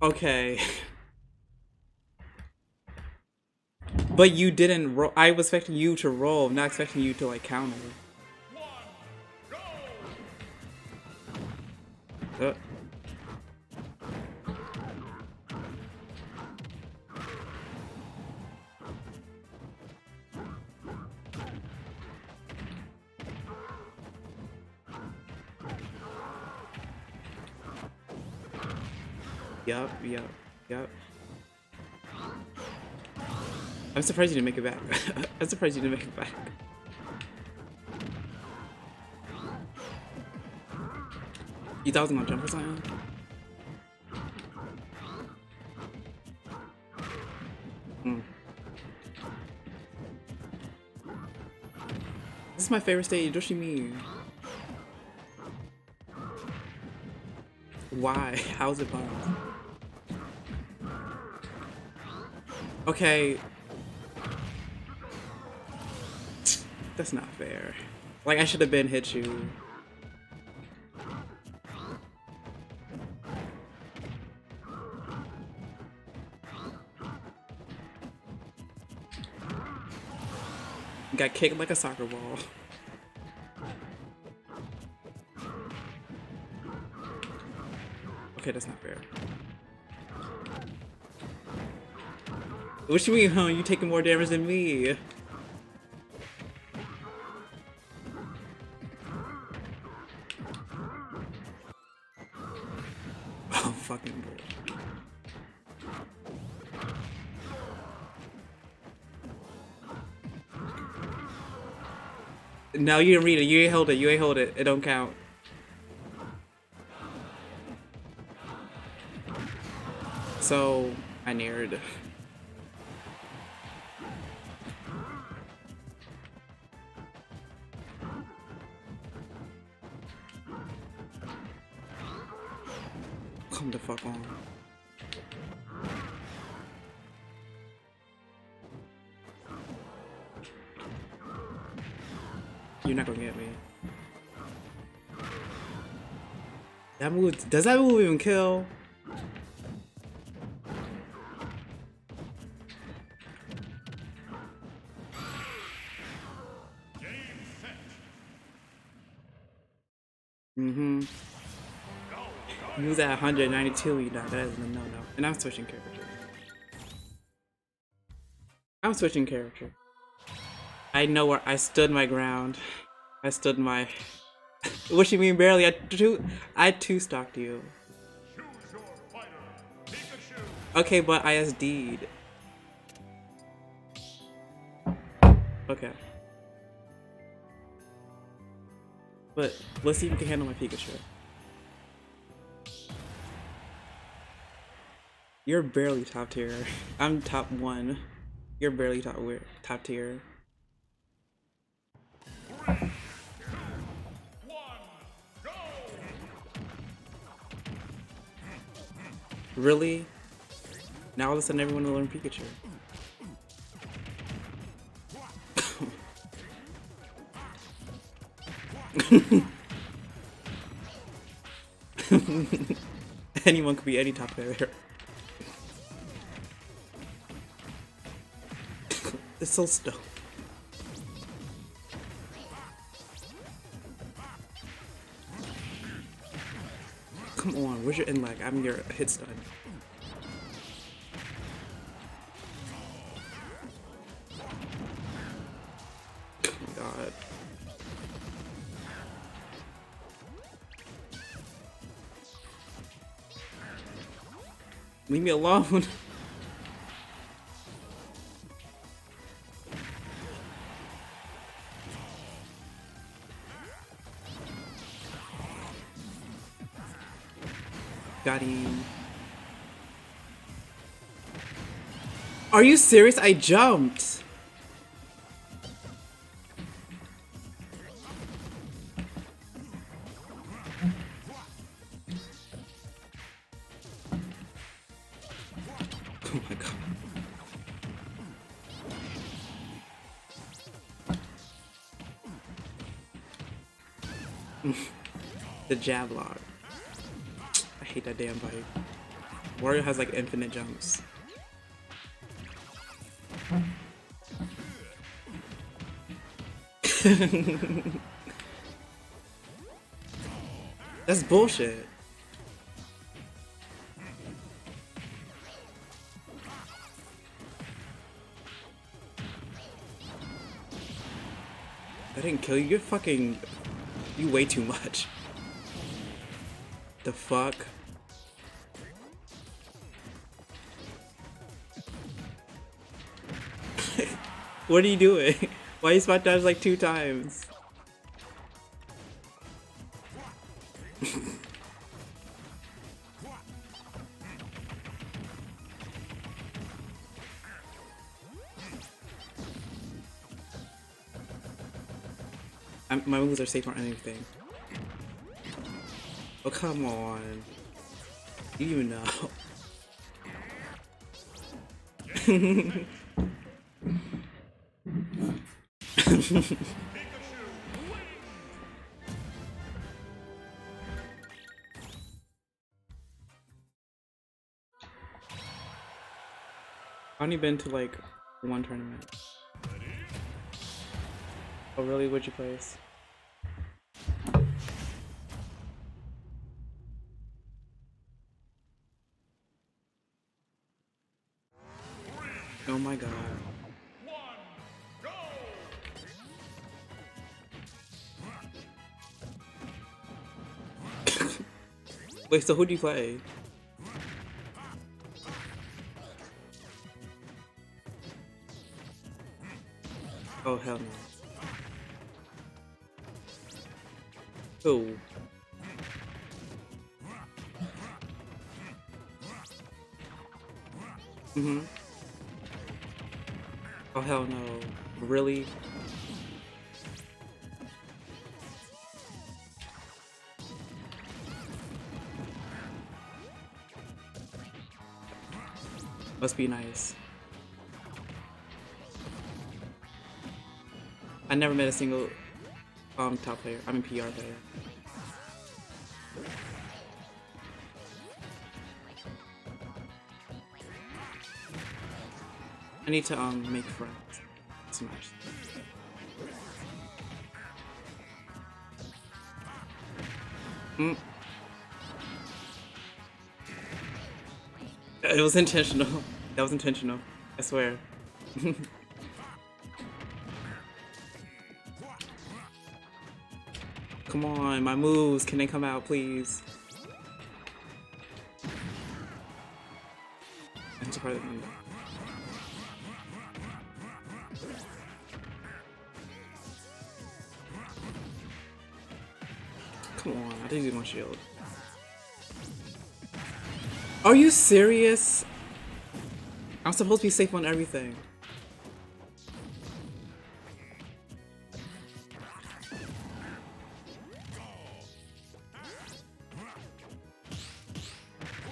Okay. But you didn't roll. I was expecting you to roll, not expecting you to like counter. Yup. I'm surprised you didn't make it back. I'm surprised you didn't make it back. You thought I was gonna jump or something? This is my favorite stage. What do you mean? Why? How's it fun? Okay. That's not fair. Like, I should have been hit you. Got kicked like a soccer ball. Okay, that's not fair. What you mean, huh? You taking more damage than me? Oh, fucking bull. No, you didn't read it. You ain't hold it. You ain't hold it. It don't count. So, I neared. Come the fuck on. You're not gonna get me. That move, does that move even kill? He was at 192, you know, that is a no-no. And I'm switching character. I know where I stood my ground. I stood my... What you mean barely? I two-stocked you. Choose your fighter. Pikachu. Okay, but I SD'd. Okay. But let's see if you can handle my Pikachu. You're barely top tier. I'm top 1. You're barely top tier. 3, 2, 1, go! Really? Now all of a sudden everyone will learn Pikachu. Anyone could be any top player. It's so slow. Come on, where's your end lag? I'm your hit stun. Oh my god. Leave me alone. Got him. Are you serious? I jumped. Oh my god. The jab lock. I hate that damn bike. Wario has like infinite jumps. That's bullshit. I didn't kill you. You're fucking. You way too much. The fuck? What are you doing? Why you spot dodge like 2 times? My moves are safe on anything. Oh, come on. You know. I've only been to like 1 tournament. Oh really? What'd you place? Oh my god. 1, go! Wait, so who do you play? Oh hell no. Who? Mm-hmm. Oh hell no. Really? Must be nice. I never met a single top player. I mean PR player. I need to make friends. Smash. It was intentional. That was intentional. I swear. Come on, my moves. Can they come out, please? I'm surprised they didn't. Come on, I didn't use my shield. Are you serious? I'm supposed to be safe on everything.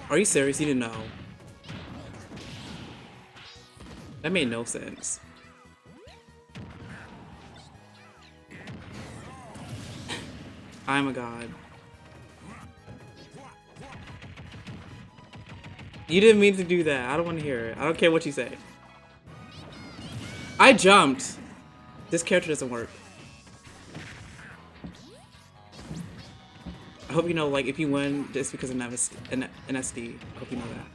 Are you serious? You didn't know. That made no sense. I'm a god. You didn't mean to do that. I don't want to hear it. I don't care what you say. I jumped. This character doesn't work. I hope you know, like, if you win, it's because of an SD. I hope you know that.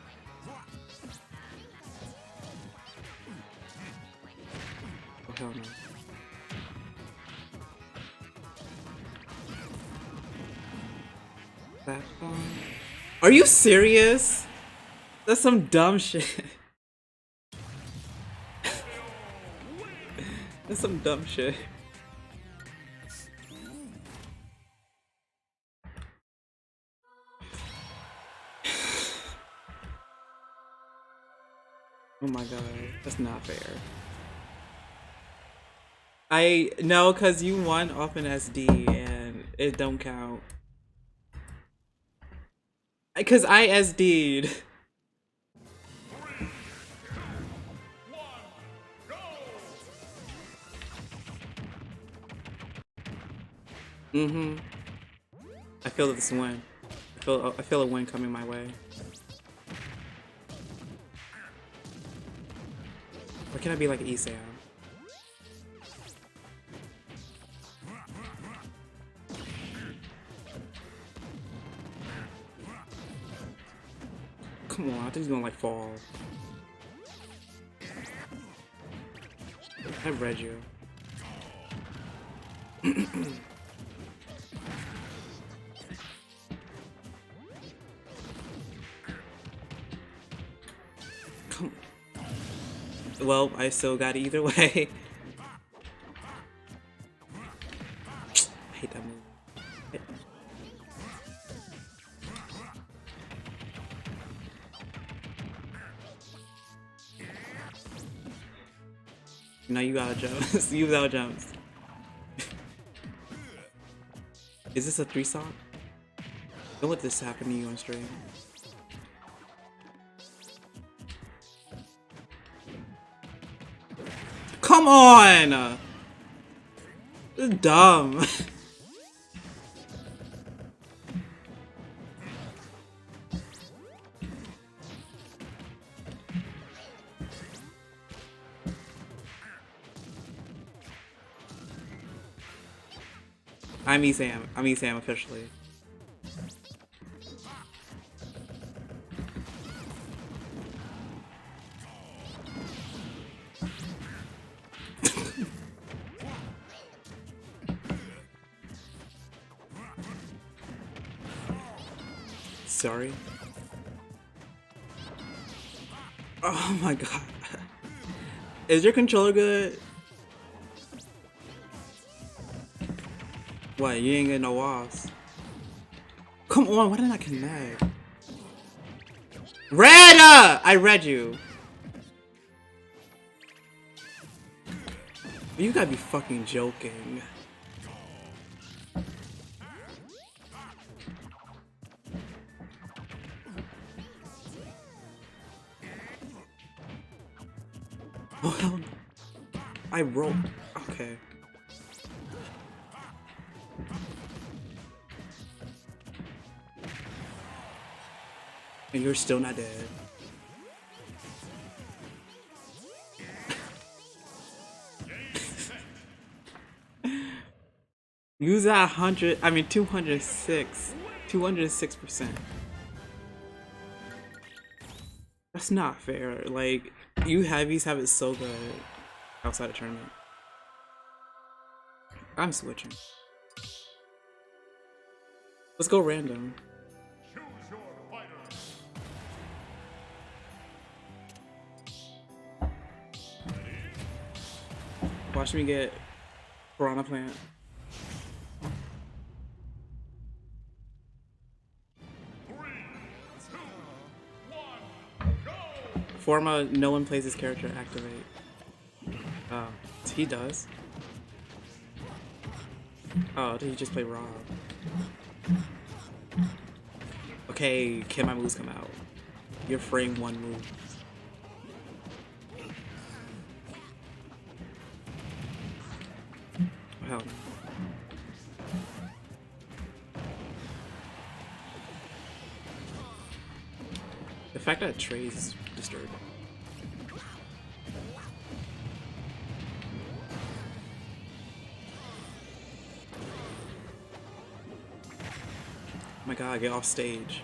Oh, hell no. That one. Are you serious? That's some dumb shit. That's some dumb shit. Oh my god, that's not fair. No, cause you won off an SD and it don't count. Cause I SD'd. Mm-hmm. I feel this win. I feel a win coming my way. Or can I be like Esam? Come on, I think he's gonna like fall. I read you. Come. Well, I still got it either way. I hate that move. No, you gotta jump. You gotta jump. Is this a 3-stop? Don't let this happen to you on stream. Come on! This is dumb. I'm Esam. I'm Esam officially. Sorry. Oh my god. Is your controller good? What, you ain't getting no walls? Come on, why didn't I connect? Red! I read you. You gotta be fucking joking. Oh hell no. I rolled. Okay. And you're still not dead. Use that 206%. That's not fair. Like, you heavies have it so good outside of tournament. I'm switching. Let's go random. Choose your fighter. Watch me get Piranha Plant. 3, 2, 1, go! Forma, no one plays his character activate. Oh, he does. Oh, did he just play Rob? Okay, can my moves come out? Your frame one move. Hell no. The fact that Trey's is disturbing. Oh my god, get off stage.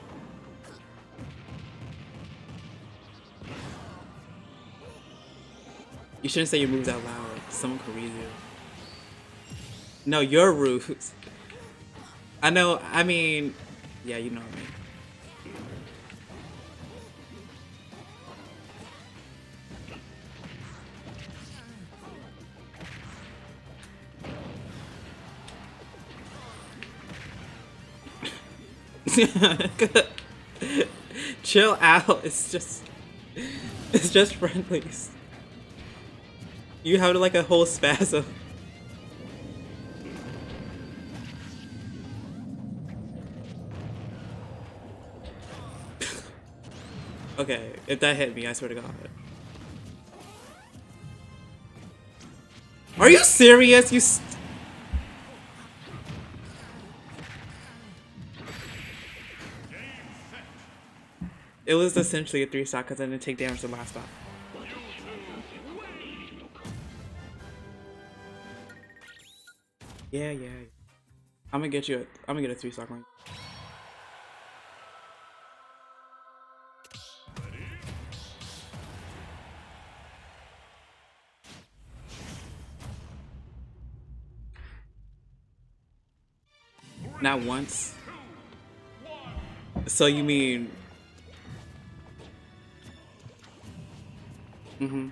You shouldn't say your moves out loud. Someone could read you. No, your rules. I know, I mean, yeah, you know what I mean. Chill out. It's just friendlies. You have like a whole spasm. Okay, if that hit me, I swear to God. Are you serious? It was essentially a 3-stock because I didn't take damage the last stop. Yeah. I'm gonna get a 3-stock one. Not once. So you mean? Mm-hmm.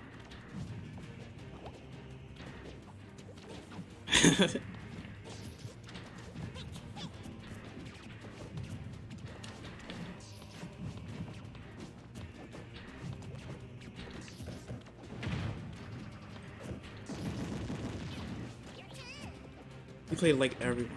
You played like everyone.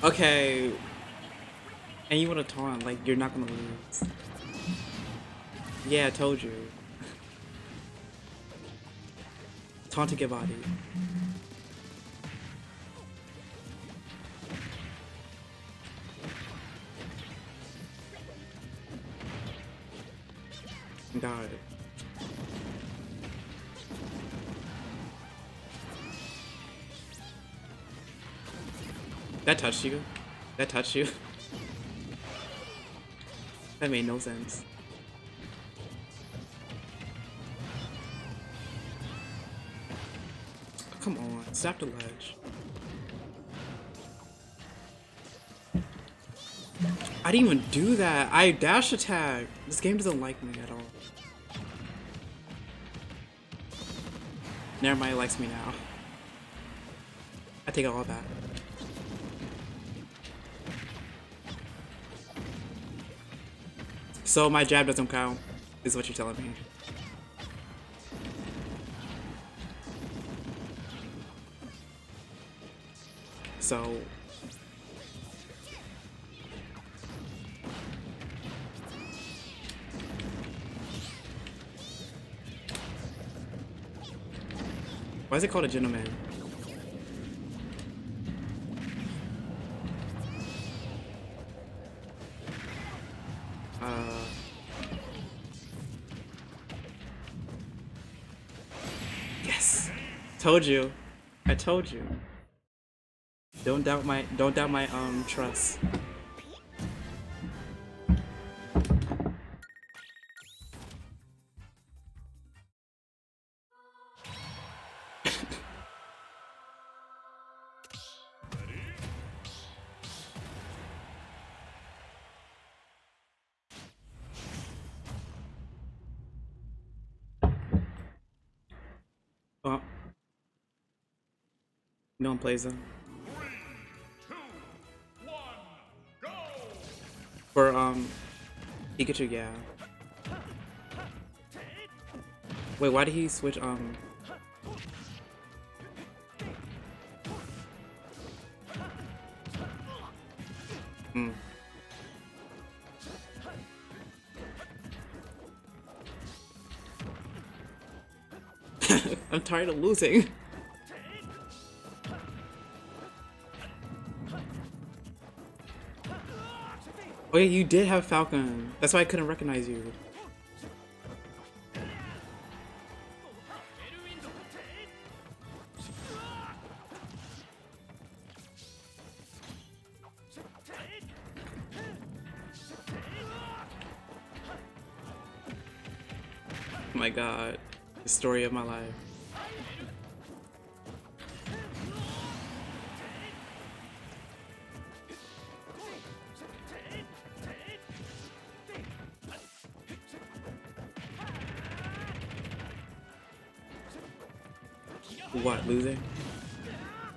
Okay. And you want to taunt, like, you're not gonna lose. Yeah, I told you. Taunt to get body. Got it. That touched you? That touched you? That made no sense. Come on, stop the ledge. I didn't even do that. I dash attack. This game doesn't like me at all. Never mind, it likes me now. I take it all back. So my jab doesn't count, is what you're telling me. So... why is it called a gentleman? Yes! Told you. I told you. Don't doubt my trust. Oh, no one plays them. 3, 2, 1, go! For Pikachu, yeah. Wait, why did he switch Hmm. I'm tired of losing. Oh yeah, you did have Falcon. That's why I couldn't recognize you. Oh my god. The story of my life. What, losing?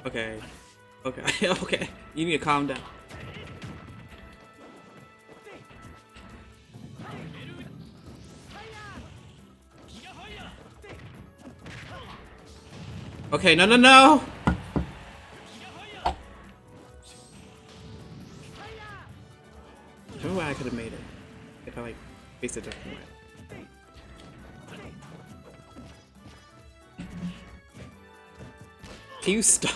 Okay. Okay, okay. You need to calm down. Okay, no, no, no! Tell me why I could have made it. If I, like, faced a different way. Can you stop?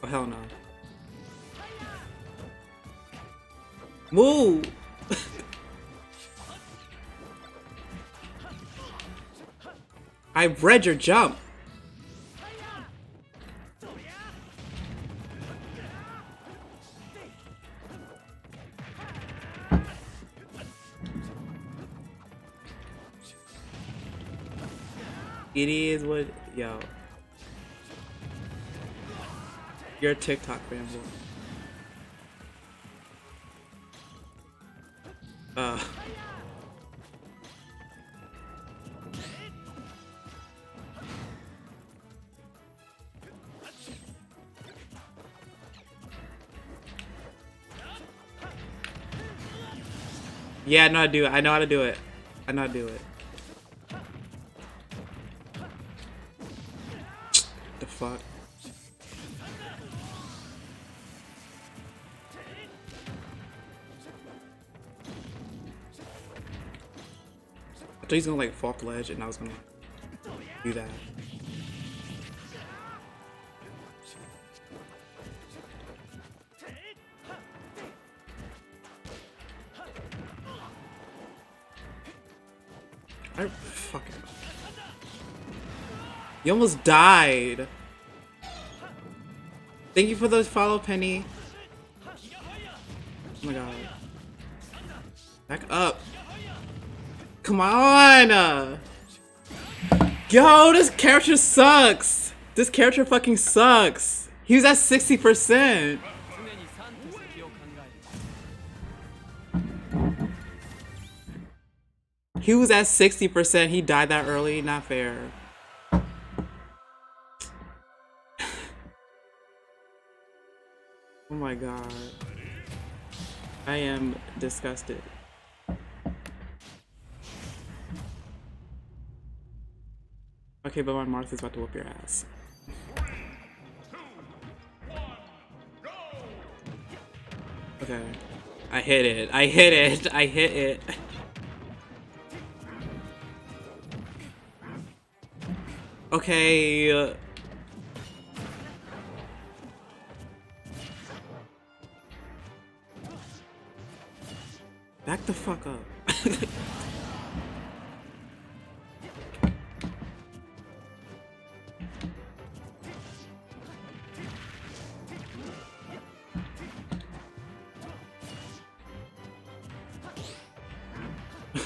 Oh, hell no. Move! I read your jump. It is what, yo. You're a TikTok fanboy. Yeah, I know how to do it. I know how to do it. I know how to do it. The fuck? I thought he's gonna like fall off the ledge and I was gonna do that. I fucking. You almost died. Thank you for those follow, Penny. Oh my god. Back up. Come on! Yo, this character sucks! This character fucking sucks! He was at 60%! He was at 60%, he died that early, not fair. Oh my god. I am disgusted. Okay, but my Martha's about to whoop your ass. 3, 2, 1, go! Okay. I hit it. I hit it. I hit it. Okay. Back the fuck up.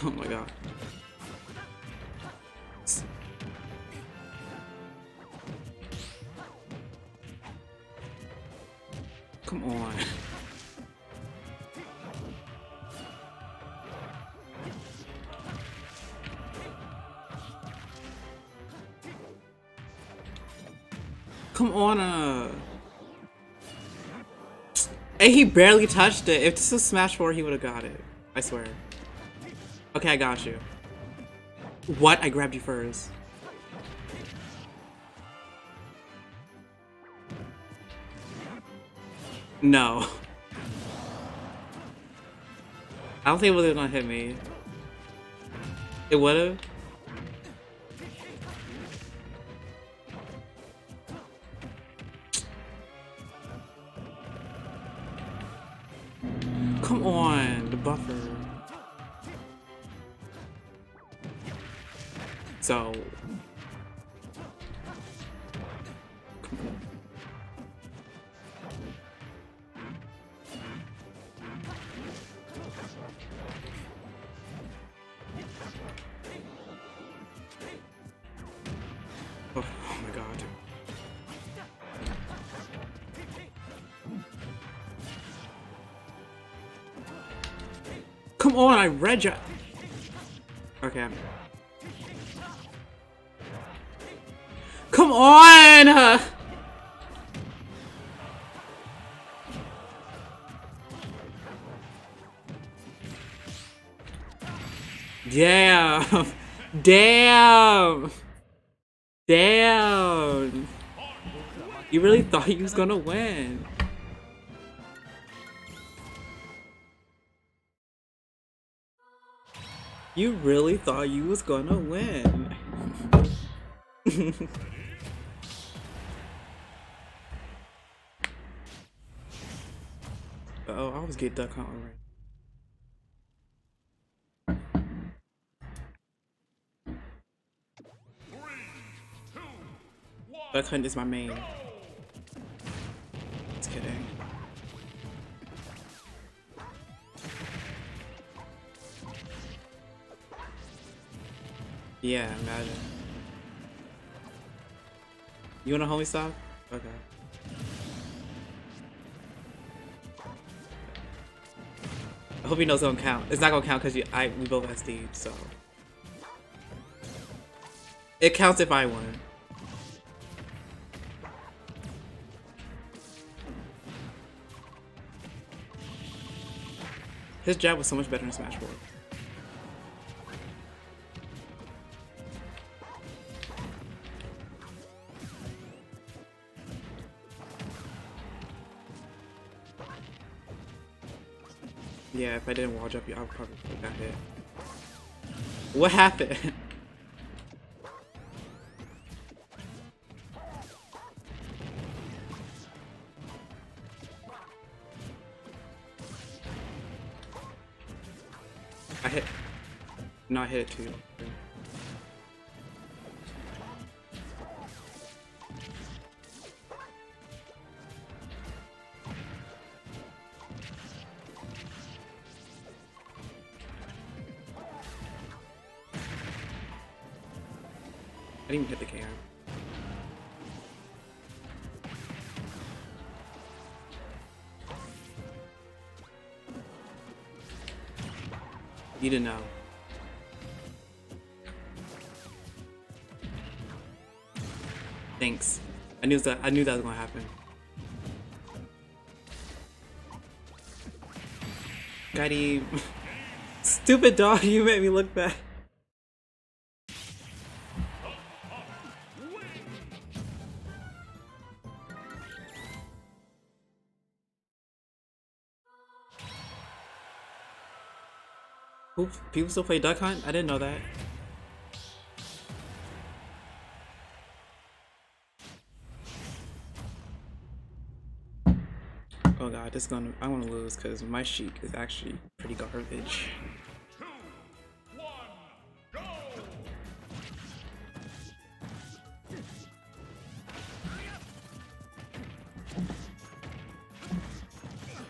Oh my god. Come on. Come on, And he barely touched it. If this was Smash 4, he would have got it. I swear. Okay, I got you. What? I grabbed you first. No. I don't think it was gonna hit me. It would've? Come on, the buffer. So. Come on. Oh my god. Come on, I read ya. Okay. Come on! Damn! Damn! Damn! You really thought you was gonna win. You really thought you was gonna win. Oh, I always get Duck Hunt right. Duck Hunt is my main. Just kidding. Yeah, imagine. You want a homie stop? Okay. I hope he knows it don't count. It's not gonna count because we both SD, so. It counts if I win. His jab was so much better in Smash 4. Yeah, if I didn't wall jump you, I would probably got hit. What happened? I hit. No, I hit it too. I didn't even hit the cam. You didn't know. Thanks. I knew that was gonna happen. Got him. Stupid dog, you made me look bad. Oops, people still play Duck Hunt? I didn't know that. Oh god, this is gonna. I want to lose because my Sheik is actually pretty garbage. 2, 1, go!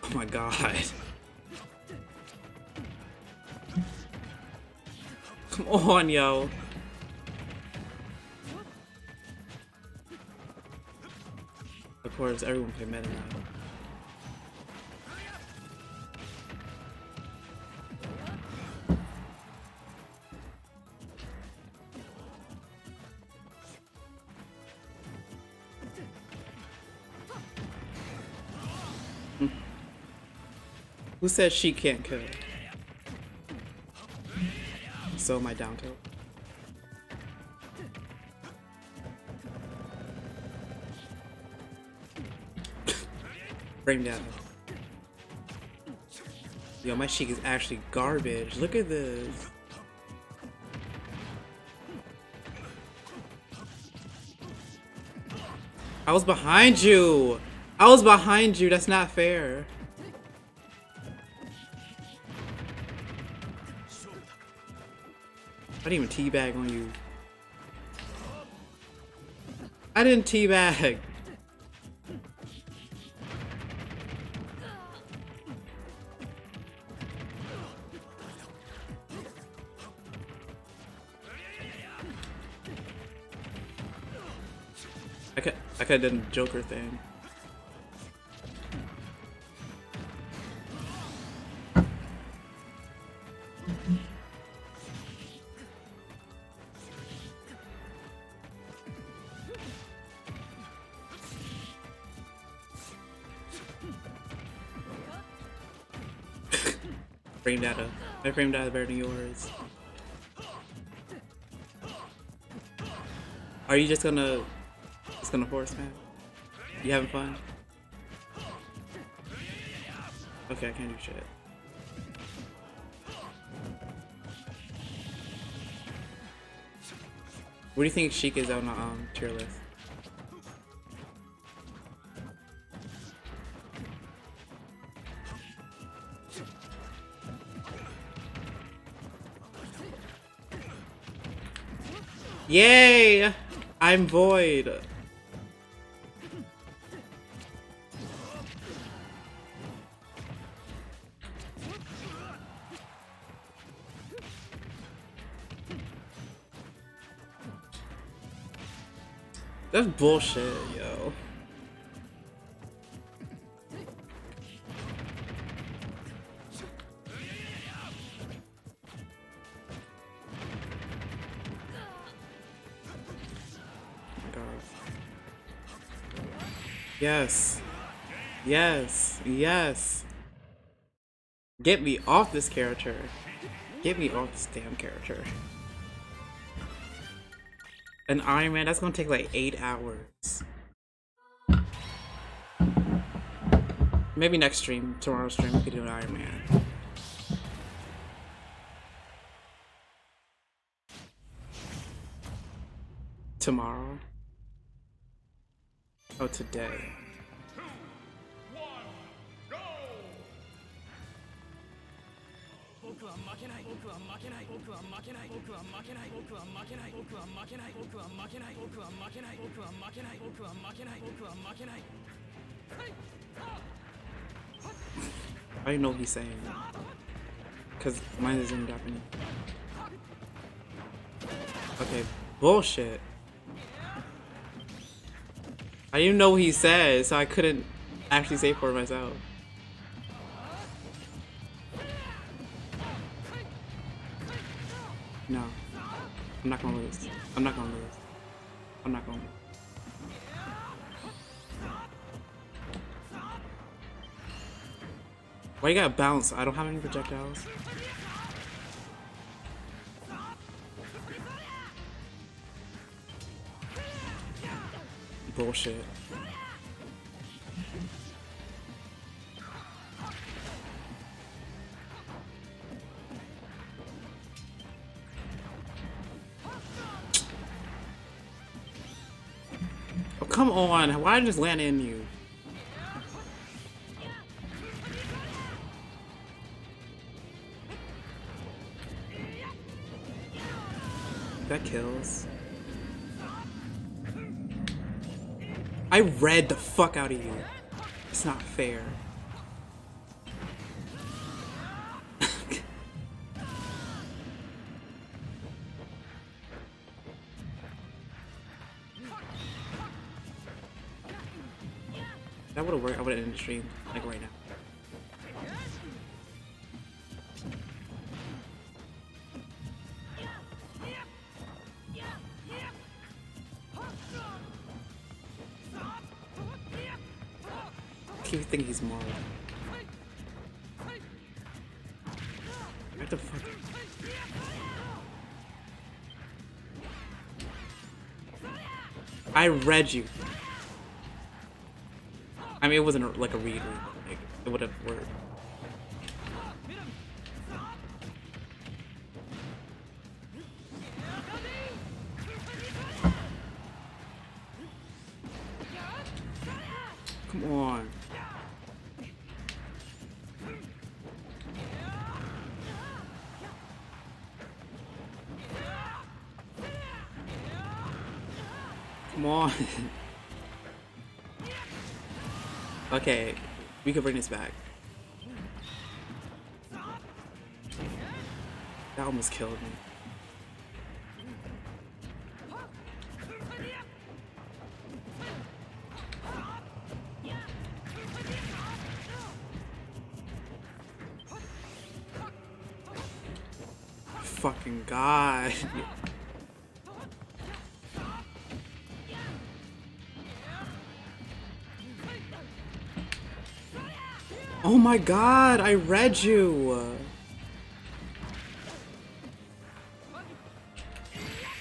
Oh my god. Come on, yo. Of course, everyone play meta now. Who said she can't kill? So am I down tilt. Frame down. Yo, my Sheik is actually garbage. Look at this. I was behind you. I was behind you. That's not fair. I didn't even teabag on you. I didn't teabag. I could have done the Joker thing. Frame data. My frame data is better than yours. Are you just gonna force man? You having fun? Okay, I can't do shit. What do you think Sheik is on the tier list? Yay! I'm Void. That's bullshit, yo. Yes. Yes. Yes. Get me off this character. Get me off this damn character. An Iron Man, that's gonna take like 8 hours. Maybe next stream, tomorrow's stream, we could do an Iron Man. Tomorrow? Oh, today. 2, 1, go! I don't know what he's saying. Cause mine is in Japanese. Okay, bullshit. I didn't know what he said, so I couldn't actually say for myself. No. I'm not gonna lose. I'm not gonna lose. I'm not gonna lose. Why you gotta bounce? I don't have any projectiles. Bullshit. Oh, come on. Why did I just land in you? That kills. I read the fuck out of you. It's not fair. That would've worked. I would've ended the stream like right now. I keep thinking he's more. the fuck? I read you. I mean, it wasn't like a read. Like, it would have worked. Come on. Come on. Okay, we could bring this back. That almost killed me. Fucking God. Oh my God, I read you.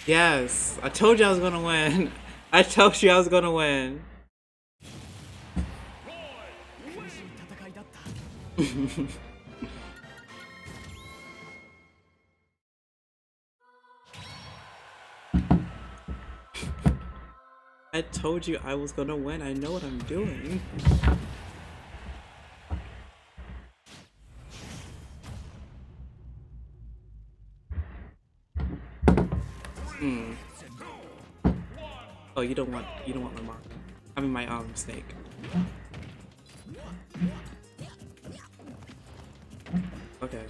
Yes, I told you I was gonna win. I told you I was gonna win. I told you I was gonna win. I know what I'm doing. Oh, you don't want my mark. I mean my snake. Okay.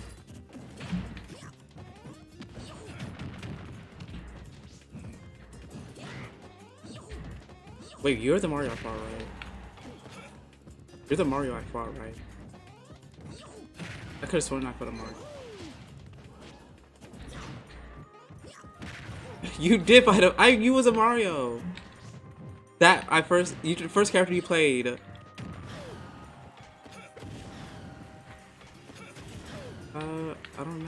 Wait, you're the Mario I fought, right? You're the Mario I fought, right? I could have sworn I fought a Mario. You did fight a- you was a Mario! That, the first character you played. I don't remember.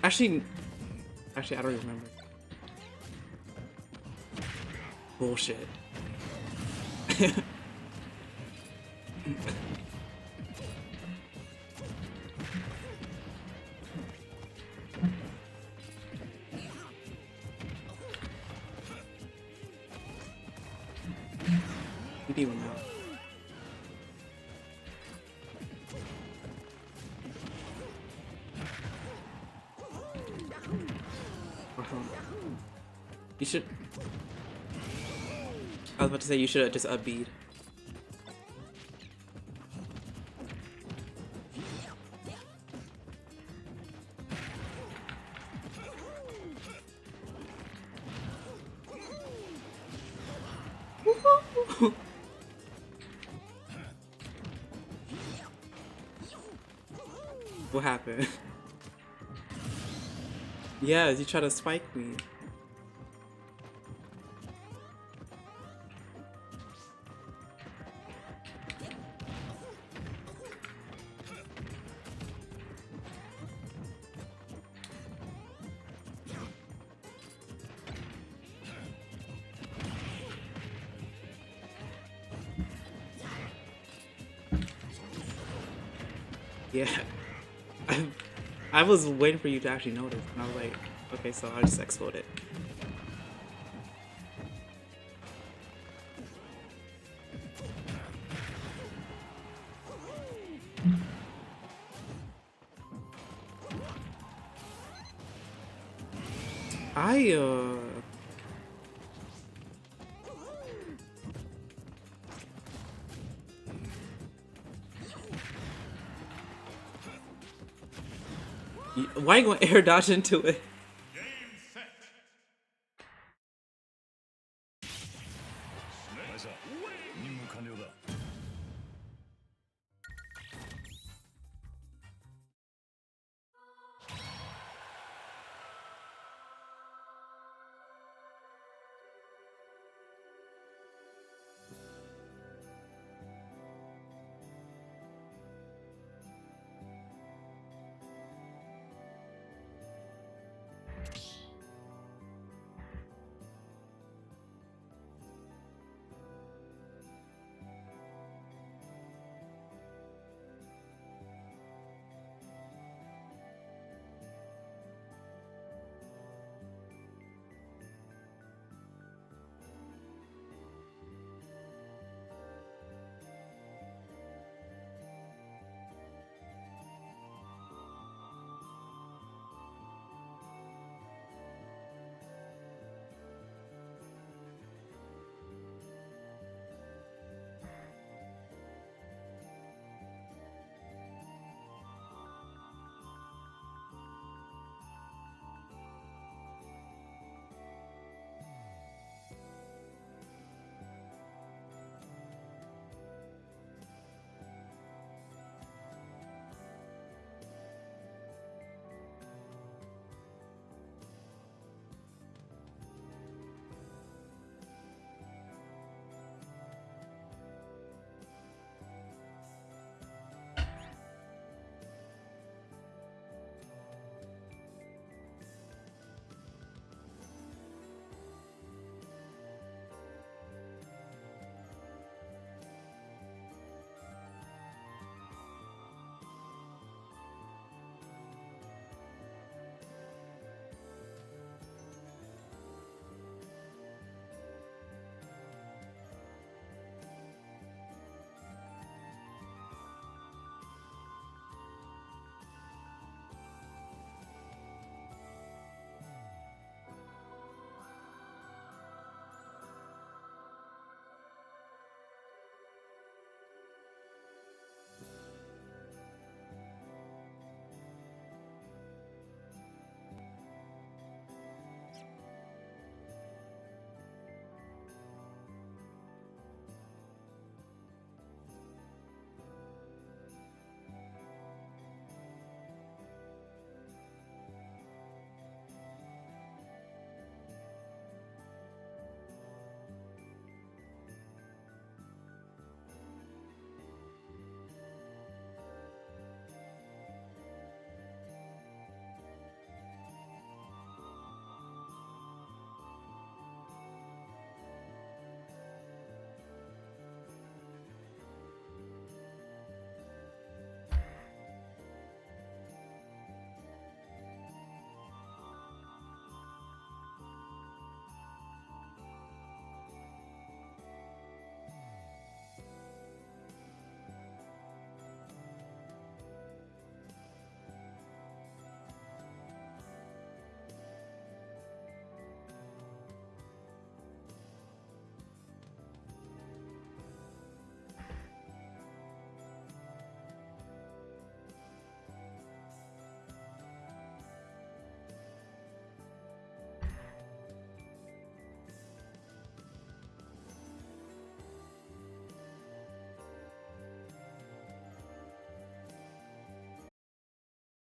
Actually, I don't remember. Bullshit. You did one now. You should. I was about to say you should have just upbeat. What happened? Yes, you try to spike me. Yeah. I was waiting for you to actually notice, and I was like, okay, so I'll just explode it. Why are you going to air dodge into it?